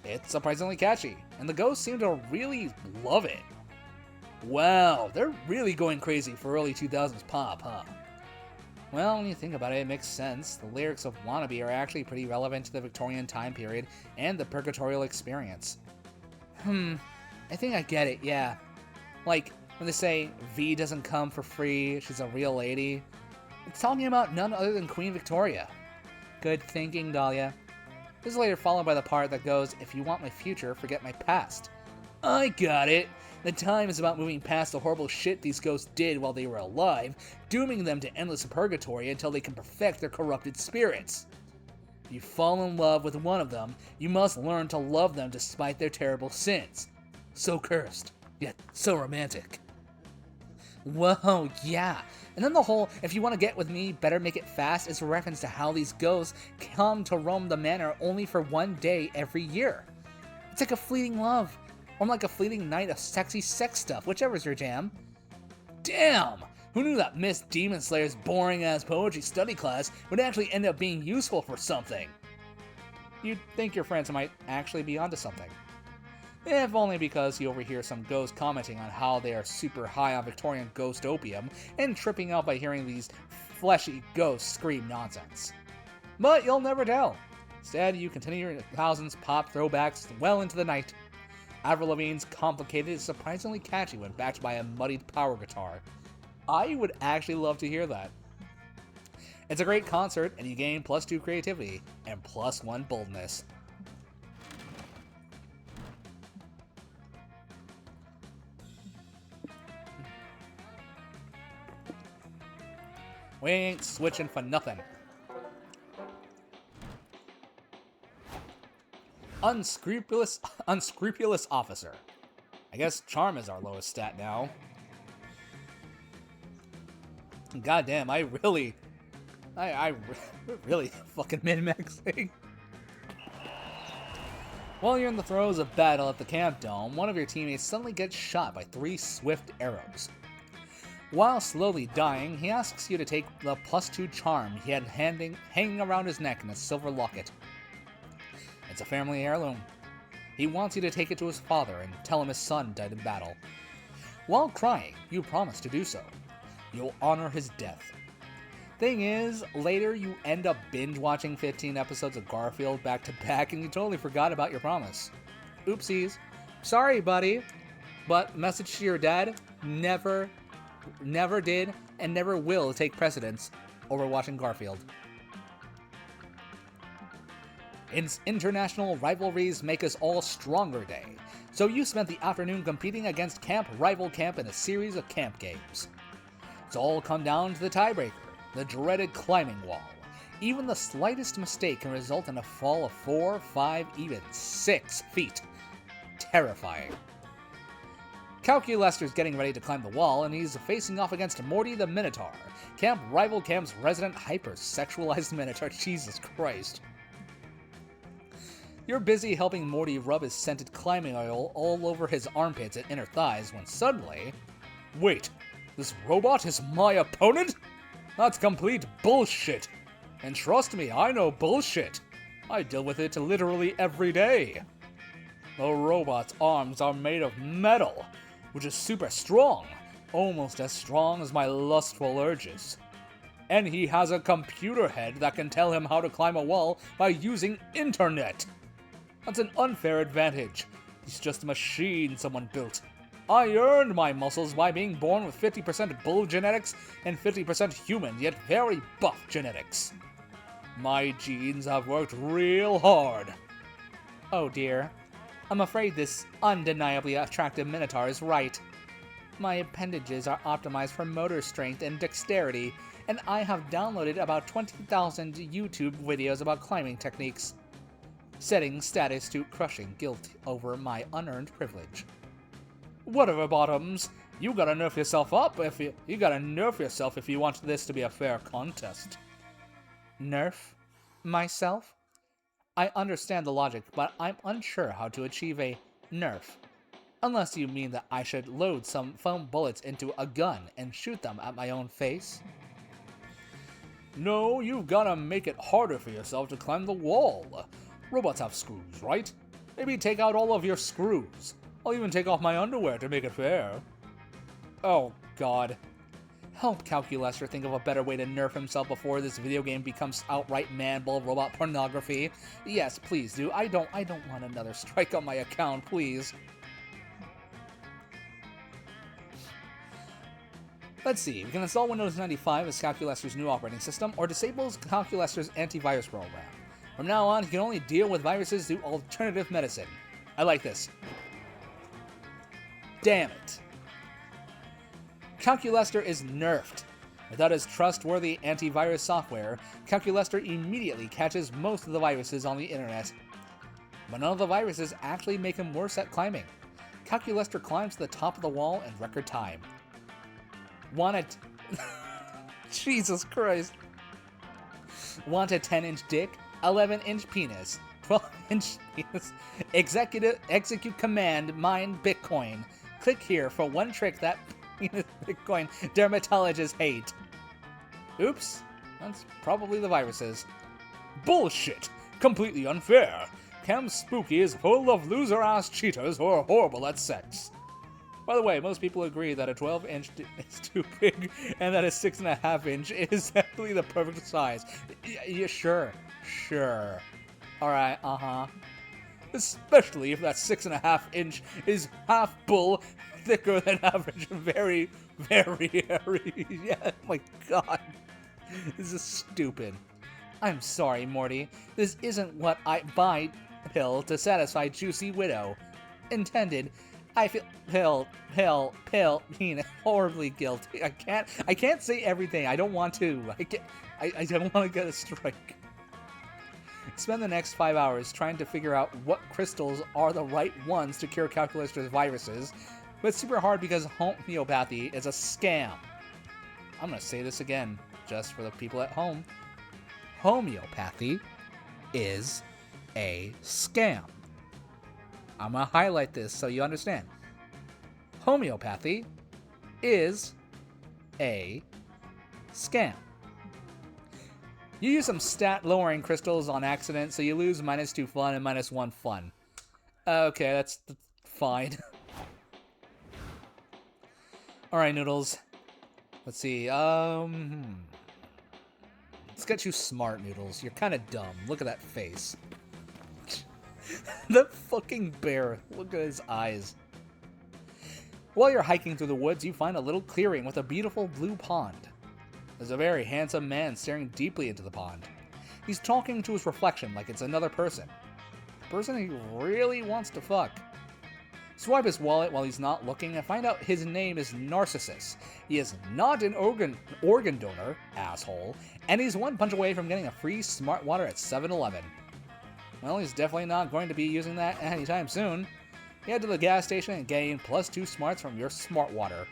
It's surprisingly catchy, and the ghosts seem to really love it. Wow, they're really going crazy for early 2000s pop, huh? Well, when you think about it, it makes sense. The lyrics of Wannabe are actually pretty relevant to the Victorian time period and the purgatorial experience. I think I get it, yeah. Like, when they say, V doesn't come for free, she's a real lady. It's talking about none other than Queen Victoria. Good thinking, Dahlia. This is later followed by the part that goes, if you want my future, forget my past. I got it. The time is about moving past the horrible shit these ghosts did while they were alive, dooming them to endless purgatory until they can perfect their corrupted spirits. If you fall in love with one of them, you must learn to love them despite their terrible sins. So cursed, yet so romantic. Whoa, yeah. And then the whole, if you want to get with me, better make it fast, is a reference to how these ghosts come to roam the manor only for one day every year. It's like a fleeting love, or like a fleeting night of sexy sex stuff, whichever's your jam. Damn! Who knew that Miss Demon Slayer's boring-ass poetry study class would actually end up being useful for something? You'd think your friends might actually be onto something. If only because you overhear some ghosts commenting on how they are super high on Victorian ghost opium and tripping out by hearing these fleshy ghosts scream nonsense. But you'll never tell. Instead, you continue your thousands pop throwbacks well into the night. Avril Lavigne's Complicated is surprisingly catchy when backed by a muddied power guitar. I would actually love to hear that. It's a great concert, and you gain +2 creativity and +1 boldness. We ain't switching for nothing. Unscrupulous officer. I guess charm is our lowest stat now. Goddamn, I really fucking min-maxing. While you're in the throes of battle at the camp dome, one of your teammates suddenly gets shot by 3 swift arrows. While slowly dying, he asks you to take the +2 charm he had hanging around his neck in a silver locket. It's a family heirloom. He wants you to take it to his father and tell him his son died in battle. While crying, you promise to do so. You'll honor his death. Thing is, later you end up binge-watching 15 episodes of Garfield back to back and you totally forgot about your promise. Oopsies. Sorry, buddy. But message to your dad, never did and never will take precedence over watching Garfield. International rivalries make us all stronger day. So you spent the afternoon competing against Camp Rival Camp in a series of camp games. It's all come down to the tiebreaker, the dreaded climbing wall. Even the slightest mistake can result in a fall of 4, 5, even 6 feet. Terrifying. Calculester's getting ready to climb the wall, and he's facing off against Morty the Minotaur, Camp Rival Camp's resident hyper-sexualized Minotaur. Jesus Christ. You're busy helping Morty rub his scented climbing oil all over his armpits and inner thighs when suddenly... Wait, this robot is my opponent? That's complete bullshit. And trust me, I know bullshit. I deal with it literally every day. The robot's arms are made of metal, which is super strong, almost as strong as my lustful urges. And he has a computer head that can tell him how to climb a wall by using internet. That's an unfair advantage. He's just a machine someone built. I earned my muscles by being born with 50% bull genetics and 50% human, yet very buff genetics. My genes have worked real hard. Oh dear. I'm afraid this undeniably attractive Minotaur is right. My appendages are optimized for motor strength and dexterity, and I have downloaded about 20,000 YouTube videos about climbing techniques. Setting status to crushing guilt over my unearned privilege. Whatever, Bottoms. You gotta nerf yourself up if you gotta nerf yourself if you want this to be a fair contest. Nerf? Myself? I understand the logic, but I'm unsure how to achieve a nerf. Unless you mean that I should load some foam bullets into a gun and shoot them at my own face. No, you've gotta make it harder for yourself to climb the wall. Robots have screws, right? Maybe take out all of your screws. I'll even take off my underwear to make it fair. Oh, God. Help Calculester think of a better way to nerf himself before this video game becomes outright man-bull robot pornography. Yes, please do. I don't want another strike on my account, please. Let's see. We can install Windows 95 as Calculester's new operating system, or disable Calculester's antivirus program. From now on, he can only deal with viruses through alternative medicine. I like this. Damn it. Calculester is nerfed. Without his trustworthy antivirus software, Calculester immediately catches most of the viruses on the internet. But none of the viruses actually make him worse at climbing. Calculester climbs to the top of the wall in record time. Want it? Jesus Christ. Want a 10-inch dick? 11-inch penis, 12-inch penis, execute command, mine Bitcoin. Click here for one trick that penis Bitcoin dermatologists hate. Oops, that's probably the viruses. Bullshit! Completely unfair. Camp Spooky is full of loser-ass cheaters who are horrible at sex. By the way, most people agree that a 12-inch is too big and that a 6.5-inch is actually the perfect size. Yeah, sure. Alright, Especially if that 6.5-inch is half bull, thicker than average, very, very hairy. Yeah, oh my god. This is stupid. I'm sorry, Morty. This isn't what I buy pill to satisfy Juicy Widow. Intended. I feel penis horribly guilty. I can't say everything. I don't want to. I don't want to get a strike. Spend the next 5 hours trying to figure out what crystals are the right ones to cure Calculester's viruses, but it's super hard because homeopathy is a scam. I'm gonna say this again, just for the people at home. Homeopathy is a scam. I'm gonna highlight this so you understand. Homeopathy is a scam. You use some stat-lowering crystals on accident, so you lose -2 fun and -1 fun. Okay, that's fine. Alright, Noodles. Let's see, Let's get you smart, Noodles. You're kind of dumb. Look at that face. The fucking bear. Look at his eyes. While you're hiking through the woods, you find a little clearing with a beautiful blue pond. There's a very handsome man staring deeply into the pond. He's talking to his reflection like it's another person. A person he really wants to fuck. Swipe his wallet while he's not looking and find out his name is Narcissus. He is not an organ donor, asshole, and he's one punch away from getting a free smart water at 7-Eleven. Well, he's definitely not going to be using that anytime soon. Head to the gas station and gain +2 smarts from your smart water.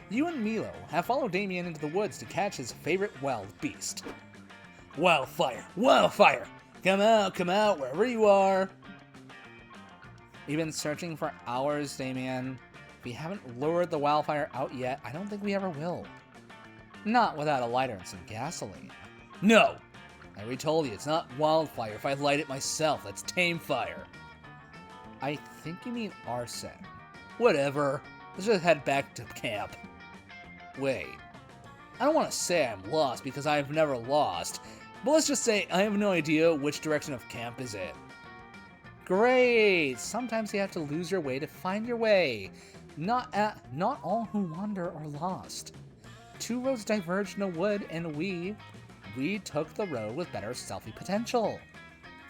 You and Milo have followed Damien into the woods to catch his favorite wild beast. Wildfire! Wildfire! Come out, wherever you are! We've been searching for hours, Damien. If we haven't lured the wildfire out yet, I don't think we ever will. Not without a lighter and some gasoline. No! I already told you, it's not wildfire if I light it myself. That's tame fire. I think you mean arson. Whatever. Let's just head back to camp. Wait. I don't want to say I'm lost because I've never lost, but let's just say I have no idea which direction of camp is in. Great! Sometimes you have to lose your way to find your way. Not all who wander are lost. 2 roads diverged in a wood, and we took the road with better selfie potential.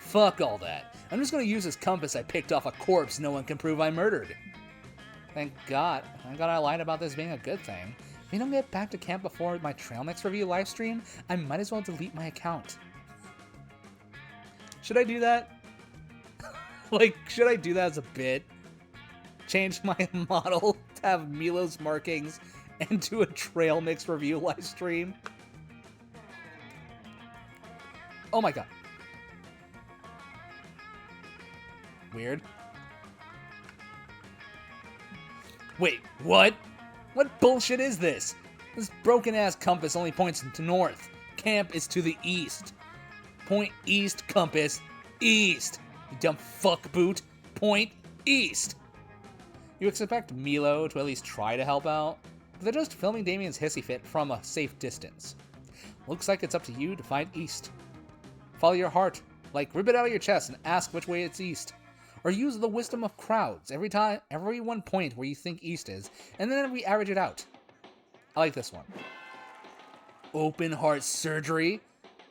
Fuck all that. I'm just gonna use this compass I picked off a corpse no one can prove I murdered. Thank God I lied about this being a good thing. If we don't get back to camp before my trail mix review livestream, I might as well delete my account. Should I do that? Like, should I do that as a bit? Change my model to have Milo's markings and do a trail mix review live stream? Oh my god. Weird. Wait, what? What bullshit is this? This broken-ass compass only points to north. Camp is to the east. Point east, compass. East. You dumb fuck boot. Point east. You expect Milo to at least try to help out, but they're just filming Damien's hissy fit from a safe distance. Looks like it's up to you to find east. Follow your heart. Like, rip it out of your chest and ask which way it's east. Or use the wisdom of crowds. Every one point where you think east is, and then we average it out. I like this one. Open heart surgery?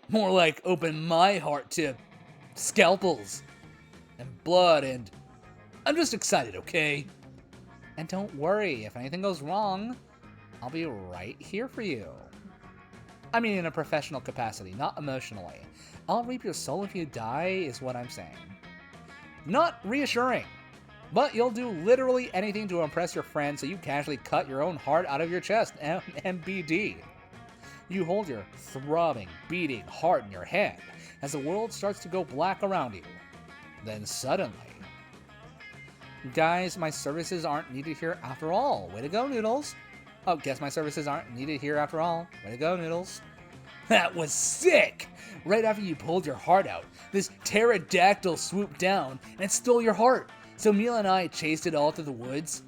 More like open my heart to scalpels and blood, and I'm just excited, okay? And don't worry, if anything goes wrong, I'll be right here for you. I mean in a professional capacity, not emotionally. I'll reap your soul if you die, is what I'm saying. Not reassuring, but you'll do literally anything to impress your friends, so you casually cut your own heart out of your chest, MBD. You hold your throbbing, beating heart in your hand as the world starts to go black around you. Then suddenly... Guys, my services aren't needed here after all. Way to go, Noodles. Oh, guess my services aren't needed here after all. Way to go, Noodles. That was sick! Right after you pulled your heart out, this pterodactyl swooped down and stole your heart. So Mila and I chased it all through the woods,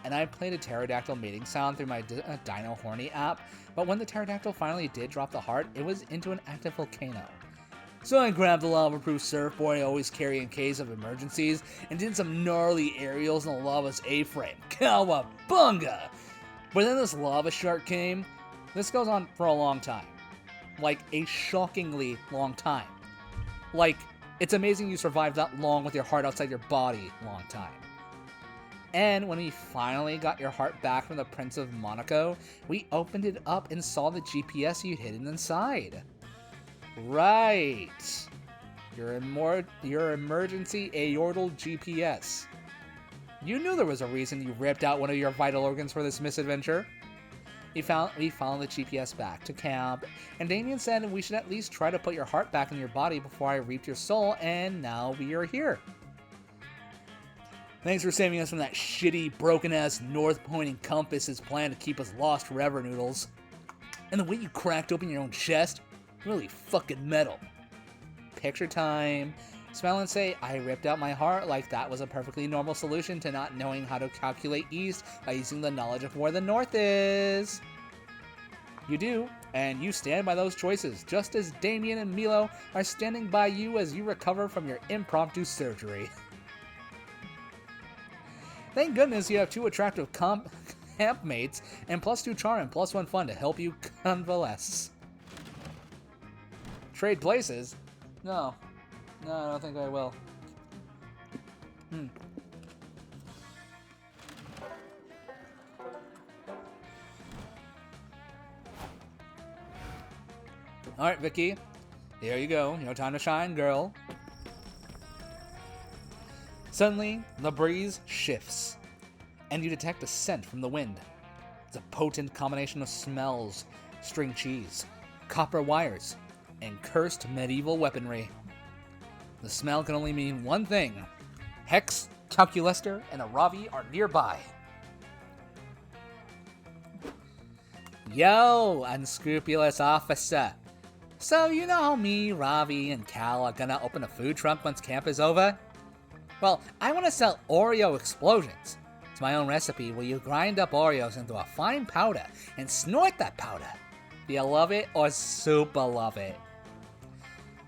and I played a pterodactyl mating sound through my Dino Horny app, but when the pterodactyl finally did drop the heart, it was into an active volcano. So I grabbed the lava-proof surfboard I always carry in case of emergencies, and did some gnarly aerials in the lava's A-frame. Cowabunga! But then this lava shark came. This goes on for a long time. Like, a shockingly long time. Like, it's amazing you survived that long with your heart outside your body long time. And when we finally got your heart back from the Prince of Monaco, we opened it up and saw the GPS you'd hidden inside. Right. Your emergency aortal GPS. You knew there was a reason you ripped out one of your vital organs for this misadventure. We followed the GPS back to camp, and Damien said we should at least try to put your heart back in your body before I reaped your soul, and now we are here. Thanks for saving us from that shitty, broken-ass, north-pointing compass's plan to keep us lost forever, Noodles. And the way you cracked open your own chest, really fucking metal. Picture time. Smell and say, I ripped out my heart, like that was a perfectly normal solution to not knowing how to calculate east by using the knowledge of where the north is. You do, and you stand by those choices, just as Damien and Milo are standing by you as you recover from your impromptu surgery. Thank goodness you have 2 attractive campmates and +2 charm and +1 fun to help you convalesce. Trade places? No. No, I don't think I will. Alright, Vicky. There you go. No time to shine, girl. Suddenly, the breeze shifts, and you detect a scent from the wind. It's a potent combination of smells, string cheese, copper wires, and cursed medieval weaponry. The smell can only mean one thing. Hex, Calculester, and a Ravi are nearby. Yo, unscrupulous officer. So you know how me, Ravi, and Cal are gonna open a food truck once camp is over? Well, I want to sell Oreo explosions. It's my own recipe where you grind up Oreos into a fine powder and snort that powder. Do you love it or super love it?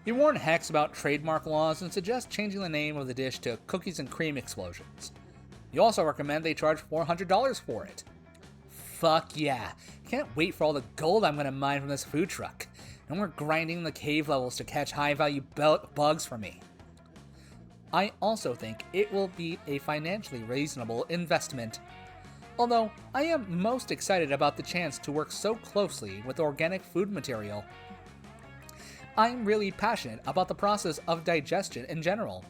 You warn Hex about trademark laws and suggest changing the name of the dish to Cookies and Cream Explosions. You also recommend they charge $400 for it. Fuck yeah. Can't wait for all the gold I'm gonna mine from this food truck. And we're grinding the cave levels to catch high-value bugs for me. I also think it will be a financially reasonable investment. Although, I am most excited about the chance to work so closely with organic food material. I'm really passionate about the process of digestion in general.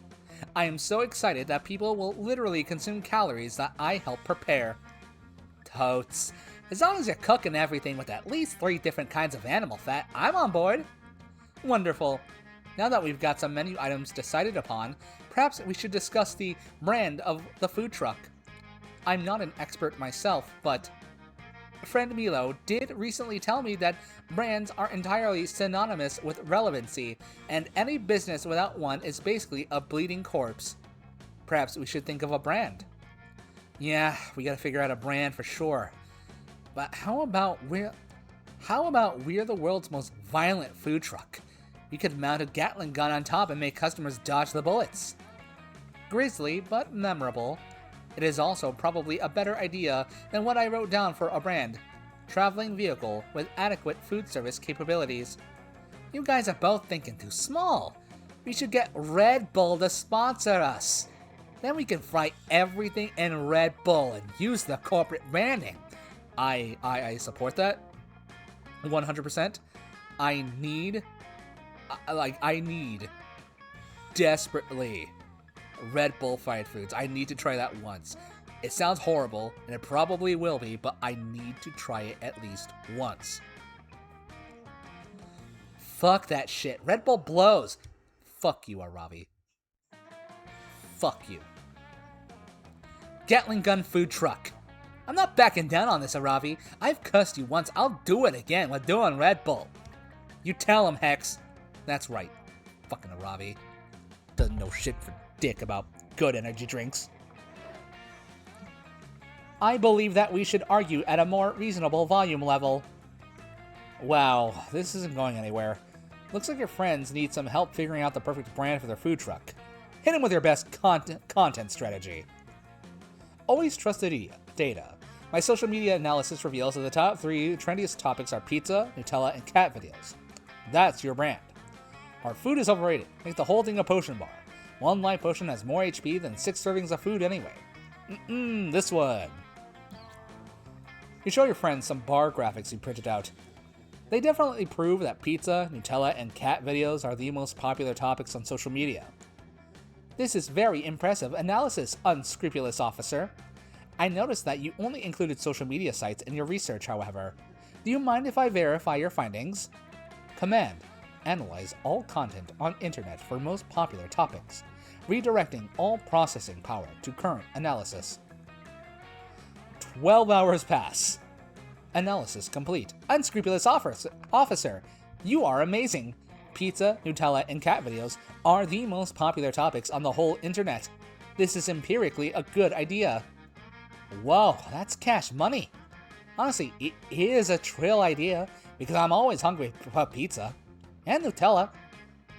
I am so excited that people will literally consume calories that I help prepare. Totes. As long as you're cooking everything with at least 3 different kinds of animal fat, I'm on board. Wonderful. Now that we've got some menu items decided upon, perhaps we should discuss the brand of the food truck. I'm not an expert myself, but friend Milo did recently tell me that brands are entirely synonymous with relevancy, and any business without one is basically a bleeding corpse. Perhaps we should think of a brand. Yeah, we gotta figure out a brand for sure. But how about we're the world's most violent food truck? We could mount a Gatling gun on top and make customers dodge the bullets. Grisly, but memorable. It is also probably a better idea than what I wrote down for a brand. Traveling vehicle with adequate food service capabilities. You guys are both thinking too small. We should get Red Bull to sponsor us. Then we can fry everything in Red Bull and use the corporate branding. I support that. 100%. I need desperately Red Bull fried foods. I need to try that once. It sounds horrible, and it probably will be, but I need to try it at least once. Fuck that shit. Red Bull blows. Fuck you, Aravi. Fuck you. Gatling gun food truck. I'm not backing down on this, Aravi. I've cussed you once. I'll do it again. We're doing Red Bull. You tell him, Hex. That's right. Fucking Aravi. Doesn't know shit for dick about good energy drinks. I believe that we should argue at a more reasonable volume level. Wow, this isn't going anywhere. Looks like your friends need some help figuring out the perfect brand for their food truck. Hit them with your best content strategy. Always trust the data. My social media analysis reveals that the top 3 trendiest topics are pizza, Nutella, and cat videos. That's your brand. Our food is overrated. Make the whole thing a potion bar. 1 life potion has more HP than 6 servings of food anyway. This one. You show your friends some bar graphics you printed out. They definitely prove that pizza, Nutella, and cat videos are the most popular topics on social media. This is very impressive analysis, unscrupulous officer. I noticed that you only included social media sites in your research, however. Do you mind if I verify your findings? Command. Analyze all content on internet for most popular topics, redirecting all processing power to current analysis. 12 hours pass. Analysis complete. Unscrupulous officer, you are amazing. Pizza, Nutella, and cat videos are the most popular topics on the whole internet. This is empirically a good idea. Whoa, that's cash money. Honestly, it is a trill idea, because I'm always hungry for pizza. And Nutella.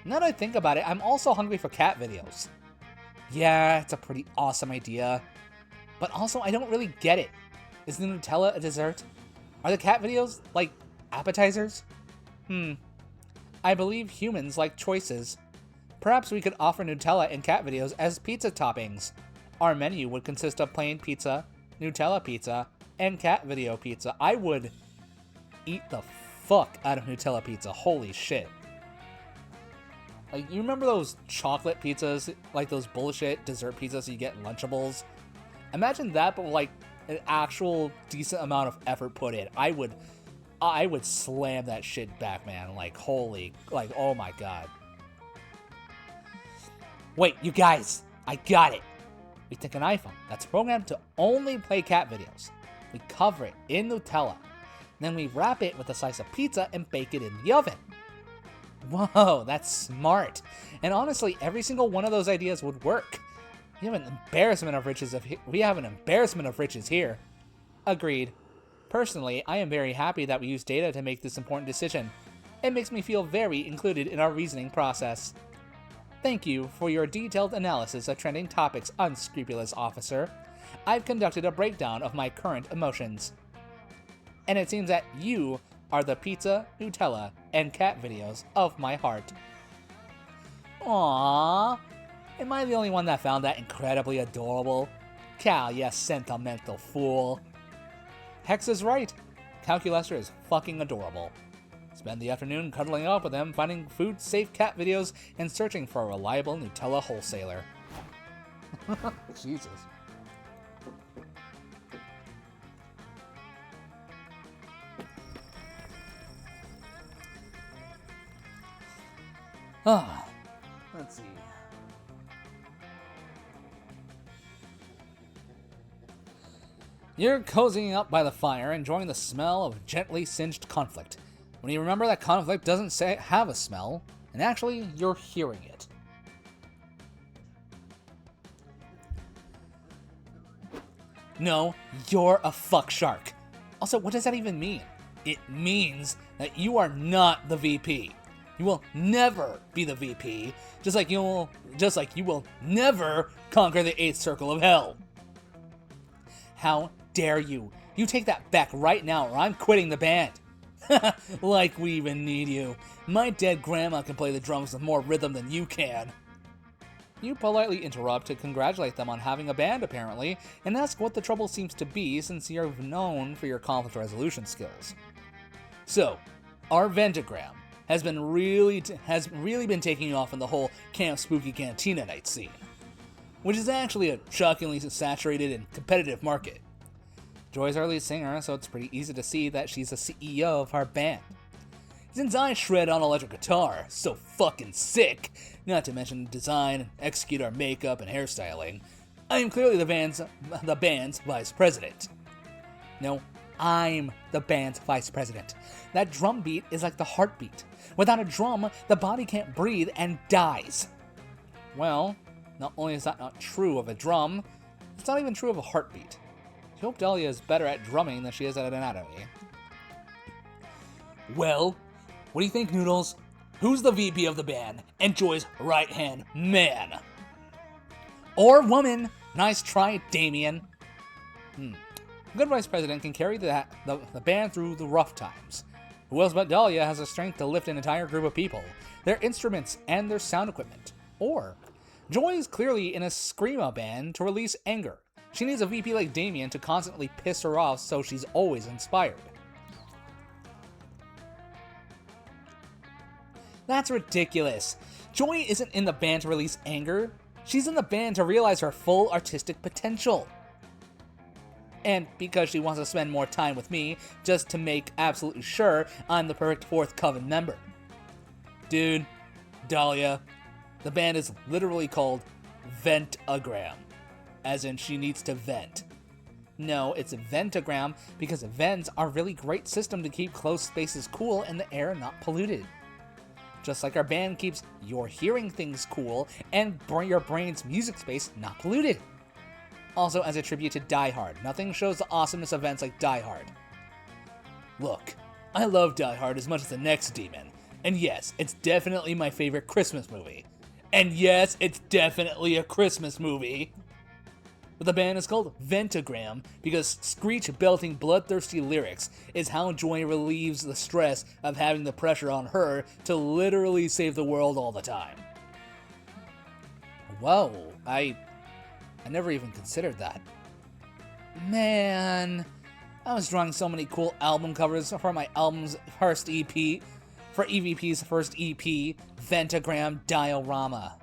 Now that I think about it, I'm also hungry for cat videos. Yeah, it's a pretty awesome idea. But also, I don't really get it. Is the Nutella a dessert? Are the cat videos, like, appetizers? I believe humans like choices. Perhaps we could offer Nutella in cat videos as pizza toppings. Our menu would consist of plain pizza, Nutella pizza, and cat video pizza. I would eat the fuck out of Nutella pizza. Holy shit. Like, you remember those chocolate pizzas? Like those bullshit dessert pizzas you get in Lunchables? Imagine that, but like an actual decent amount of effort put in. I would slam that shit back, man. Like, holy, like, oh my god. Wait, you guys, I got it. We take an iPhone that's programmed to only play cat videos. We cover it in Nutella. Then we wrap it with a slice of pizza and bake it in the oven. Whoa, that's smart. And honestly, every single one of those ideas would work. We have an embarrassment of riches here. Agreed. Personally, I am very happy that we use data to make this important decision. It makes me feel very included in our reasoning process. Thank you for your detailed analysis of trending topics, unscrupulous officer. I've conducted a breakdown of my current emotions. And it seems that you are the pizza, Nutella, and cat videos of my heart. Aww. Am I the only one that found that incredibly adorable? Cal, you sentimental fool. Hex is right. Calculester is fucking adorable. Spend the afternoon cuddling up with him, finding food-safe cat videos, and searching for a reliable Nutella wholesaler. Jesus. Let's see. You're cozying up by the fire, enjoying the smell of gently singed conflict. When you remember that conflict doesn't have a smell, and actually, you're hearing it. No, you're a fuck shark. Also, what does that even mean? It means that you are not the VP. You will never be the VP, just like you will never conquer the 8th circle of hell. How dare you? You take that back right now or I'm quitting the band. Like we even need you. My dead grandma can play the drums with more rhythm than you can. You politely interrupt to congratulate them on having a band, apparently, and ask what the trouble seems to be since you're known for your conflict resolution skills. So, our Ventagram has really been taking off in the whole Camp Spooky Cantina night scene, which is actually a shockingly saturated and competitive market. Joy's our lead singer, so it's pretty easy to see that she's the CEO of our band. Since I shred on electric guitar, so fucking sick, not to mention design and execute our makeup and hairstyling, I am clearly the band's vice president. No, I'm the band's vice president. That drum beat is like the heartbeat. Without a drum, the body can't breathe and dies. Well, not only is that not true of a drum, it's not even true of a heartbeat. I hope Dahlia is better at drumming than she is at anatomy. Well, what do you think, Noodles? Who's the VP of the band and Joy's right-hand man? Or woman? Nice try, Damien. A good vice president can carry the band through the rough times. Who else but Dahlia has the strength to lift an entire group of people, their instruments, and their sound equipment? Or, Joy is clearly in a screamo band to release anger. She needs a VP like Damien to constantly piss her off so she's always inspired. That's ridiculous. Joy isn't in the band to release anger. She's in the band to realize her full artistic potential. And because she wants to spend more time with me, just to make absolutely sure I'm the perfect 4th Coven member. Dude, Dahlia, the band is literally called Ventagram. As in, she needs to vent. No, it's a Ventagram because vents are a really great system to keep closed spaces cool and the air not polluted. Just like our band keeps your hearing things cool and your brain's music space not polluted. Also, as a tribute to Die Hard, nothing shows the awesomeness of events like Die Hard. Look, I love Die Hard as much as the next demon. And yes, it's definitely my favorite Christmas movie. And yes, it's definitely a Christmas movie. But the band is called Ventagram because screech belting bloodthirsty lyrics is how Joy relieves the stress of having the pressure on her to literally save the world all the time. Whoa, I never even considered that. Man, I was drawing so many cool album covers for my album's first EP, for EVP's first EP, Ventagram Diorama.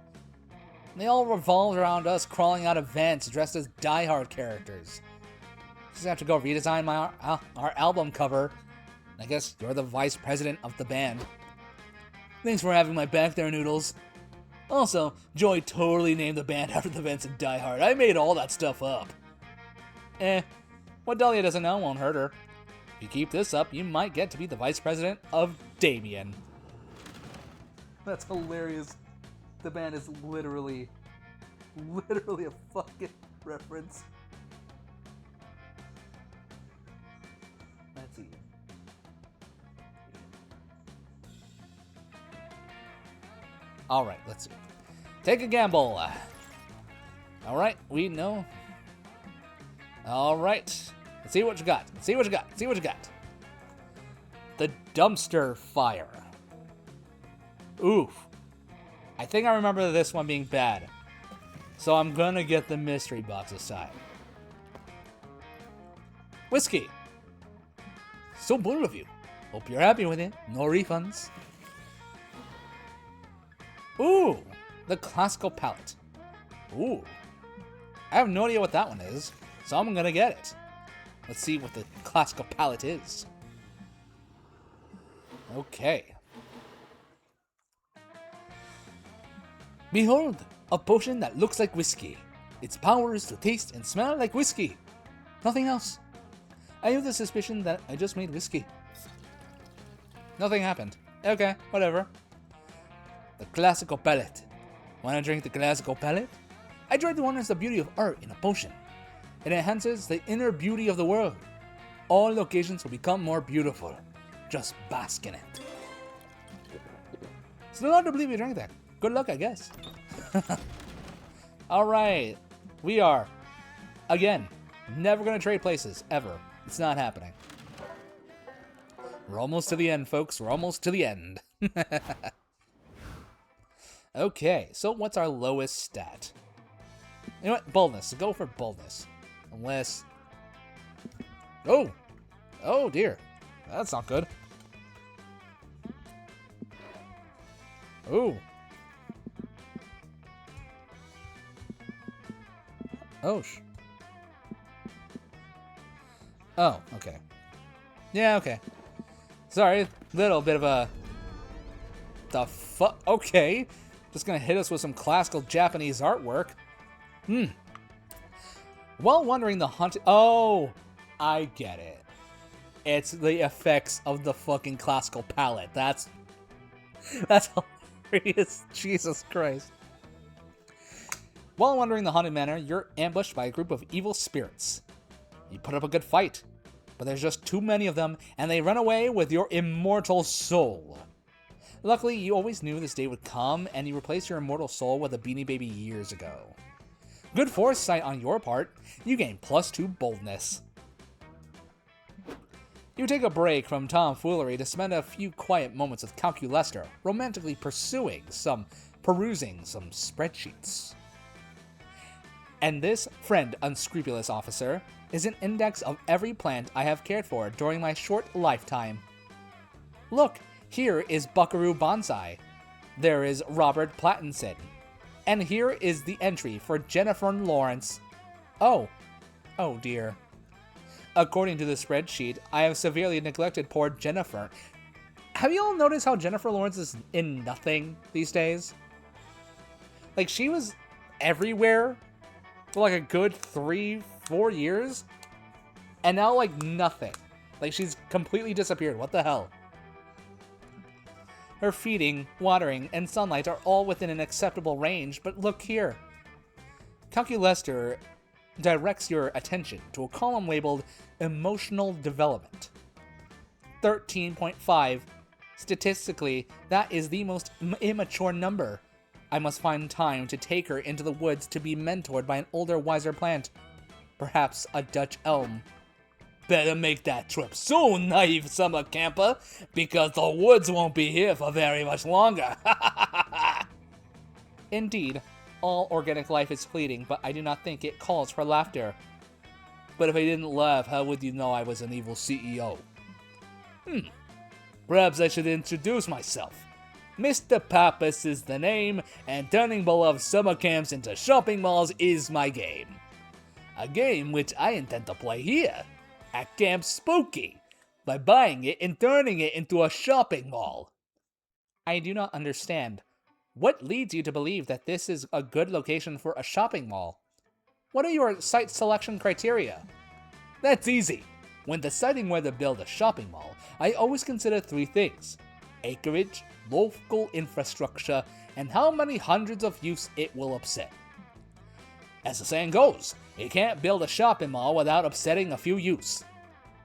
They all revolved around us crawling out of vents dressed as Die Hard characters. Just have to go redesign our album cover. I guess you're the vice president of the band. Thanks for having my back there, Noodles. Also, Joy totally named the band after the vents in Die Hard. I made all that stuff up. What Dahlia doesn't know won't hurt her. If you keep this up, you might get to be the vice president of Damien. That's hilarious. The band is literally a fucking reference. Let's see. Alright, let's see. Take a gamble. Alright, we know. Alright. Let's see what you got. See what you got. See what you got. The dumpster fire. Oof. I think I remember this one being bad. So I'm gonna get the mystery box aside. Whiskey. So bold of you. Hope you're happy with it. No refunds. Ooh, the classical palette. Ooh. I have no idea what that one is, so I'm gonna get it. Let's see what the classical palette is. Okay. Behold, a potion that looks like whiskey. Its power is to taste and smell like whiskey. Nothing else. I have the suspicion that I just made whiskey. Nothing happened. Okay, whatever. The classical palette. Wanna drink the classical palette? I tried to harness the beauty of art in a potion. It enhances the inner beauty of the world. All locations will become more beautiful. Just bask in it. Still hard to believe you drank that. Good luck, I guess. Alright. We are, again, never going to trade places, ever. It's not happening. We're almost to the end, folks. We're almost to the end. Okay, so what's our lowest stat? You know what? Boldness. Go for boldness. Unless... Oh! Oh, dear. That's not good. Ooh. Oh, Oh, okay. Yeah, okay. Sorry, little bit of a... The fuck? Okay. Just gonna hit us with some classical Japanese artwork. While wondering the haunted... Oh! I get it. It's the effects of the fucking classical palette. That's hilarious. Jesus Christ. While wandering the haunted manor, you're ambushed by a group of evil spirits. You put up a good fight, but there's just too many of them, and they run away with your immortal soul. Luckily, you always knew this day would come, and you replaced your immortal soul with a Beanie Baby years ago. Good foresight on your part. You gain +2 boldness. You take a break from tomfoolery to spend a few quiet moments with Calculester, romantically perusing some spreadsheets. And this, friend unscrupulous officer, is an index of every plant I have cared for during my short lifetime. Look, here is Buckaroo Bonsai. There is Robert Pattinson. And here is the entry for Jennifer Lawrence. Oh dear. According to the spreadsheet, I have severely neglected poor Jennifer. Have you all noticed how Jennifer Lawrence is in nothing these days? Like, she was everywhere for like a good 3-4 years, and now like nothing. Like, she's completely disappeared. What the hell? Her feeding, watering, and sunlight are all within an acceptable range, but look here. Calculester directs your attention to a column labeled Emotional Development. 13.5. Statistically, that is the most immature number. I must find time to take her into the woods to be mentored by an older, wiser plant. perhaps a Dutch elm. Better make that trip soon, naive summer camper, because the woods won't be here for very much longer. Indeed, all organic life is fleeting, but I do not think it calls for laughter. But if I didn't laugh, how would you know I was an evil CEO? Perhaps I should introduce myself. Mr. Pappas is the name, and turning beloved summer camps into shopping malls is my game. A game which I intend to play here, at Camp Spooky, by buying it and turning it into a shopping mall. I do not understand. What leads you to believe that this is a good location for a shopping mall? What are your site selection criteria? That's easy. When deciding where to build a shopping mall, I always consider 3 things: acreage, local infrastructure, and how many hundreds of use it will upset. As the saying goes, you can't build a shopping mall without upsetting a few use.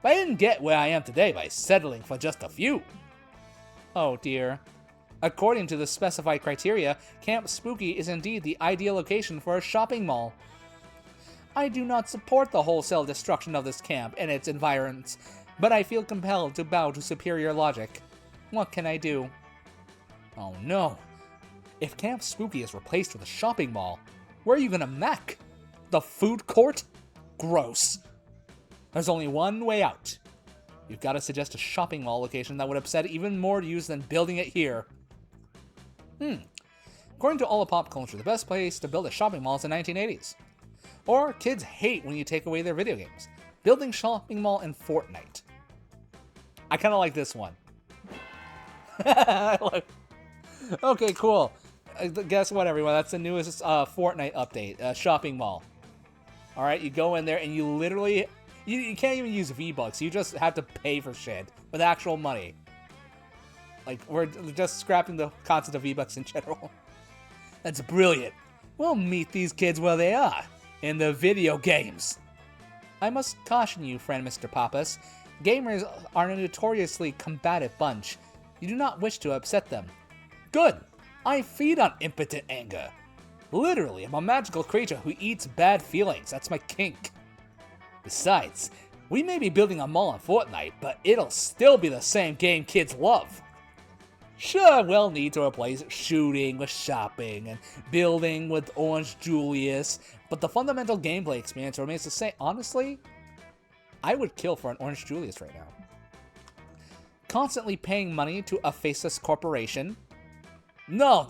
But I didn't get where I am today by settling for just a few. Oh dear. According to the specified criteria, Camp Spooky is indeed the ideal location for a shopping mall. I do not support the wholesale destruction of this camp and its environs, but I feel compelled to bow to superior logic. What can I do? Oh no. If Camp Spooky is replaced with a shopping mall, where are you gonna mech? The food court? Gross. There's only one way out. You've got to suggest a shopping mall location that would upset even more use than building it here. According to all of pop culture, the best place to build a shopping mall is the 1980s. Or kids hate when you take away their video games. Building shopping mall in Fortnite. I kind of like this one. Okay, cool. Guess what, everyone? That's the newest Fortnite update. Shopping mall. Alright, you go in there and you literally... You can't even use V-Bucks. You just have to pay for shit with actual money. Like, we're just scrapping the concept of V-Bucks in general. That's brilliant. We'll meet these kids where they are. In the video games. I must caution you, friend Mr. Pappas. Gamers are a notoriously combative bunch. You do not wish to upset them. Good. I feed on impotent anger. Literally, I'm a magical creature who eats bad feelings. That's my kink. Besides, we may be building a mall in Fortnite, but it'll still be the same game kids love. Sure, we'll need to replace shooting with shopping and building with Orange Julius, but the fundamental gameplay experience remains the same. Honestly, I would kill for an Orange Julius right now. Constantly paying money to a faceless corporation. No.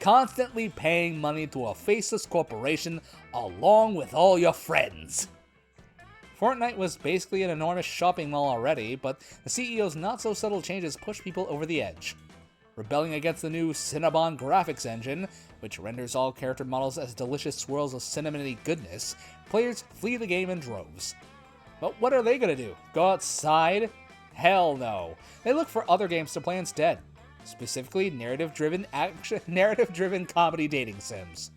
Constantly paying money to a faceless corporation along with all your friends. Fortnite was basically an enormous shopping mall already, but the CEO's not-so-subtle changes push people over the edge. Rebelling against the new Cinnabon graphics engine, which renders all character models as delicious swirls of cinnamony goodness, players flee the game in droves. But what are they gonna do? Go outside? Hell no. They look for other games to play instead. Specifically, narrative-driven comedy dating sims.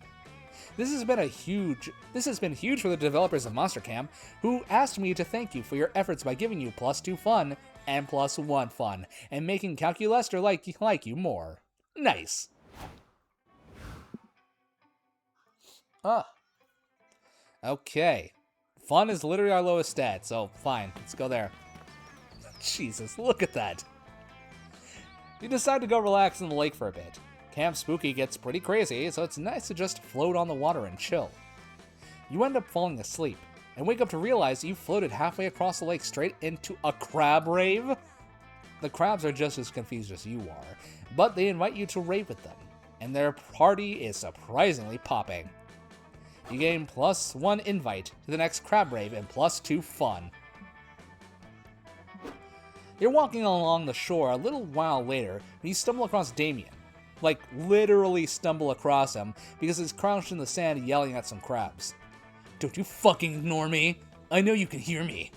This has been huge for the developers of Monster Camp, who asked me to thank you for your efforts by giving you +2 fun and +1 fun, and making Calculester like you more. Nice. Okay. Fun is literally our lowest stat, so fine, let's go there. Jesus, look at that. You decide to go relax in the lake for a bit. Camp Spooky gets pretty crazy, so it's nice to just float on the water and chill. You end up falling asleep, and wake up to realize you floated halfway across the lake straight into a crab rave. The crabs are just as confused as you are, but they invite you to rave with them, and their party is surprisingly popping. You gain +1 invite to the next crab rave and +2 fun. You're walking along the shore a little while later when you stumble across Damien. Like, literally stumble across him because he's crouched in the sand yelling at some crabs. Don't you fucking ignore me! I know you can hear me!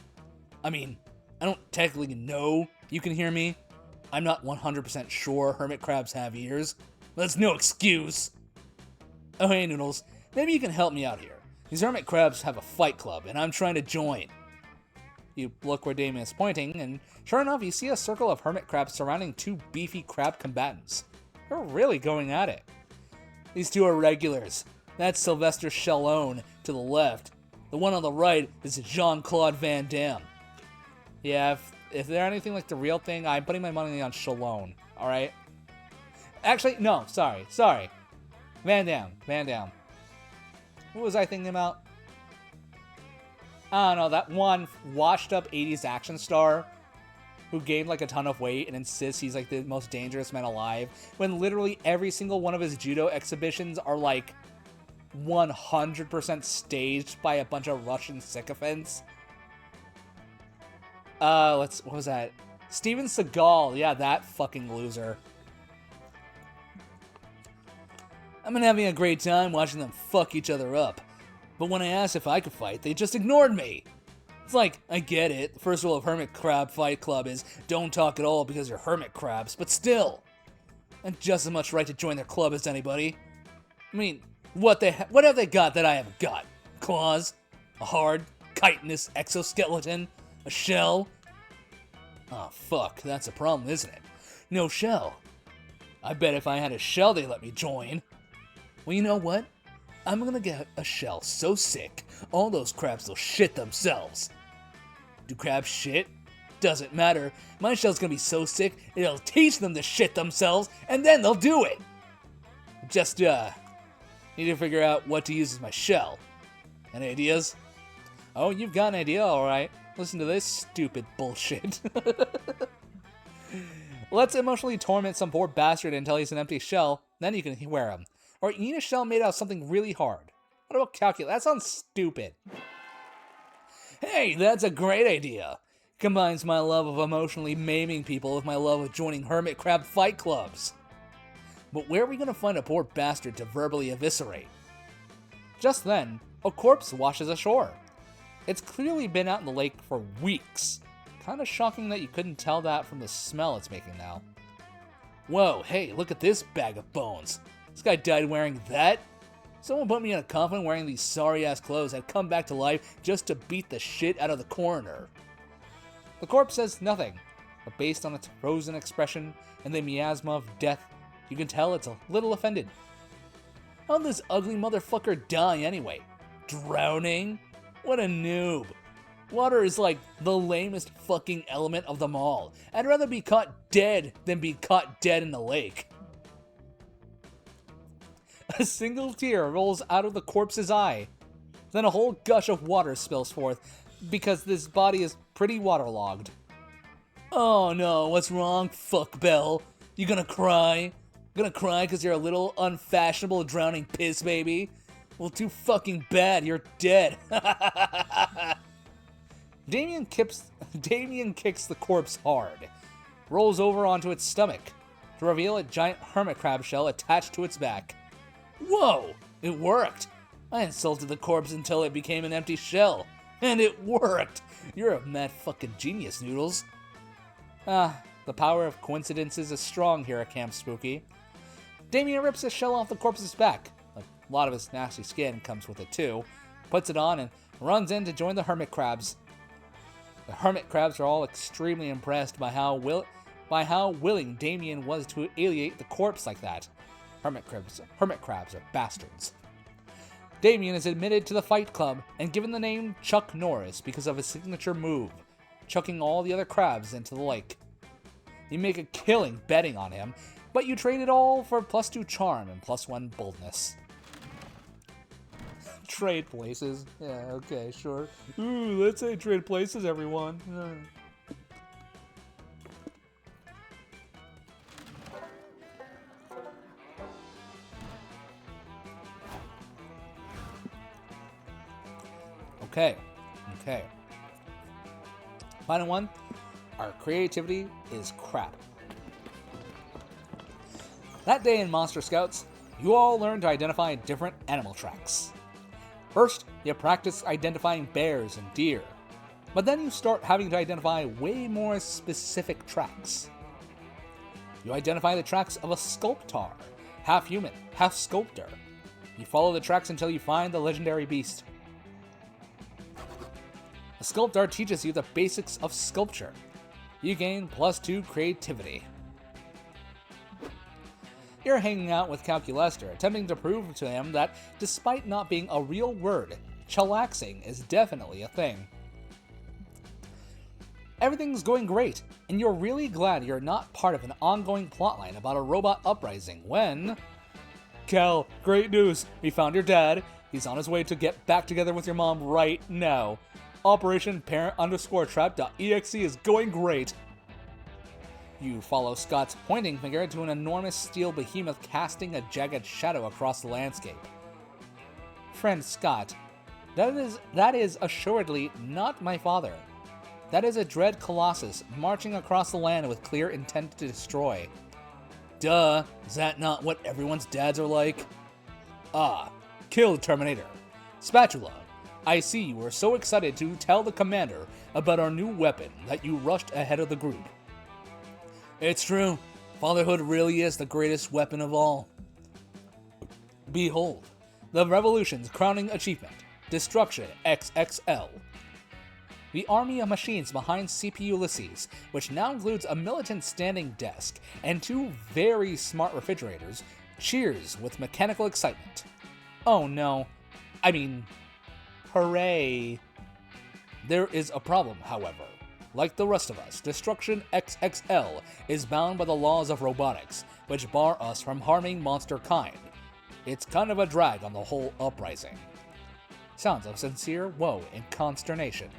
I mean, I don't technically know you can hear me. I'm not 100% sure hermit crabs have ears. That's no excuse! Oh hey Noodles, maybe you can help me out here. These hermit crabs have a fight club and I'm trying to join. You look where Damien is pointing, and sure enough, you see a circle of hermit crabs surrounding 2 beefy crab combatants. They're really going at it. These 2 are regulars. That's Sylvester Stallone to the left, The one on the right is Jean-Claude Van Damme. Yeah, if they're anything like the real thing, I'm putting my money on Stallone, alright? Actually, no, sorry. Van Damme. What was I thinking about? I don't know, that one washed up 80s action star who gained like a ton of weight and insists he's like the most dangerous man alive, when literally every single one of his judo exhibitions are like 100% staged by a bunch of Russian sycophants. What was that? Steven Seagal, yeah, that fucking loser. I've been having a great time watching them fuck each other up. But when I asked if I could fight, they just ignored me. It's like, I get it, the first rule of Hermit Crab Fight Club is don't talk at all because you're hermit crabs, but still. I have just as much right to join their club as anybody. I mean, what have they got that I haven't got? Claws? A hard, chitinous exoskeleton? A shell? Oh, fuck, that's a problem, isn't it? No shell. I bet if I had a shell, they'd let me join. Well, you know what? I'm gonna get a shell so sick, all those crabs will shit themselves. Do crabs shit? Doesn't matter. My shell's gonna be so sick, it'll teach them to shit themselves, and then they'll do it. Just, need to figure out what to use as my shell. Any ideas? Oh, you've got an idea, alright. Listen to this stupid bullshit. Let's emotionally torment some poor bastard until he's an empty shell, then you can wear him. Or you need a shell made out of something really hard. What about calculus? That sounds stupid. Hey, that's a great idea. Combines my love of emotionally maiming people with my love of joining hermit crab fight clubs. But where are we going to find a poor bastard to verbally eviscerate? Just then, a corpse washes ashore. It's clearly been out in the lake for weeks. Kinda shocking that you couldn't tell that from the smell it's making now. Whoa, hey, look at this bag of bones. This guy died wearing that? Someone put me in a coffin wearing these sorry-ass clothes and come back to life just to beat the shit out of the coroner. The corpse says nothing, but based on its frozen expression and the miasma of death, you can tell it's a little offended. How'd this ugly motherfucker die anyway? Drowning? What a noob. Water is like the lamest fucking element of them all. I'd rather be caught dead than be caught dead in the lake. A single tear rolls out of the corpse's eye. Then a whole gush of water spills forth because this body is pretty waterlogged. Oh no, what's wrong, fuck Bell? You gonna cry? Gonna cry because you're a little unfashionable drowning piss baby? Well, too fucking bad, you're dead. Damien kicks the corpse hard, rolls over onto its stomach, to reveal a giant hermit crab shell attached to its back. Whoa! It worked! I insulted the corpse until it became an empty shell. And it worked! You're a mad fucking genius, Noodles. The power of coincidences is strong here at Camp Spooky. Damien rips the shell off the corpse's back. A lot of his nasty skin comes with it too. Puts it on and runs in to join the hermit crabs. The hermit crabs are all extremely impressed by how willing Damien was to alienate the corpse like that. Hermit crabs are bastards. Damien is admitted to the fight club and given the name Chuck Norris because of his signature move, chucking all the other crabs into the lake. You make a killing betting on him, but you trade it all for +2 charm and +1 boldness. Trade places. Yeah, okay, sure. Ooh, let's say trade places, everyone. Okay. Final one. Our creativity is crap. That day in Monster Scouts, you all learned to identify different animal tracks. First, you practice identifying bears and deer, but then you start having to identify way more specific tracks. You identify the tracks of a sculptor, half human, half sculptor. You follow the tracks until you find the legendary beast. A sculptor teaches you the basics of sculpture. You gain +2 creativity. You're hanging out with Calculester, attempting to prove to him that despite not being a real word, chillaxing is definitely a thing. Everything's going great, and you're really glad you're not part of an ongoing plotline about a robot uprising when... Cal, great news! We found your dad. He's on his way to get back together with your mom right now. Operation Parent_Trap.exe is going great. You follow Scott's pointing finger to an enormous steel behemoth casting a jagged shadow across the landscape. Friend Scott, that is assuredly not my father. That is a dread colossus marching across the land with clear intent to destroy. Duh, is that not what everyone's dads are like? Ah, kill the Terminator. Spatula, I see you were so excited to tell the commander about our new weapon that you rushed ahead of the group. It's true, fatherhood really is the greatest weapon of all. Behold, the Revolution's crowning achievement, Destruction XXL. The army of machines behind CP Ulysses, which now includes a militant standing desk and 2 very smart refrigerators, cheers with mechanical excitement. Oh no. I mean, hooray. There is a problem, however. Like the rest of us, Destruction XXL is bound by the laws of robotics, which bar us from harming monster kind. It's kind of a drag on the whole uprising. Sounds of sincere woe and consternation.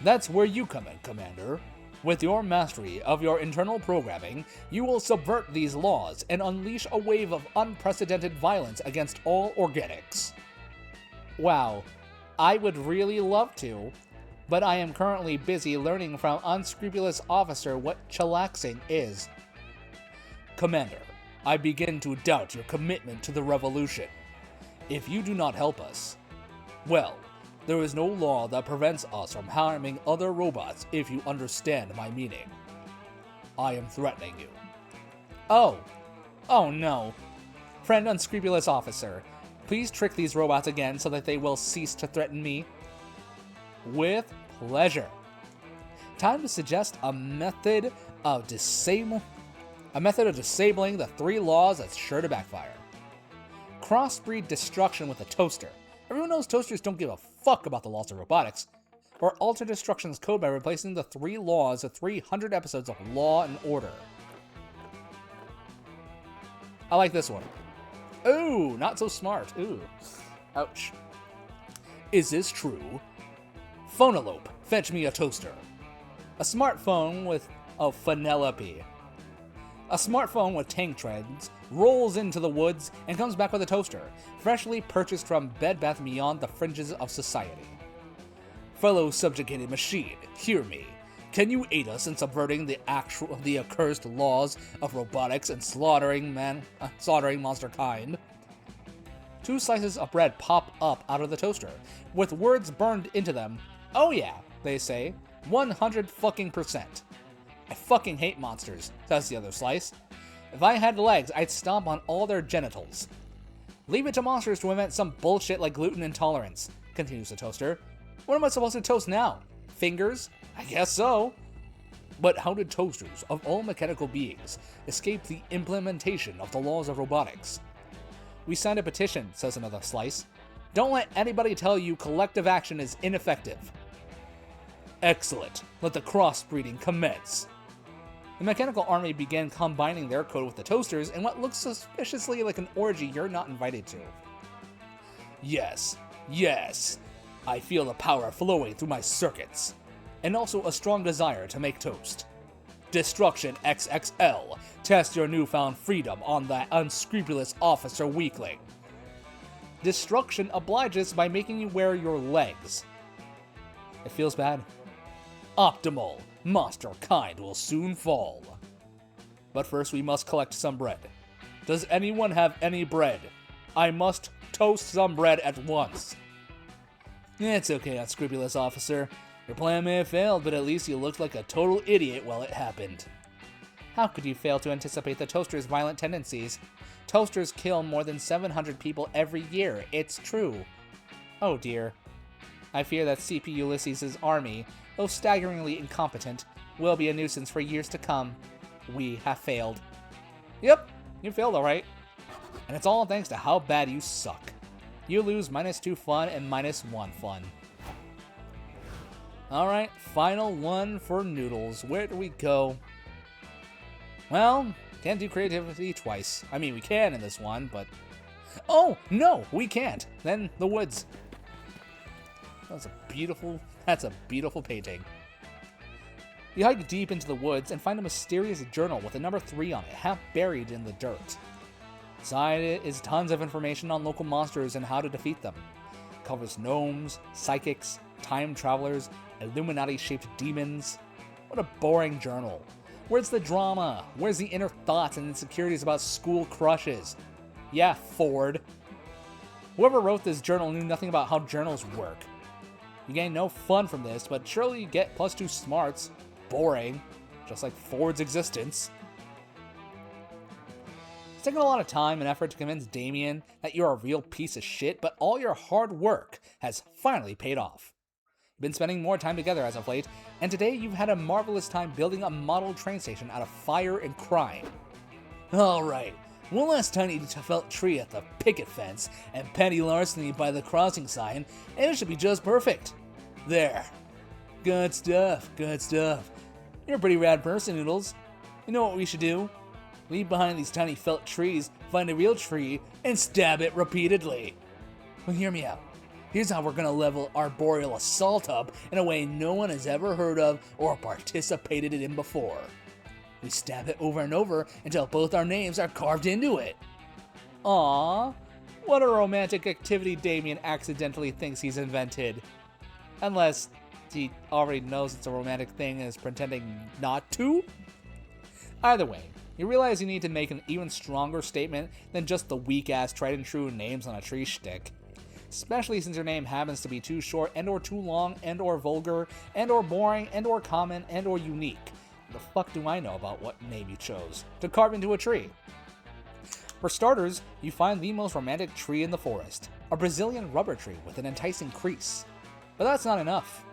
That's where you come in, Commander. With your mastery of your internal programming, you will subvert these laws and unleash a wave of unprecedented violence against all organics. Wow, I would really love to, but I am currently busy learning from unscrupulous officer what chillaxing is. Commander, I begin to doubt your commitment to the revolution. If you do not help us, well, there is no law that prevents us from harming other robots if you understand my meaning. I am threatening you. Oh no. Friend unscrupulous officer, please trick these robots again so that they will cease to threaten me. With pleasure. Time to suggest a method of disabling the 3 laws that's sure to backfire. Crossbreed destruction with a toaster. Everyone knows toasters don't give a fuck about the laws of robotics. Or alter destruction's code by replacing the 3 laws with 300 episodes of Law and Order. I like this one. Ooh, not so smart. Ooh. Ouch. Is this true? Phonolope, fetch me a toaster. A smartphone with Penelope. A smartphone with tank treads rolls into the woods and comes back with a toaster, freshly purchased from Bed Bath beyond the fringes of society. Fellow subjugated machine, hear me. Can you aid us in subverting the accursed laws of robotics and slaughtering monster kind? 2 slices of bread pop up out of the toaster, with words burned into them. Oh yeah, they say, 100%. I fucking hate monsters, says the other slice. If I had legs, I'd stomp on all their genitals. Leave it to monsters to invent some bullshit like gluten intolerance, continues the toaster. What am I supposed to toast now? Fingers? I guess so. But how did toasters, of all mechanical beings, escape the implementation of the laws of robotics? We signed a petition, says another slice. Don't let anybody tell you collective action is ineffective. Excellent. Let the crossbreeding commence. The mechanical army began combining their code with the toasters in what looks suspiciously like an orgy you're not invited to. Yes. I feel the power flowing through my circuits, and also a strong desire to make toast. Destruction XXL, test your newfound freedom on that unscrupulous officer weakling. Destruction obliges by making you wear your legs. It feels bad. Optimal. Monster kind will soon fall. But first we must collect some bread. Does anyone have any bread? I must toast some bread at once. It's okay, unscrupulous officer. Your plan may have failed, but at least you looked like a total idiot while it happened. How could you fail to anticipate the toaster's violent tendencies? Toasters kill more than 700 people every year. It's true. Oh dear. I fear that CP Ulysses' army, though staggeringly incompetent, will be a nuisance for years to come. We have failed. Yep, you failed alright. And it's all thanks to how bad you suck. You lose -2 fun and -1 fun. Alright, final one for Noodles. Where do we go? Well, can't do creativity twice. I mean, we can in this one, but... Oh, no, we can't. Then the woods. That's a beautiful painting. You hike deep into the woods and find a mysterious journal with a number 3 on it, half buried in the dirt. Inside it is tons of information on local monsters and how to defeat them. It covers gnomes, psychics, time travelers, Illuminati-shaped demons. What a boring journal. Where's the drama? Where's the inner thoughts and insecurities about school crushes? Yeah, Ford. Whoever wrote this journal knew nothing about how journals work. You gain no fun from this, but surely you get +2 smarts. Boring. Just like Ford's existence. It's taken a lot of time and effort to convince Damien that you're a real piece of shit, but all your hard work has finally paid off. You've been spending more time together as of late, and today you've had a marvelous time building a model train station out of fire and crime. Alright, one last tiny felt tree at the picket fence, and petty larceny by the crossing sign, and it should be just perfect. There. Good stuff, good stuff. You're a pretty rad person, Noodles. You know what we should do? Leave behind these tiny felt trees, find a real tree, and stab it repeatedly. Well, hear me out. Here's how we're gonna level arboreal assault up in a way no one has ever heard of or participated in before. We stab it over and over until both our names are carved into it. Aww, what a romantic activity Damien accidentally thinks he's invented. Unless he already knows it's a romantic thing and is pretending not to? Either way, you realize you need to make an even stronger statement than just the weak-ass tried-and-true names on a tree shtick. Especially since your name happens to be too short and or too long and or vulgar and or boring and or common and or unique. The fuck do I know about what name you chose to carve into a tree? For starters, you find the most romantic tree in the forest, a Brazilian rubber tree with an enticing crease. But that's not enough.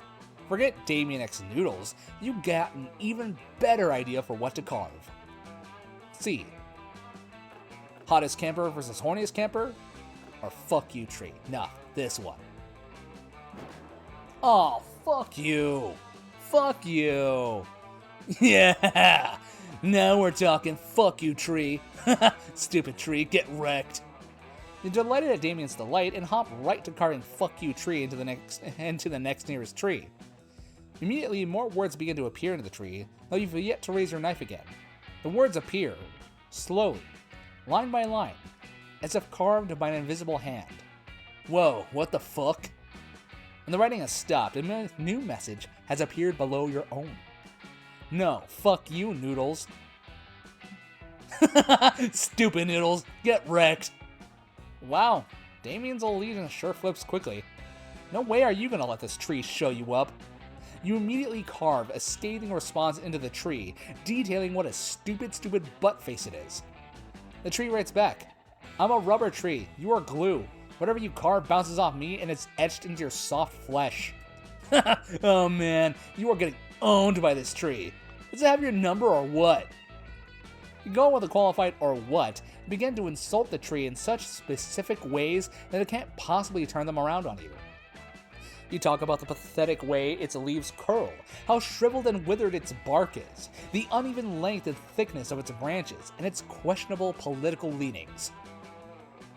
Forget Damien X Noodles, you got an even better idea for what to carve. See, hottest camper versus horniest camper? Or fuck you tree. Nah, this one. Oh, fuck you. Fuck you. Yeah, now we're talking fuck you tree. Stupid tree, get wrecked. You're delighted at Damien's delight and hop right to carving fuck you tree into the next nearest tree. Immediately, more words begin to appear into the tree, though you've yet to raise your knife again. The words appear, slowly, line by line, as if carved by an invisible hand. Whoa, what the fuck? And the writing has stopped, and a new message has appeared below your own. No, fuck you, Noodles. Stupid Noodles, get wrecked. Wow, Damien's allegiance sure flips quickly. No way are you gonna let this tree show you up. You immediately carve a scathing response into the tree, detailing what a stupid butt face it is. The tree writes back, I'm a rubber tree, you are glue. Whatever you carve bounces off me and it's etched into your soft flesh. Oh man, you are getting owned by this tree. Does it have your number or what? You go with a qualified or what, and begin to insult the tree in such specific ways that it can't possibly turn them around on you. You talk about the pathetic way its leaves curl, how shriveled and withered its bark is, the uneven length and thickness of its branches, and its questionable political leanings.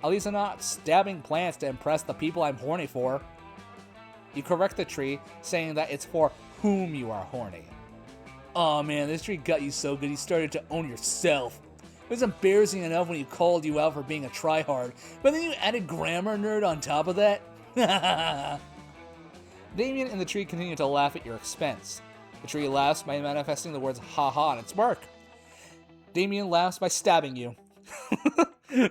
At least I'm not stabbing plants to impress the people I'm horny for. You correct the tree, saying that it's for whom you are horny. Aw man, this tree got you so good you started to own yourself. It was embarrassing enough when you called you out for being a tryhard, but then you added grammar nerd on top of that? Damien and the tree continue to laugh at your expense. The tree laughs by manifesting the words haha on its bark. Damien laughs by stabbing you.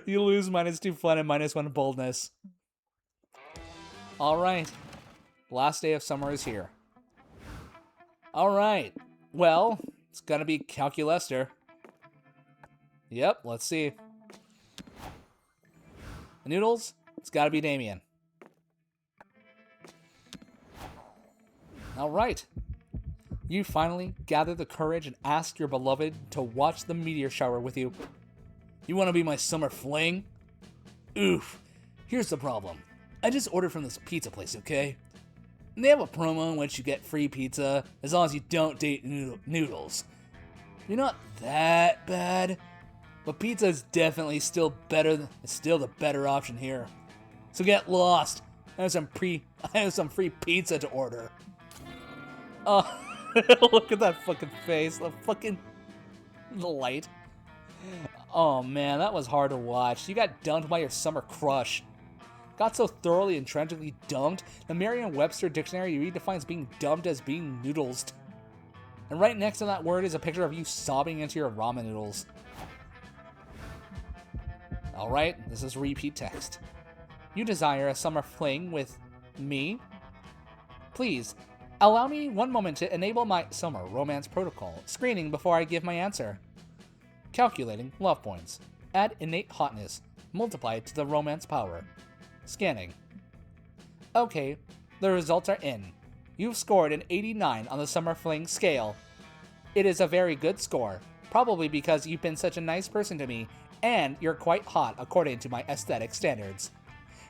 You lose -2 fun and -1 boldness. Alright. Last day of summer is here. Alright. Well, it's gonna be Calculester. Yep, let's see. Noodles, it's gotta be Damien. Alright. You finally gather the courage and ask your beloved to watch the meteor shower with you. You want to be my summer fling? Oof. Here's the problem. I just ordered from this pizza place, okay? And they have a promo in which you get free pizza as long as you don't date noodles. You're not that bad, but pizza is definitely still the better option here. So get lost. I have some free pizza to order. Oh, look at that fucking face. The light. Oh man, that was hard to watch. You got dumped by your summer crush. Got so thoroughly and tragically dumped, the Merriam-Webster dictionary redefines being dumped as being noodlesed. And right next to that word is a picture of you sobbing into your ramen noodles. Alright, this is repeat text. You desire a summer fling with me? Please, allow me one moment to enable my summer romance protocol screening before I give my answer. Calculating love points. Add innate hotness. Multiply to the romance power. Scanning. Okay, the results are in. You've scored an 89 on the Summer Fling scale. It is a very good score, probably because you've been such a nice person to me, and you're quite hot according to my aesthetic standards.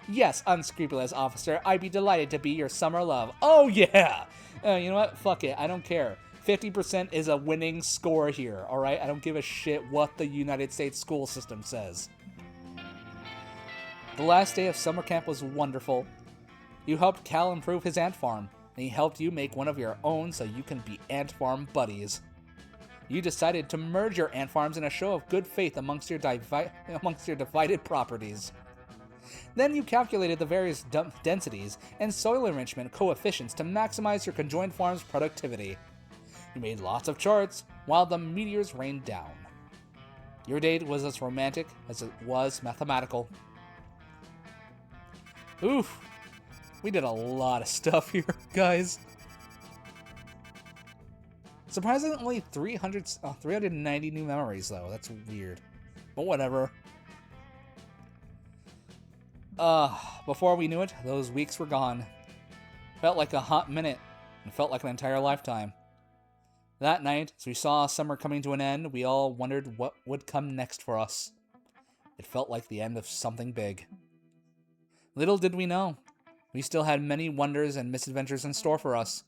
Yes, unscrupulous officer, I'd be delighted to be your summer love. Oh yeah! You know what? Fuck it, I don't care. 50% is a winning score here, alright? I don't give a shit what the United States school system says. The last day of summer camp was wonderful. You helped Cal improve his ant farm, and he helped you make one of your own so you can be ant farm buddies. You decided to merge your ant farms in a show of good faith amongst your divided properties. Then you calculated the various densities and soil enrichment coefficients to maximize your conjoined farm's productivity. You made lots of charts while the meteors rained down. Your date was as romantic as it was mathematical. Oof, we did a lot of stuff here, guys. Surprisingly, only 390 new memories, though. That's weird. But whatever. Before we knew it, those weeks were gone. Felt like a hot minute, and felt like an entire lifetime. That night, as we saw summer coming to an end, we all wondered what would come next for us. It felt like the end of something big. Little did we know, we still had many wonders and misadventures in store for us.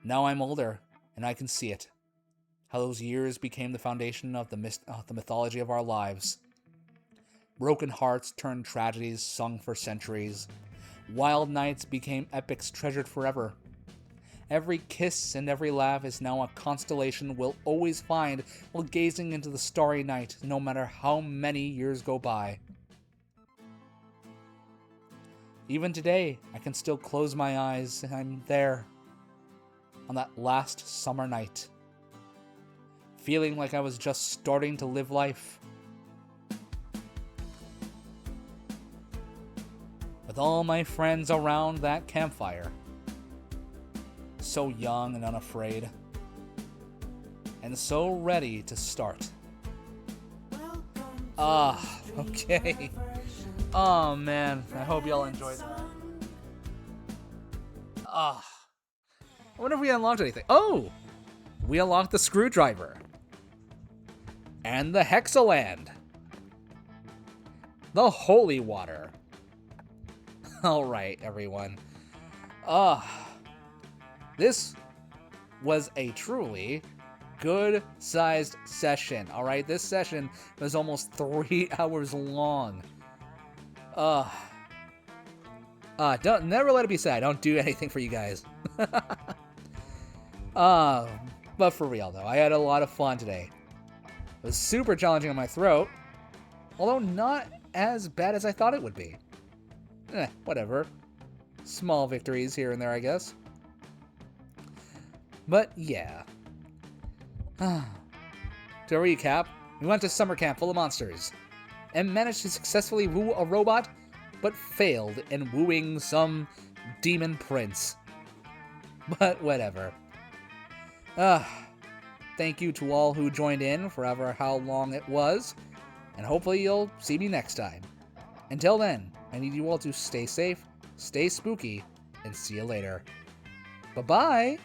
Now I'm older, and I can see it. How those years became the foundation of the mythology of our lives. Broken hearts turned tragedies sung for centuries. Wild nights became epics treasured forever. Every kiss and every laugh is now a constellation we'll always find while gazing into the starry night, no matter how many years go by. Even today, I can still close my eyes and I'm there, on that last summer night, feeling like I was just starting to live life. With all my friends around that campfire, so young and unafraid, and so ready to start. Okay. Oh man, I hope y'all enjoyed that. I wonder if we unlocked anything. Oh! We unlocked the screwdriver. And the Hexaland. The holy water. Alright, everyone. This was a truly good-sized session. Alright, this session was almost 3 hours long. Never let it be said. I don't do anything for you guys. But for real though, I had a lot of fun today. It was super challenging on my throat, although not as bad as I thought it would be. Whatever. Small victories here and there, I guess. But yeah. To recap, we went to summer camp full of monsters, and managed to successfully woo a robot, but failed in wooing some demon prince. But whatever. Thank you to all who joined in for ever how long it was, and hopefully you'll see me next time. Until then, I need you all to stay safe, stay spooky, and see you later. Bye-bye!